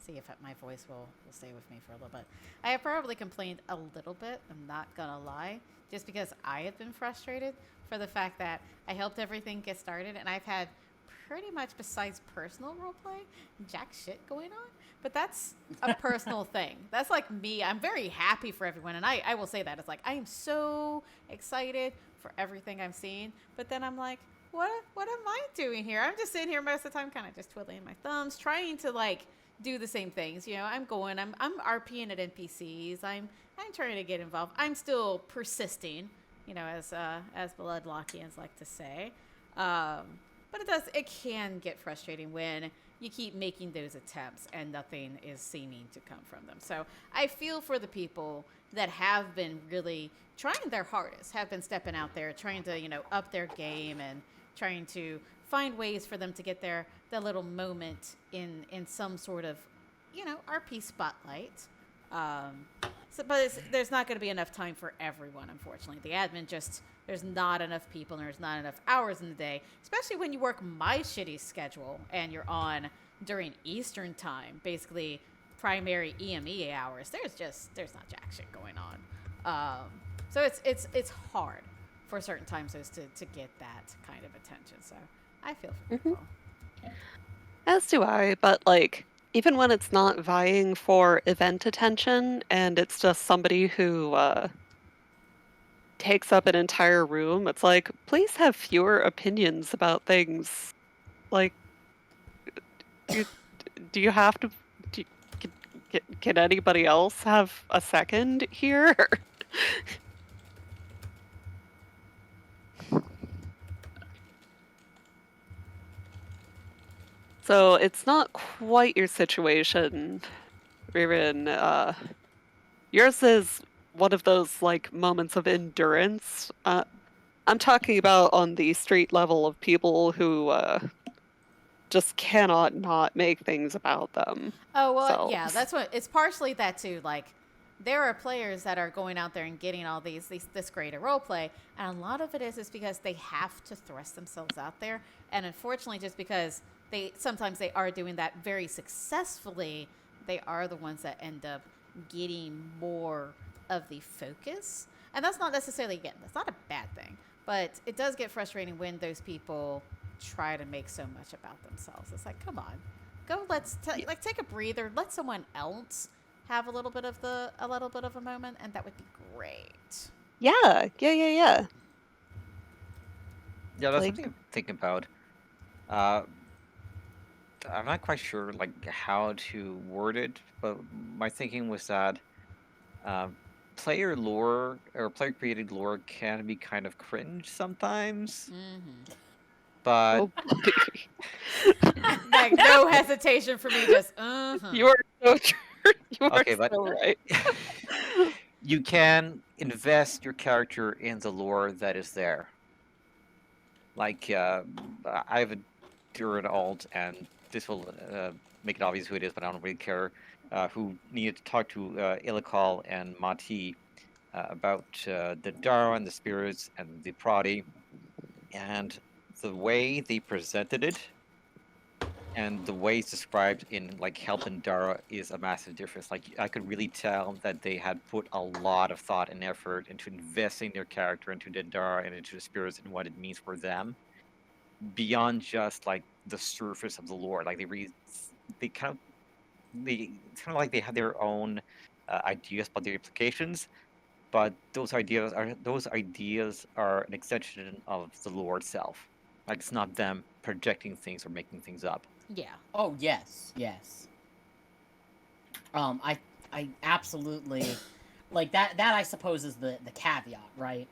see if my voice will stay with me for a little bit. I have probably complained a little bit, I'm not gonna lie, just because I have been frustrated for the fact that I helped everything get started, and I've had pretty much, besides personal roleplay, jack shit going on. But that's a personal thing. That's like me. I'm very happy for everyone, and I will say that. It's like I am so excited for everything I'm seeing, but then I'm like, what am I doing here? I'm just sitting here most of the time, kind of just twiddling my thumbs, trying to like do the same things. I'm RPing at NPCs. I'm trying to get involved. I'm still persisting, as Bloodlockians like to say. But it can get frustrating when you keep making those attempts and nothing is seeming to come from them. So I feel for the people that have been really trying their hardest, have been stepping out there, trying to, up their game and trying to find ways for them to get their little moment in some sort of, RP spotlight. But there's not going to be enough time for everyone, unfortunately. The admin there's not enough people and there's not enough hours in the day, especially when you work my shitty schedule and you're on during Eastern time, basically primary EMEA hours. There's not jack shit going on. So it's hard for certain time zones to get that kind of attention. So I feel for people. As do I, but like even when it's not vying for event attention and it's just somebody who takes up an entire room, it's like, please have fewer opinions about things. Like, do you have to? Can anybody else have a second here? So it's not quite your situation, Rihrin. Yours is one of those like moments of endurance. I'm talking about on the street level of people who just cannot not make things about them. Oh well, yeah, that's what it's partially that too. Like there are players that are going out there and getting all this greater role play, and a lot of it is because they have to thrust themselves out there, and unfortunately, just because sometimes they are doing that very successfully, they are the ones that end up getting more of the focus. And that's not necessarily, again, that's not a bad thing, but it does get frustrating when those people try to make so much about themselves. It's like, come on, go, take a breather, let someone else have a little bit of a moment, and that would be great. Yeah. Yeah, that's something I'm thinking about. I'm not quite sure like how to word it, but my thinking was that Player lore or player created lore can be kind of cringe sometimes, but Oh, boy. Like no hesitation for me, just You are so true. You are okay, but so right. you can invest your character in the lore that is there. Like, I have a Duran alt, and this will make it obvious who it is, but I don't really care. Who needed to talk to Illical and Mati about the Dara and the spirits and the Prodi, and the way they presented it and the way it's described in like Help and Dara is a massive difference. Like I could really tell that they had put a lot of thought and effort into investing their character into the Dara and into the spirits and what it means for them beyond just like the surface of the lore. Like they kind of it's kind of like they had their own ideas about the implications, but those ideas are an extension of the lore itself. Like it's not them projecting things or making things up. yeah. Oh yes, yes. I absolutely like that. That I suppose is the caveat, right?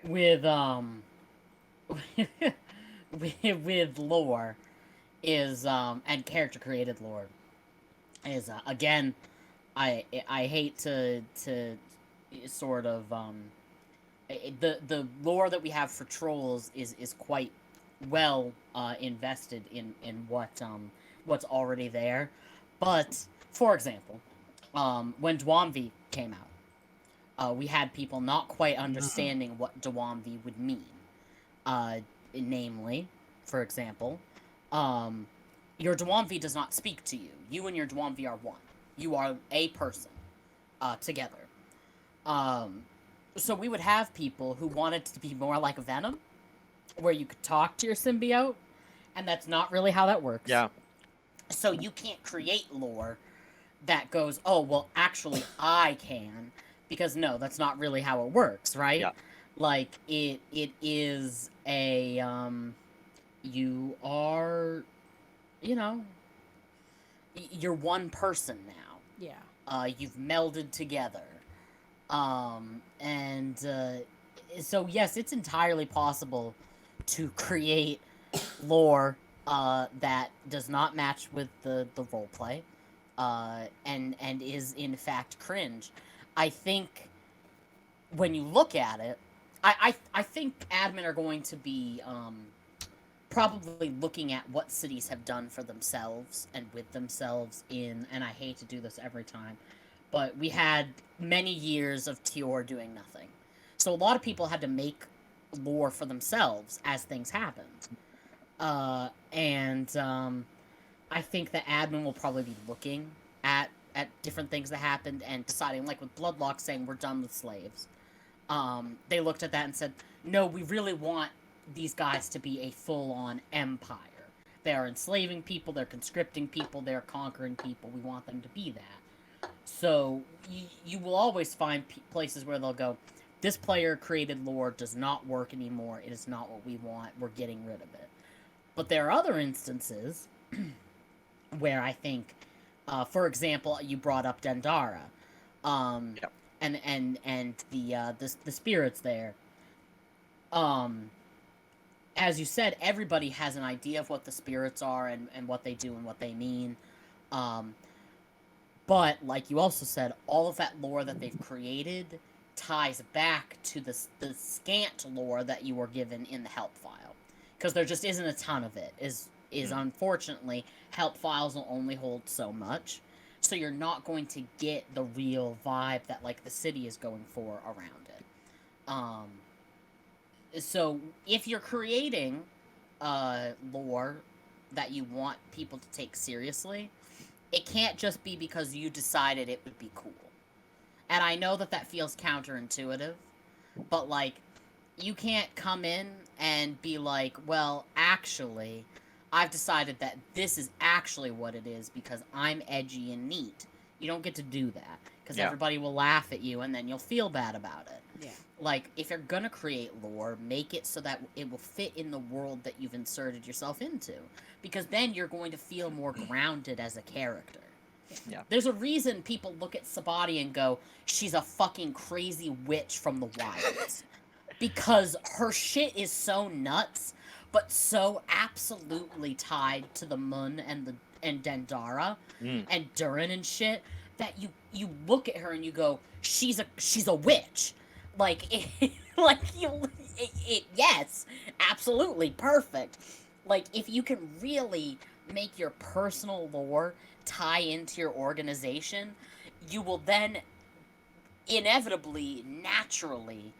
With with lore is and character created lore is again I hate to sort of the lore that we have for trolls is quite well invested in what's already there, but for example, when Dwamvi came out, we had people not quite understanding what Dwamvi would mean. Namely, for example, your Dwamvi does not speak to you. You and your Dwamvi are one. You are a person together. So we would have people who wanted to be more like Venom, where you could talk to your symbiote, and that's not really how that works. Yeah. So you can't create lore that goes, oh, well, actually, I can. Because no, that's not really how it works, right? Yeah. Like, it is a, you are, you know, you're one person now. Yeah. You've melded together. And so, yes, it's entirely possible to create lore that does not match with the roleplay, and is in fact cringe. I think when you look at it, I think admin are going to be probably looking at what cities have done for themselves and with themselves in, and I hate to do this every time, but we had many years of Tior doing nothing. So a lot of people had to make lore for themselves as things happened. And I think the admin will probably be looking at different things that happened and deciding, like with Bloodlock saying we're done with slaves. They looked at that and said, no, we really want these guys to be a full-on empire. They are enslaving people, they're conscripting people, they're conquering people. We want them to be that. So you will always find places where they'll go, this player created lore does not work anymore. It is not what we want. We're getting rid of it. But there are other instances where I think, for example, you brought up Dendara, Yep. and the spirits there. As you said, everybody has an idea of what the spirits are and what they do and what they mean. But like you also said, all of that lore that they've created ties back to the scant lore that you were given in the help file, because there just isn't a ton of it. Is unfortunately, help files will only hold so much, so you're not going to get the real vibe that like the city is going for around it. So if you're creating lore that you want people to take seriously, it can't just be because you decided it would be cool. And I know that feels counterintuitive, but like, you can't come in and be like, well, actually, I've decided that this is actually what it is because I'm edgy and neat. You don't get to do that, because everybody will laugh at you and then you'll feel bad about it. Yeah. Like, if you're gonna create lore, make it so that it will fit in the world that you've inserted yourself into. Because then you're going to feel more grounded as a character. Yeah. There's a reason people look at Sabati and go, she's a fucking crazy witch from the wilds. Because her shit is so nuts, but so absolutely tied to the Mun and Dendara and Durin and shit that you look at her and you go, she's a witch. Like yes, absolutely perfect. Like if you can really make your personal lore tie into your organization, you will then inevitably, naturally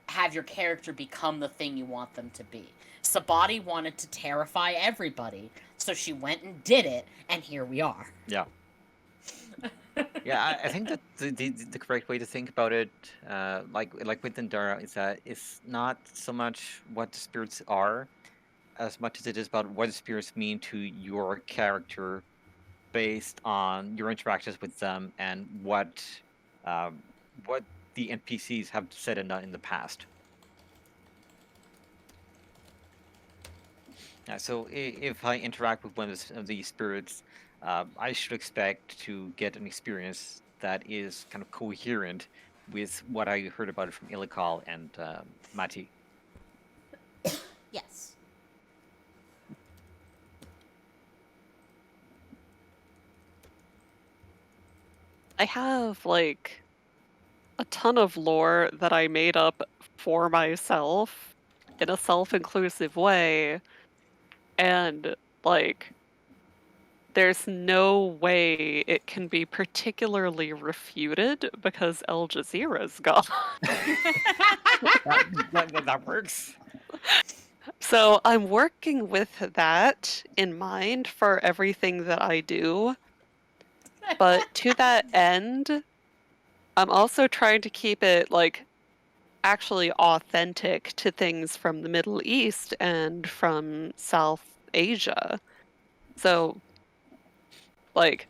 have your character become the thing you want them to be. Sabati wanted to terrify everybody, so she went and did it, and here we are. Yeah. Yeah, I think that the correct way to think about it, like with Dendara, is that it's not so much what the spirits are, as much as it is about what the spirits mean to your character, based on your interactions with them and what the NPCs have said and done in the past. So if I interact with one of these spirits, I should expect to get an experience that is kind of coherent with what I heard about it from Illical and Mati. Yes. I have like a ton of lore that I made up for myself in a self-inclusive way, and like there's no way it can be particularly refuted because Al Jazeera's gone. That works. So I'm working with that in mind for everything that I do. But to that end, I'm also trying to keep it like actually authentic to things from the Middle East and from South Asia. So like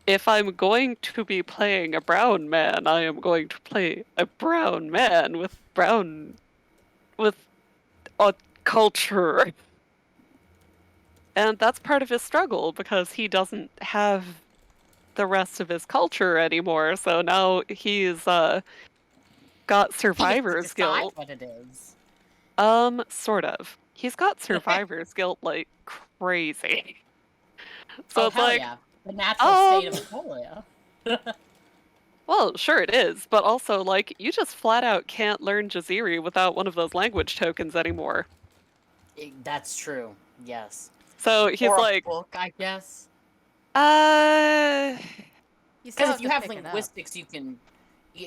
if I'm going to be playing a brown man, I am going to play a brown man with a culture. And that's part of his struggle because he doesn't have the rest of his culture anymore. So now he's got survivor's guilt. What it is. Sort of. He's got survivor's guilt like crazy. So oh, it's hell like, yeah. The natural state of Aetolia. well, sure it is, but also like you just flat out can't learn Jaziri without one of those language tokens anymore. That's true. Yes. So he's or like, a book, I guess. Because if you have linguistics, you can.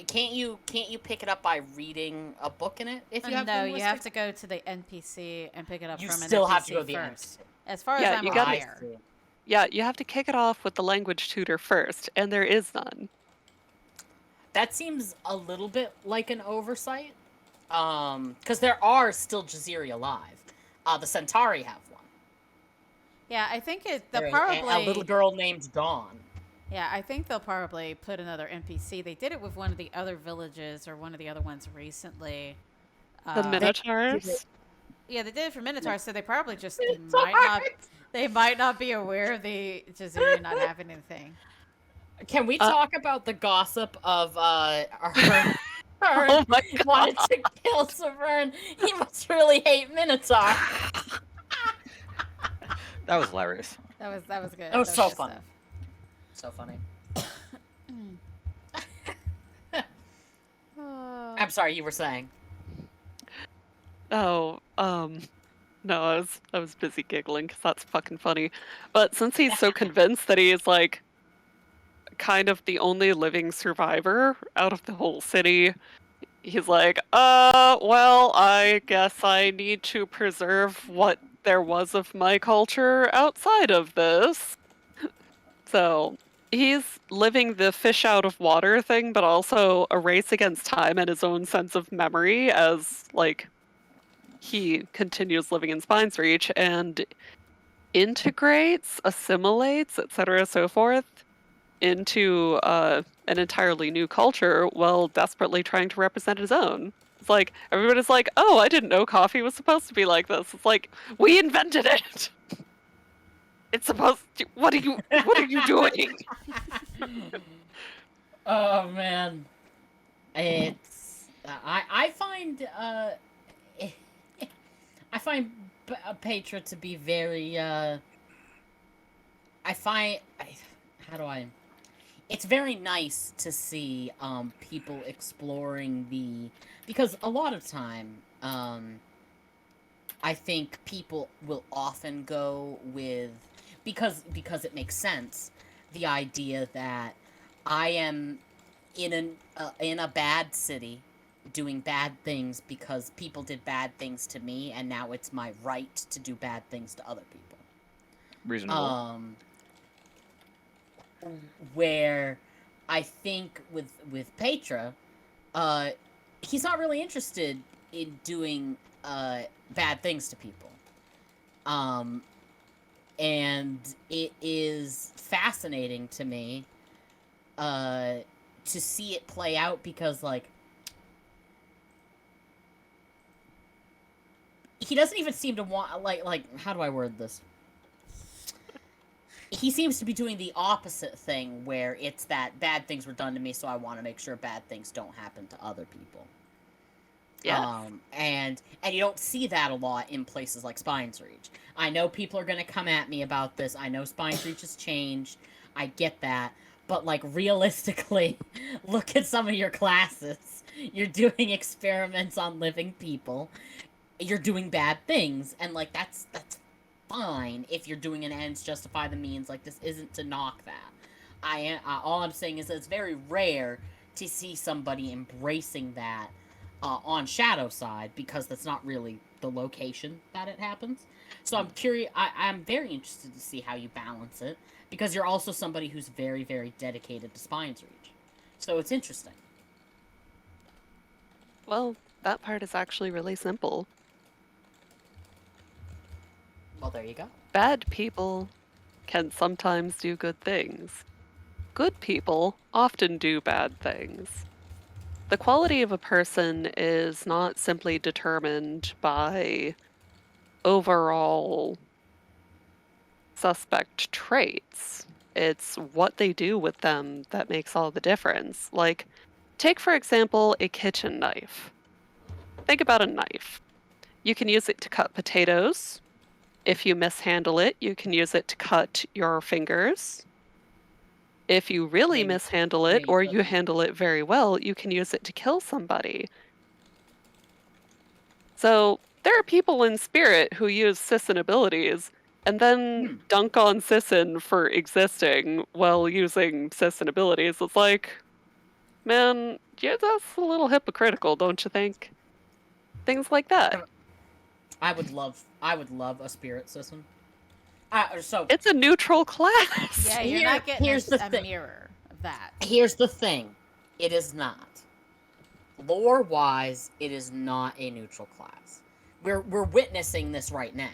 Can't you pick it up by reading a book in it? If you have no, linguistics? you have to go to the NPC and pick it up You from an still NPC have to go to the first. NPC. As far Yeah, as I'm you gotta- aware. yeah, you have to kick it off with the language tutor first, and there is none. That seems a little bit like an oversight. Because there are still Jaziri alive. The Centauri have one. Yeah, I think they'll There's probably a little girl named Dawn. Yeah, I think they'll probably put another NPC. They did it with one of the other villages or one of the other ones recently. The Minotaurs? Yeah, they did it for Minotaurs, so they probably just Minotaurs! might not be aware of the Jaziri not having anything. Can we talk about the gossip of her Oh my God. wanted to kill Severn? He must really hate Minotaur. That was hilarious. That was good. That was so good funny. stuff. So funny. Oh. I'm sorry, you were saying. Oh, no, I was busy giggling because that's fucking funny. But since he's so convinced that he is like kind of the only living survivor out of the whole city, he's like, well, I guess I need to preserve what there was of my culture outside of this. So he's living the fish out of water thing, but also a race against time and his own sense of memory as like he continues living in Spine's Reach and integrates, assimilates, etc., so forth, into an entirely new culture while desperately trying to represent his own. It's like everybody's like, "Oh, I didn't know coffee was supposed to be like this." It's like we invented it. It's supposed to. What are you doing? Oh man, it's I find I find Pietre to be very I find how do I it's very nice to see people exploring the because a lot of time I think people will often go with because it makes sense the idea that I am in a bad city doing bad things because people did bad things to me and now it's my right to do bad things to other people. Reasonable. Where I think with Petra, he's not really interested in doing bad things to people. And it is fascinating to me to see it play out because like he doesn't even seem to want like how do I word this? He seems to be doing the opposite thing where it's that bad things were done to me so I want to make sure bad things don't happen to other people. Yeah. And you don't see that a lot in places like Spine's Reach. I know people are going to come at me about this. I know Spine's Reach has changed. I get that. But like realistically, look at some of your classes. You're doing experiments on living people. You're doing bad things and like that's fine if you're doing an ends justify the means. Like this isn't to knock that. All I'm saying is that it's very rare to see somebody embracing that on Shadow side because that's not really the location that it happens. So I'm curious. I'm very interested to see how you balance it because you're also somebody who's very very dedicated to Spine's Reach. So it's interesting. Well, that part is actually really simple. Well, there you go. Bad people can sometimes do good things. Good people often do bad things. The quality of a person is not simply determined by overall suspect traits. It's what they do with them that makes all the difference. Like, take for example a kitchen knife. Think about a knife. You can use it to cut potatoes. If you mishandle it, you can use it to cut your fingers. If you really mishandle it, or you handle it very well, you can use it to kill somebody. So there are people in Spirit who use Sisson abilities and then dunk on Sisson for existing while using Sisson abilities. It's like, man, yeah, that's a little hypocritical, don't you think? Things like that. I would love a spirit system. So it's a neutral class. Yeah, you're not getting a mirror of that. Here's the thing. It is not. Lore-wise, it is not a neutral class. We're witnessing this right now.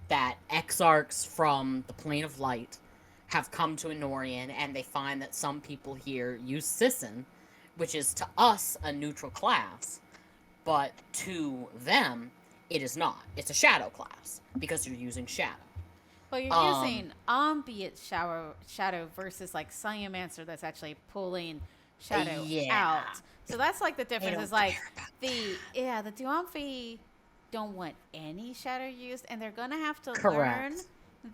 That exarchs from the Plane of Light have come to Enorian, and they find that some people here use Sisson, which is to us a neutral class, but to them, it is not. It's a shadow class, because you're using shadow. Well, you're using ambient shadow versus like Cyanomancer that's actually pulling shadow out. So that's like the difference is like the Duamphi don't want any shadow used, and they're gonna have to learn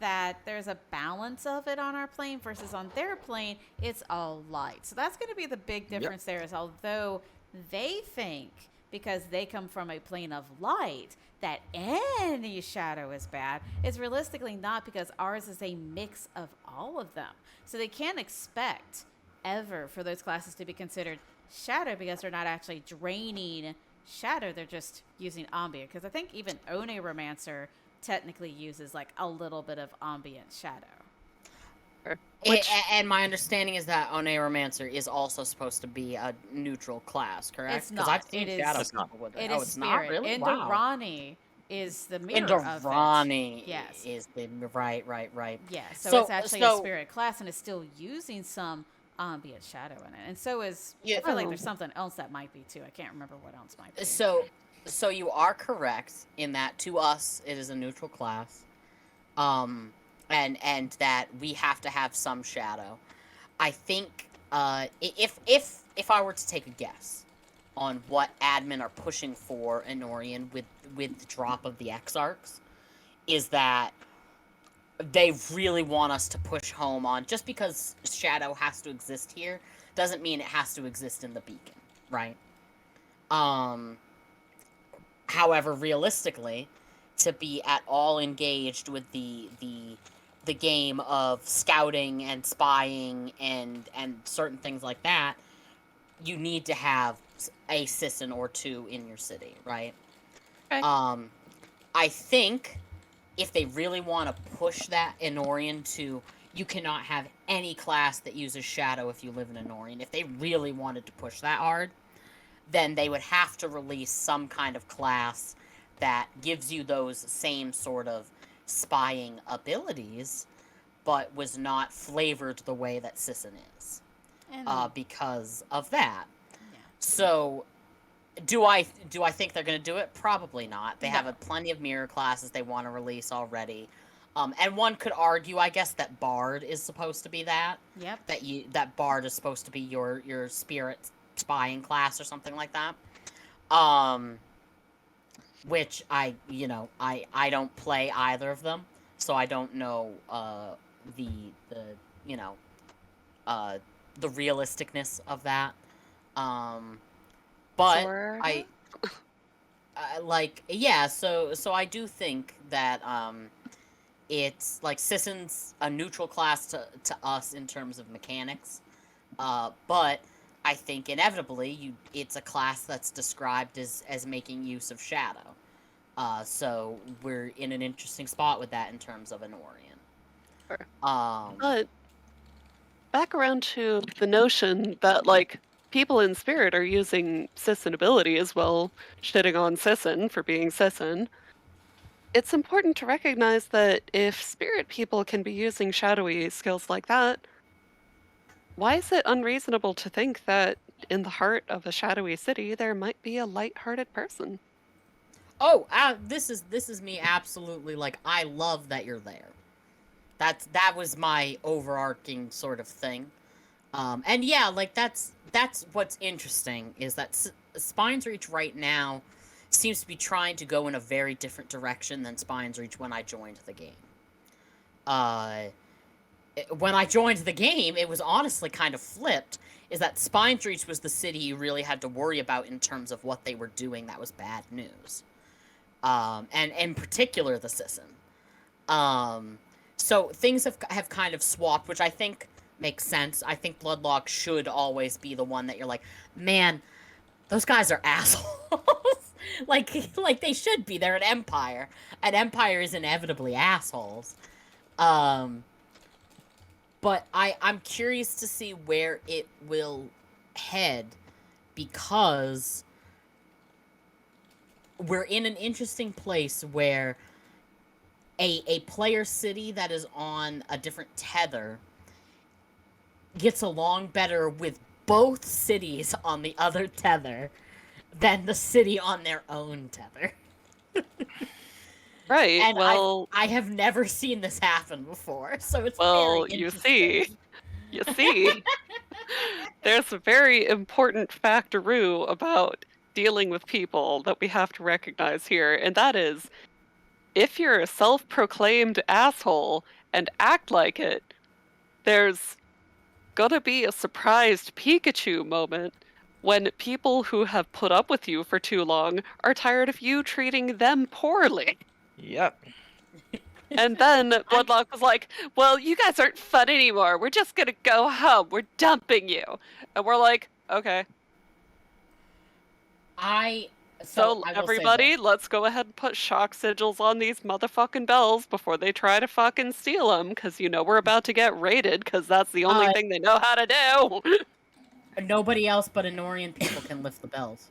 that there's a balance of it on our plane versus on their plane it's all light. So that's going to be the big difference there is although they think because they come from a plane of light that any shadow is bad, it's realistically not because ours is a mix of all of them. So they can't expect ever for those classes to be considered shadow because they're not actually draining shadow, they're just using ambient. Because I think even Oneromancer technically uses like a little bit of ambient shadow. And my understanding is that Oneromancer is also supposed to be a neutral class, correct? It's not. I've seen it shadow is people with it. It oh, is it's spirit. not really. Indorani is the mirror of it. Indorani Yes. is the right. Yeah, so it's actually a spirit class, and it's still using some ambient shadow in it, and so is. I feel like there's something else that might be too. I can't remember what else might be. So you are correct in that to us it is a neutral class. and that we have to have some shadow. I think if I were to take a guess on what admin are pushing for Enorian with the drop of the Exarchs, is that they really want us to push home on, just because shadow has to exist here doesn't mean it has to exist in the beacon, right? However, realistically, to be at all engaged with the game of scouting and spying and certain things like that, you need to have a citizen or two in your city, right? Okay. I think if they really want to push that Enorian to, you cannot have any class that uses shadow if you live in Enorian. If they really wanted to push that hard, then they would have to release some kind of class that gives you those same sort of spying abilities, but was not flavored the way that Sisson is, because of that. Yeah. So, do I think they're going to do it? Probably not. They have plenty of mirror classes they want to release already. And one could argue, I guess, that Bard is supposed to be that. Yep. That Bard is supposed to be your spirit spying class or something like that. Which I don't play either of them, so I don't know the realisticness of that. But Sure. so I do think that it's like Sisson's a neutral class to us in terms of mechanics, but I think inevitably it's a class that's described as making use of shadow. So we're in an interesting spot with that in terms of Enorian. Sure. Um, But back around to the notion that, like, people in Spirit are using Sisson ability as well, shitting on Sisson for being Sisson. It's important to recognize that if Spirit people can be using shadowy skills like that, why is it unreasonable to think that in the heart of a shadowy city there might be a light-hearted person? this is me absolutely, like, I love that you're there. That was my overarching sort of thing. And yeah, like that's what's interesting, is that Spine's Reach right now seems to be trying to go in a very different direction than Spine's Reach when I joined the game. When I joined the game, it was honestly kind of flipped. Is that Spine's Reach was the city you really had to worry about in terms of what they were doing that was bad news. And in particular the Sisson. So things have kind of swapped, which I think makes sense. I think Bloodlock should always be the one that you're like, man, those guys are assholes. like they should be. They're an empire. An empire is inevitably assholes. But I'm curious to see where it will head, because we're in an interesting place where a player city that is on a different tether gets along better with both cities on the other tether than the city on their own tether. Right. And well, I have never seen this happen before, so it's well, very you interesting. see, there's a very important factoroo about dealing with people that we have to recognize here, and that is, if you're a self-proclaimed asshole and act like it, there's gonna be a surprised Pikachu moment when people who have put up with you for too long are tired of you treating them poorly. Yep. And then Bloodlock was like, well, you guys aren't fun anymore. We're just gonna go home. We're dumping you. And we're like, okay. So I will say everybody, this. let's go ahead and put shock sigils on these motherfucking bells before they try to fucking steal them, because you know we're about to get raided, because that's the only thing they know how to do. Nobody else but Enorian people can lift the bells.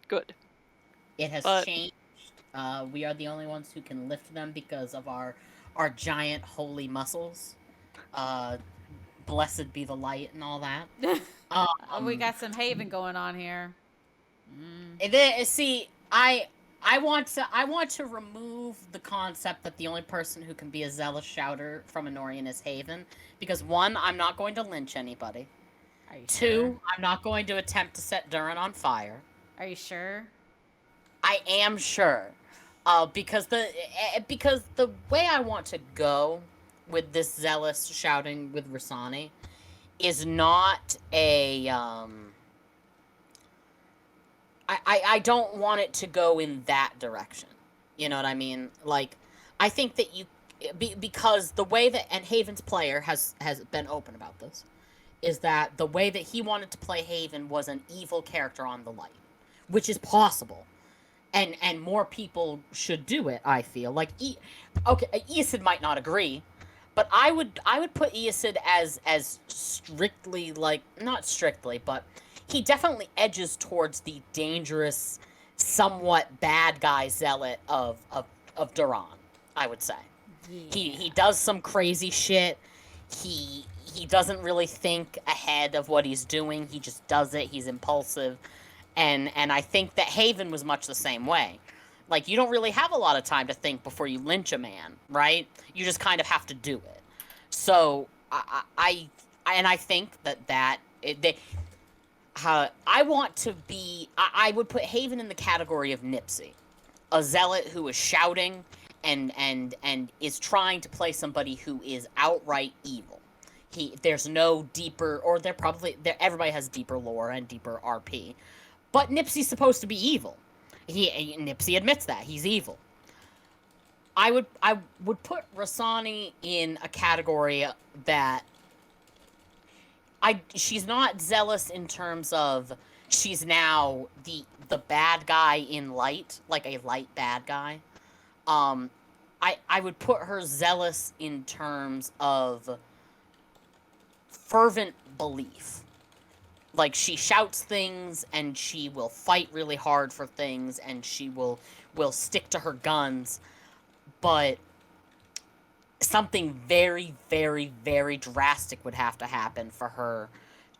Good. It has changed. We are the only ones who can lift them because of our giant holy muscles. Blessed be the light and all that. We got some Haven going on here. See, I want to remove the concept that the only person who can be a zealous shouter from Anorian is Haven, because one, I'm not going to lynch anybody. Are you Two, sure? I'm not going to attempt to set Durin on fire. Are you sure? I am sure, because the way I want to go with this zealous shouting with Rasani is not a I don't want it to go in that direction. You know what I mean? Like, I think that because the way that, and Haven's player has been open about this, is that the way that he wanted to play Haven was an evil character on the light, which is possible, and more people should do it. I feel like okay, Eosid might not agree, but I would put Eosid as strictly, like, not strictly, but he definitely edges towards the dangerous, somewhat bad guy zealot of Duran, I would say. Yeah. He does some crazy shit. He doesn't really think ahead of what he's doing. He just does it. He's impulsive. And I think that Haven was much the same way. Like, you don't really have a lot of time to think before you lynch a man, right? You just kind of have to do it. So I think I want to be. I would put Haven in the category of Nipsey, a zealot who is shouting and is trying to play somebody who is outright evil. There's no deeper, or everybody has deeper lore and deeper RP, but Nipsey's supposed to be evil. Nipsey admits that he's evil. I would put Rasani in a category that she's not zealous in terms of she's now the bad guy in light, like a light bad guy. I would put her zealous in terms of fervent belief. Like, she shouts things, and she will fight really hard for things, and she will stick to her guns, but something very, very, very drastic would have to happen for her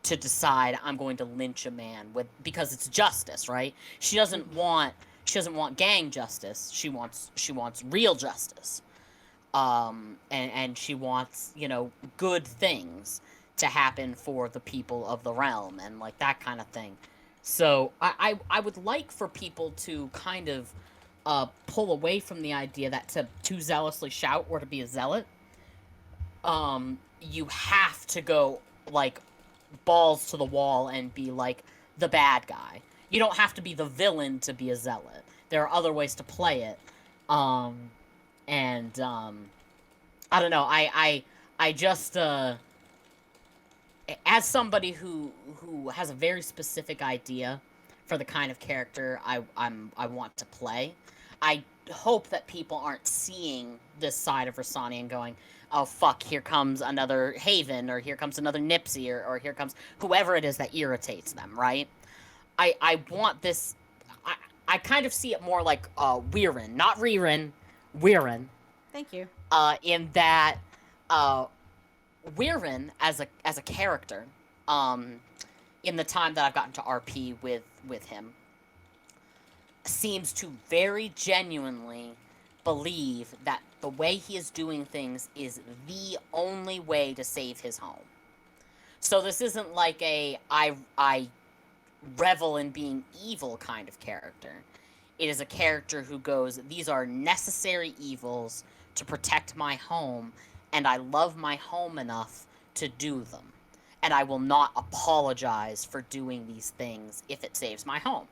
to decide, I'm going to lynch a man, because it's justice, right? She doesn't want gang justice. She wants real justice. And she wants, good things to happen for the people of the realm, and like that kind of thing. So I would like for people to kind of pull away from the idea that to zealously shout or to be a zealot, you have to go, like, balls to the wall and be like the bad guy. You don't have to be the villain to be a zealot. There are other ways to play it. I don't know. I just as somebody who has a very specific idea for the kind of character I want to play, I hope that people aren't seeing this side of Rasani and going, oh fuck, here comes another Haven, or here comes another Nipsey, or here comes whoever it is that irritates them, right? I want this. I kind of see it more like Rihrin, not Rihrin, Rihrin. Thank you. In that Rihrin as a character, in the time that I've gotten to RP with him, seems to very genuinely believe that the way he is doing things is the only way to save his home. So this isn't like I revel in being evil kind of character. It is a character who goes, these are necessary evils to protect my home, and I love my home enough to do them. And I will not apologize for doing these things if it saves my home.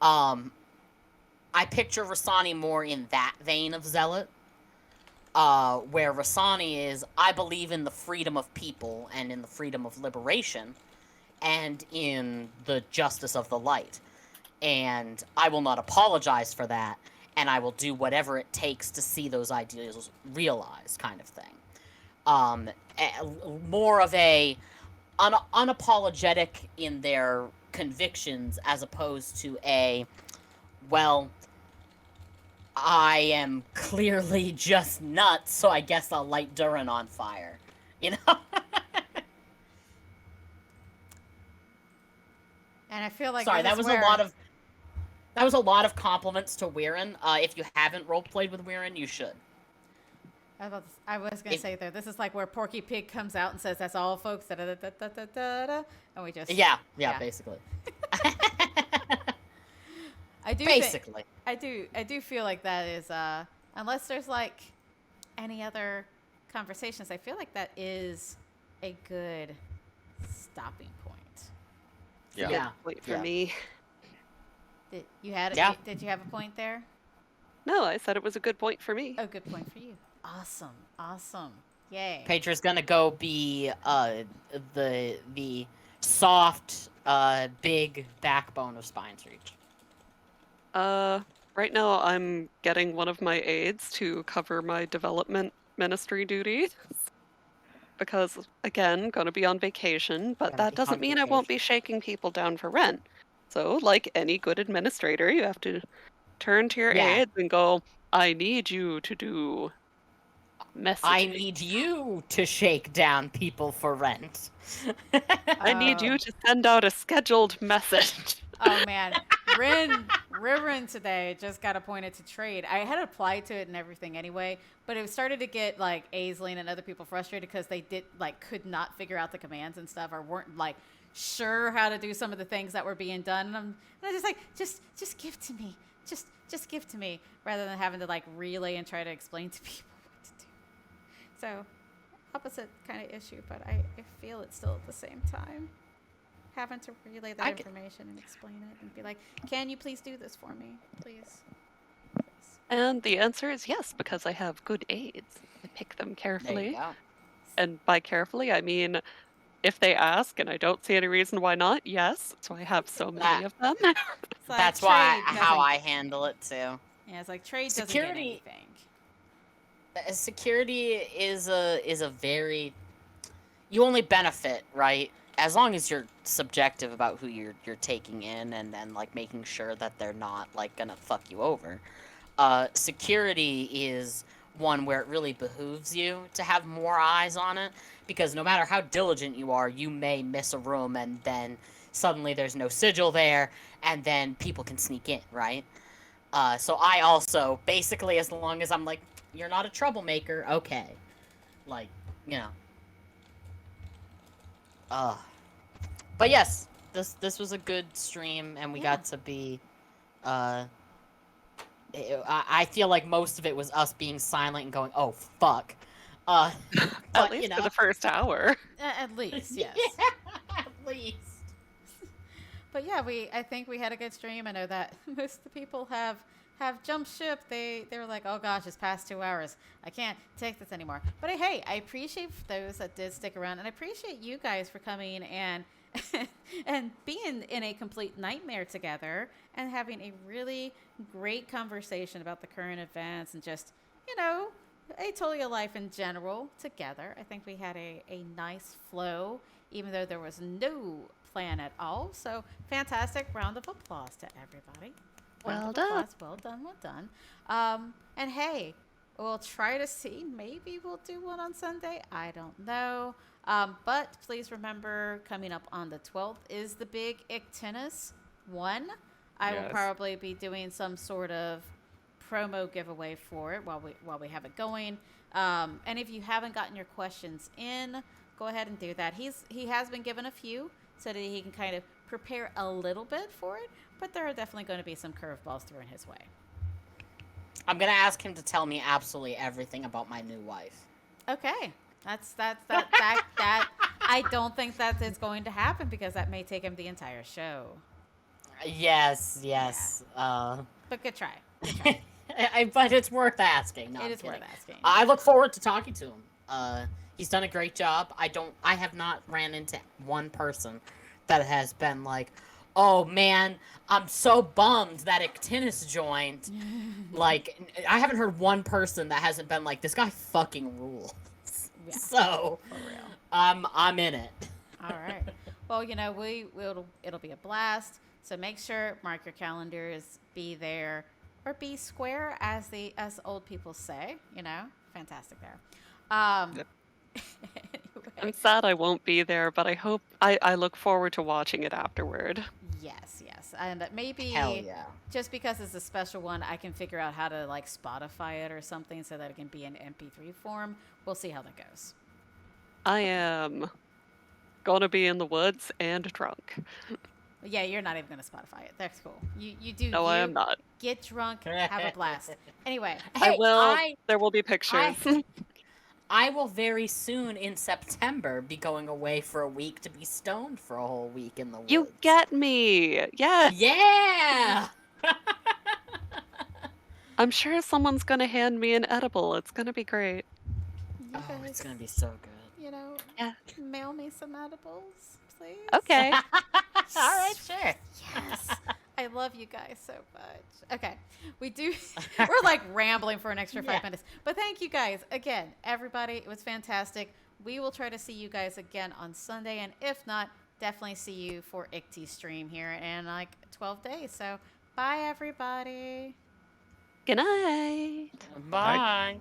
I picture Rasani more in that vein of zealot, where Rasani is, I believe in the freedom of people and in the freedom of liberation and in the justice of the light. And I will not apologize for that, and I will do whatever it takes to see those ideals realized, kind of thing. More of a unapologetic in their convictions, as opposed to well, I am clearly just nuts, so I guess I'll light Durin on fire. You know? And I feel like Sorry, that was a lot of That was a lot of compliments to Rihrin. If you haven't roleplayed with Rihrin, you should. I was gonna say though, this is like where Porky Pig comes out and says, "That's all, folks." Da, da, da, da, da, da, da, and we just Yeah, basically. Basically. I do feel like that is unless there's like any other conversations, I feel like that is a good stopping point. Yeah. Wait for me. Did you have a point there? No, I said it was a good point for me. Oh, good point for you. Awesome. Yay. Pietra's gonna go be the soft, big backbone of Spine's Reach. Right now I'm getting one of my aides to cover my development ministry duties. Because, again, gonna be on vacation, but that doesn't mean I won't be shaking people down for rent. So, like any good administrator, you have to turn to your aides and go, I need you to do messaging. I need you to shake down people for rent. I need you to send out a scheduled message. Oh man, Rihrin today just got appointed to trade. I had applied to it and everything anyway, but it started to get like Aisling and other people frustrated because they could not figure out the commands and stuff, or weren't like sure how to do some of the things that were being done. And I'm just like, just give to me, just give to me, rather than having to like relay and try to explain to people what to do. So opposite kind of issue, but I feel it still at the same time. Having to relay that information and explain it and be like, can you please do this for me, please? And the answer is yes, because I have good aides. I pick them carefully. There you go. And by carefully, I mean, if they ask and I don't see any reason why not, yes. So I have so many of them. That's how I handle it too. Yeah, it's like trade doesn't get anything. Security is a very, you only benefit, right? As long as you're subjective about who you're taking in, and then like making sure that they're not like gonna fuck you over. Security is one where it really behooves you to have more eyes on it, because no matter how diligent you are, you may miss a room and then suddenly there's no sigil there, and then people can sneak in, right? So I also, basically, as long as I'm like, you're not a troublemaker, okay. Like, you know. But yes, this was a good stream, and we got to be, I feel like most of it was us being silent and going, oh, fuck. At but, least you know, for the first hour. At least, yes. At least. But yeah, I think we had a good stream. I know that most of the people have jumped ship. They were like, oh gosh, it's past 2 hours. I can't take this anymore. But hey, I appreciate those that did stick around, and I appreciate you guys for coming and and being in a complete nightmare together and having a really great conversation about the current events and just, you know, Aetolia life in general together. I think we had a nice flow, even though there was no plan at all. So fantastic. Round of applause to everybody. Well done. Well done. And hey, we'll try to see. Maybe we'll do one on Sunday. I don't know. But please remember, coming up on the 12th is the big Ictinus one. I will probably be doing some sort of promo giveaway for it while we have it going. And if you haven't gotten your questions in, go ahead and do that. He has been given a few so that he can kind of prepare a little bit for it, but there are definitely going to be some curveballs thrown his way. I'm gonna ask him to tell me absolutely everything about my new wife. Okay. That I don't think that is going to happen, because that may take him the entire show. Yes. Yeah. But good try. But it's worth asking. No, it is worth asking. I look forward to talking to him. He's done a great job. I have not ran into one person that has been like, oh man, I'm so bummed that Ictinus joined. Like, I haven't heard one person that hasn't been like, this guy fucking rules. Yeah, so, for real. I'm in it. All right. Well, you know, it'll be a blast. So make sure, mark your calendars, be there, or be square, as old people say. You know, fantastic there. Yep. I'm sad I won't be there, but I look forward to watching it afterward. Yes, yes. And maybe Hell yeah. just because it's a special one, I can figure out how to like Spotify it or something so that it can be in MP3 form. We'll see how that goes. I am gonna be in the woods and drunk. Yeah, you're not even going to Spotify it. That's cool. You do No, you. I am not. Get drunk, have a blast. Anyway, I Hey, will. There will be pictures. I will very soon in September be going away for a week to be stoned for a whole week in the woods. You get me. Yes. Yeah! I'm sure someone's gonna hand me an edible. It's gonna be great. you Oh, guys, it's gonna be so good. you know, Yeah. mail me some edibles, please. Okay. Alright, sure. Yes. I love you guys so much. Okay. We're like rambling for an extra 5 minutes. But thank you guys again, everybody. It was fantastic. We will try to see you guys again on Sunday. And if not, definitely see you for Icty stream here in like 12 days. So bye, everybody. Good night. Bye.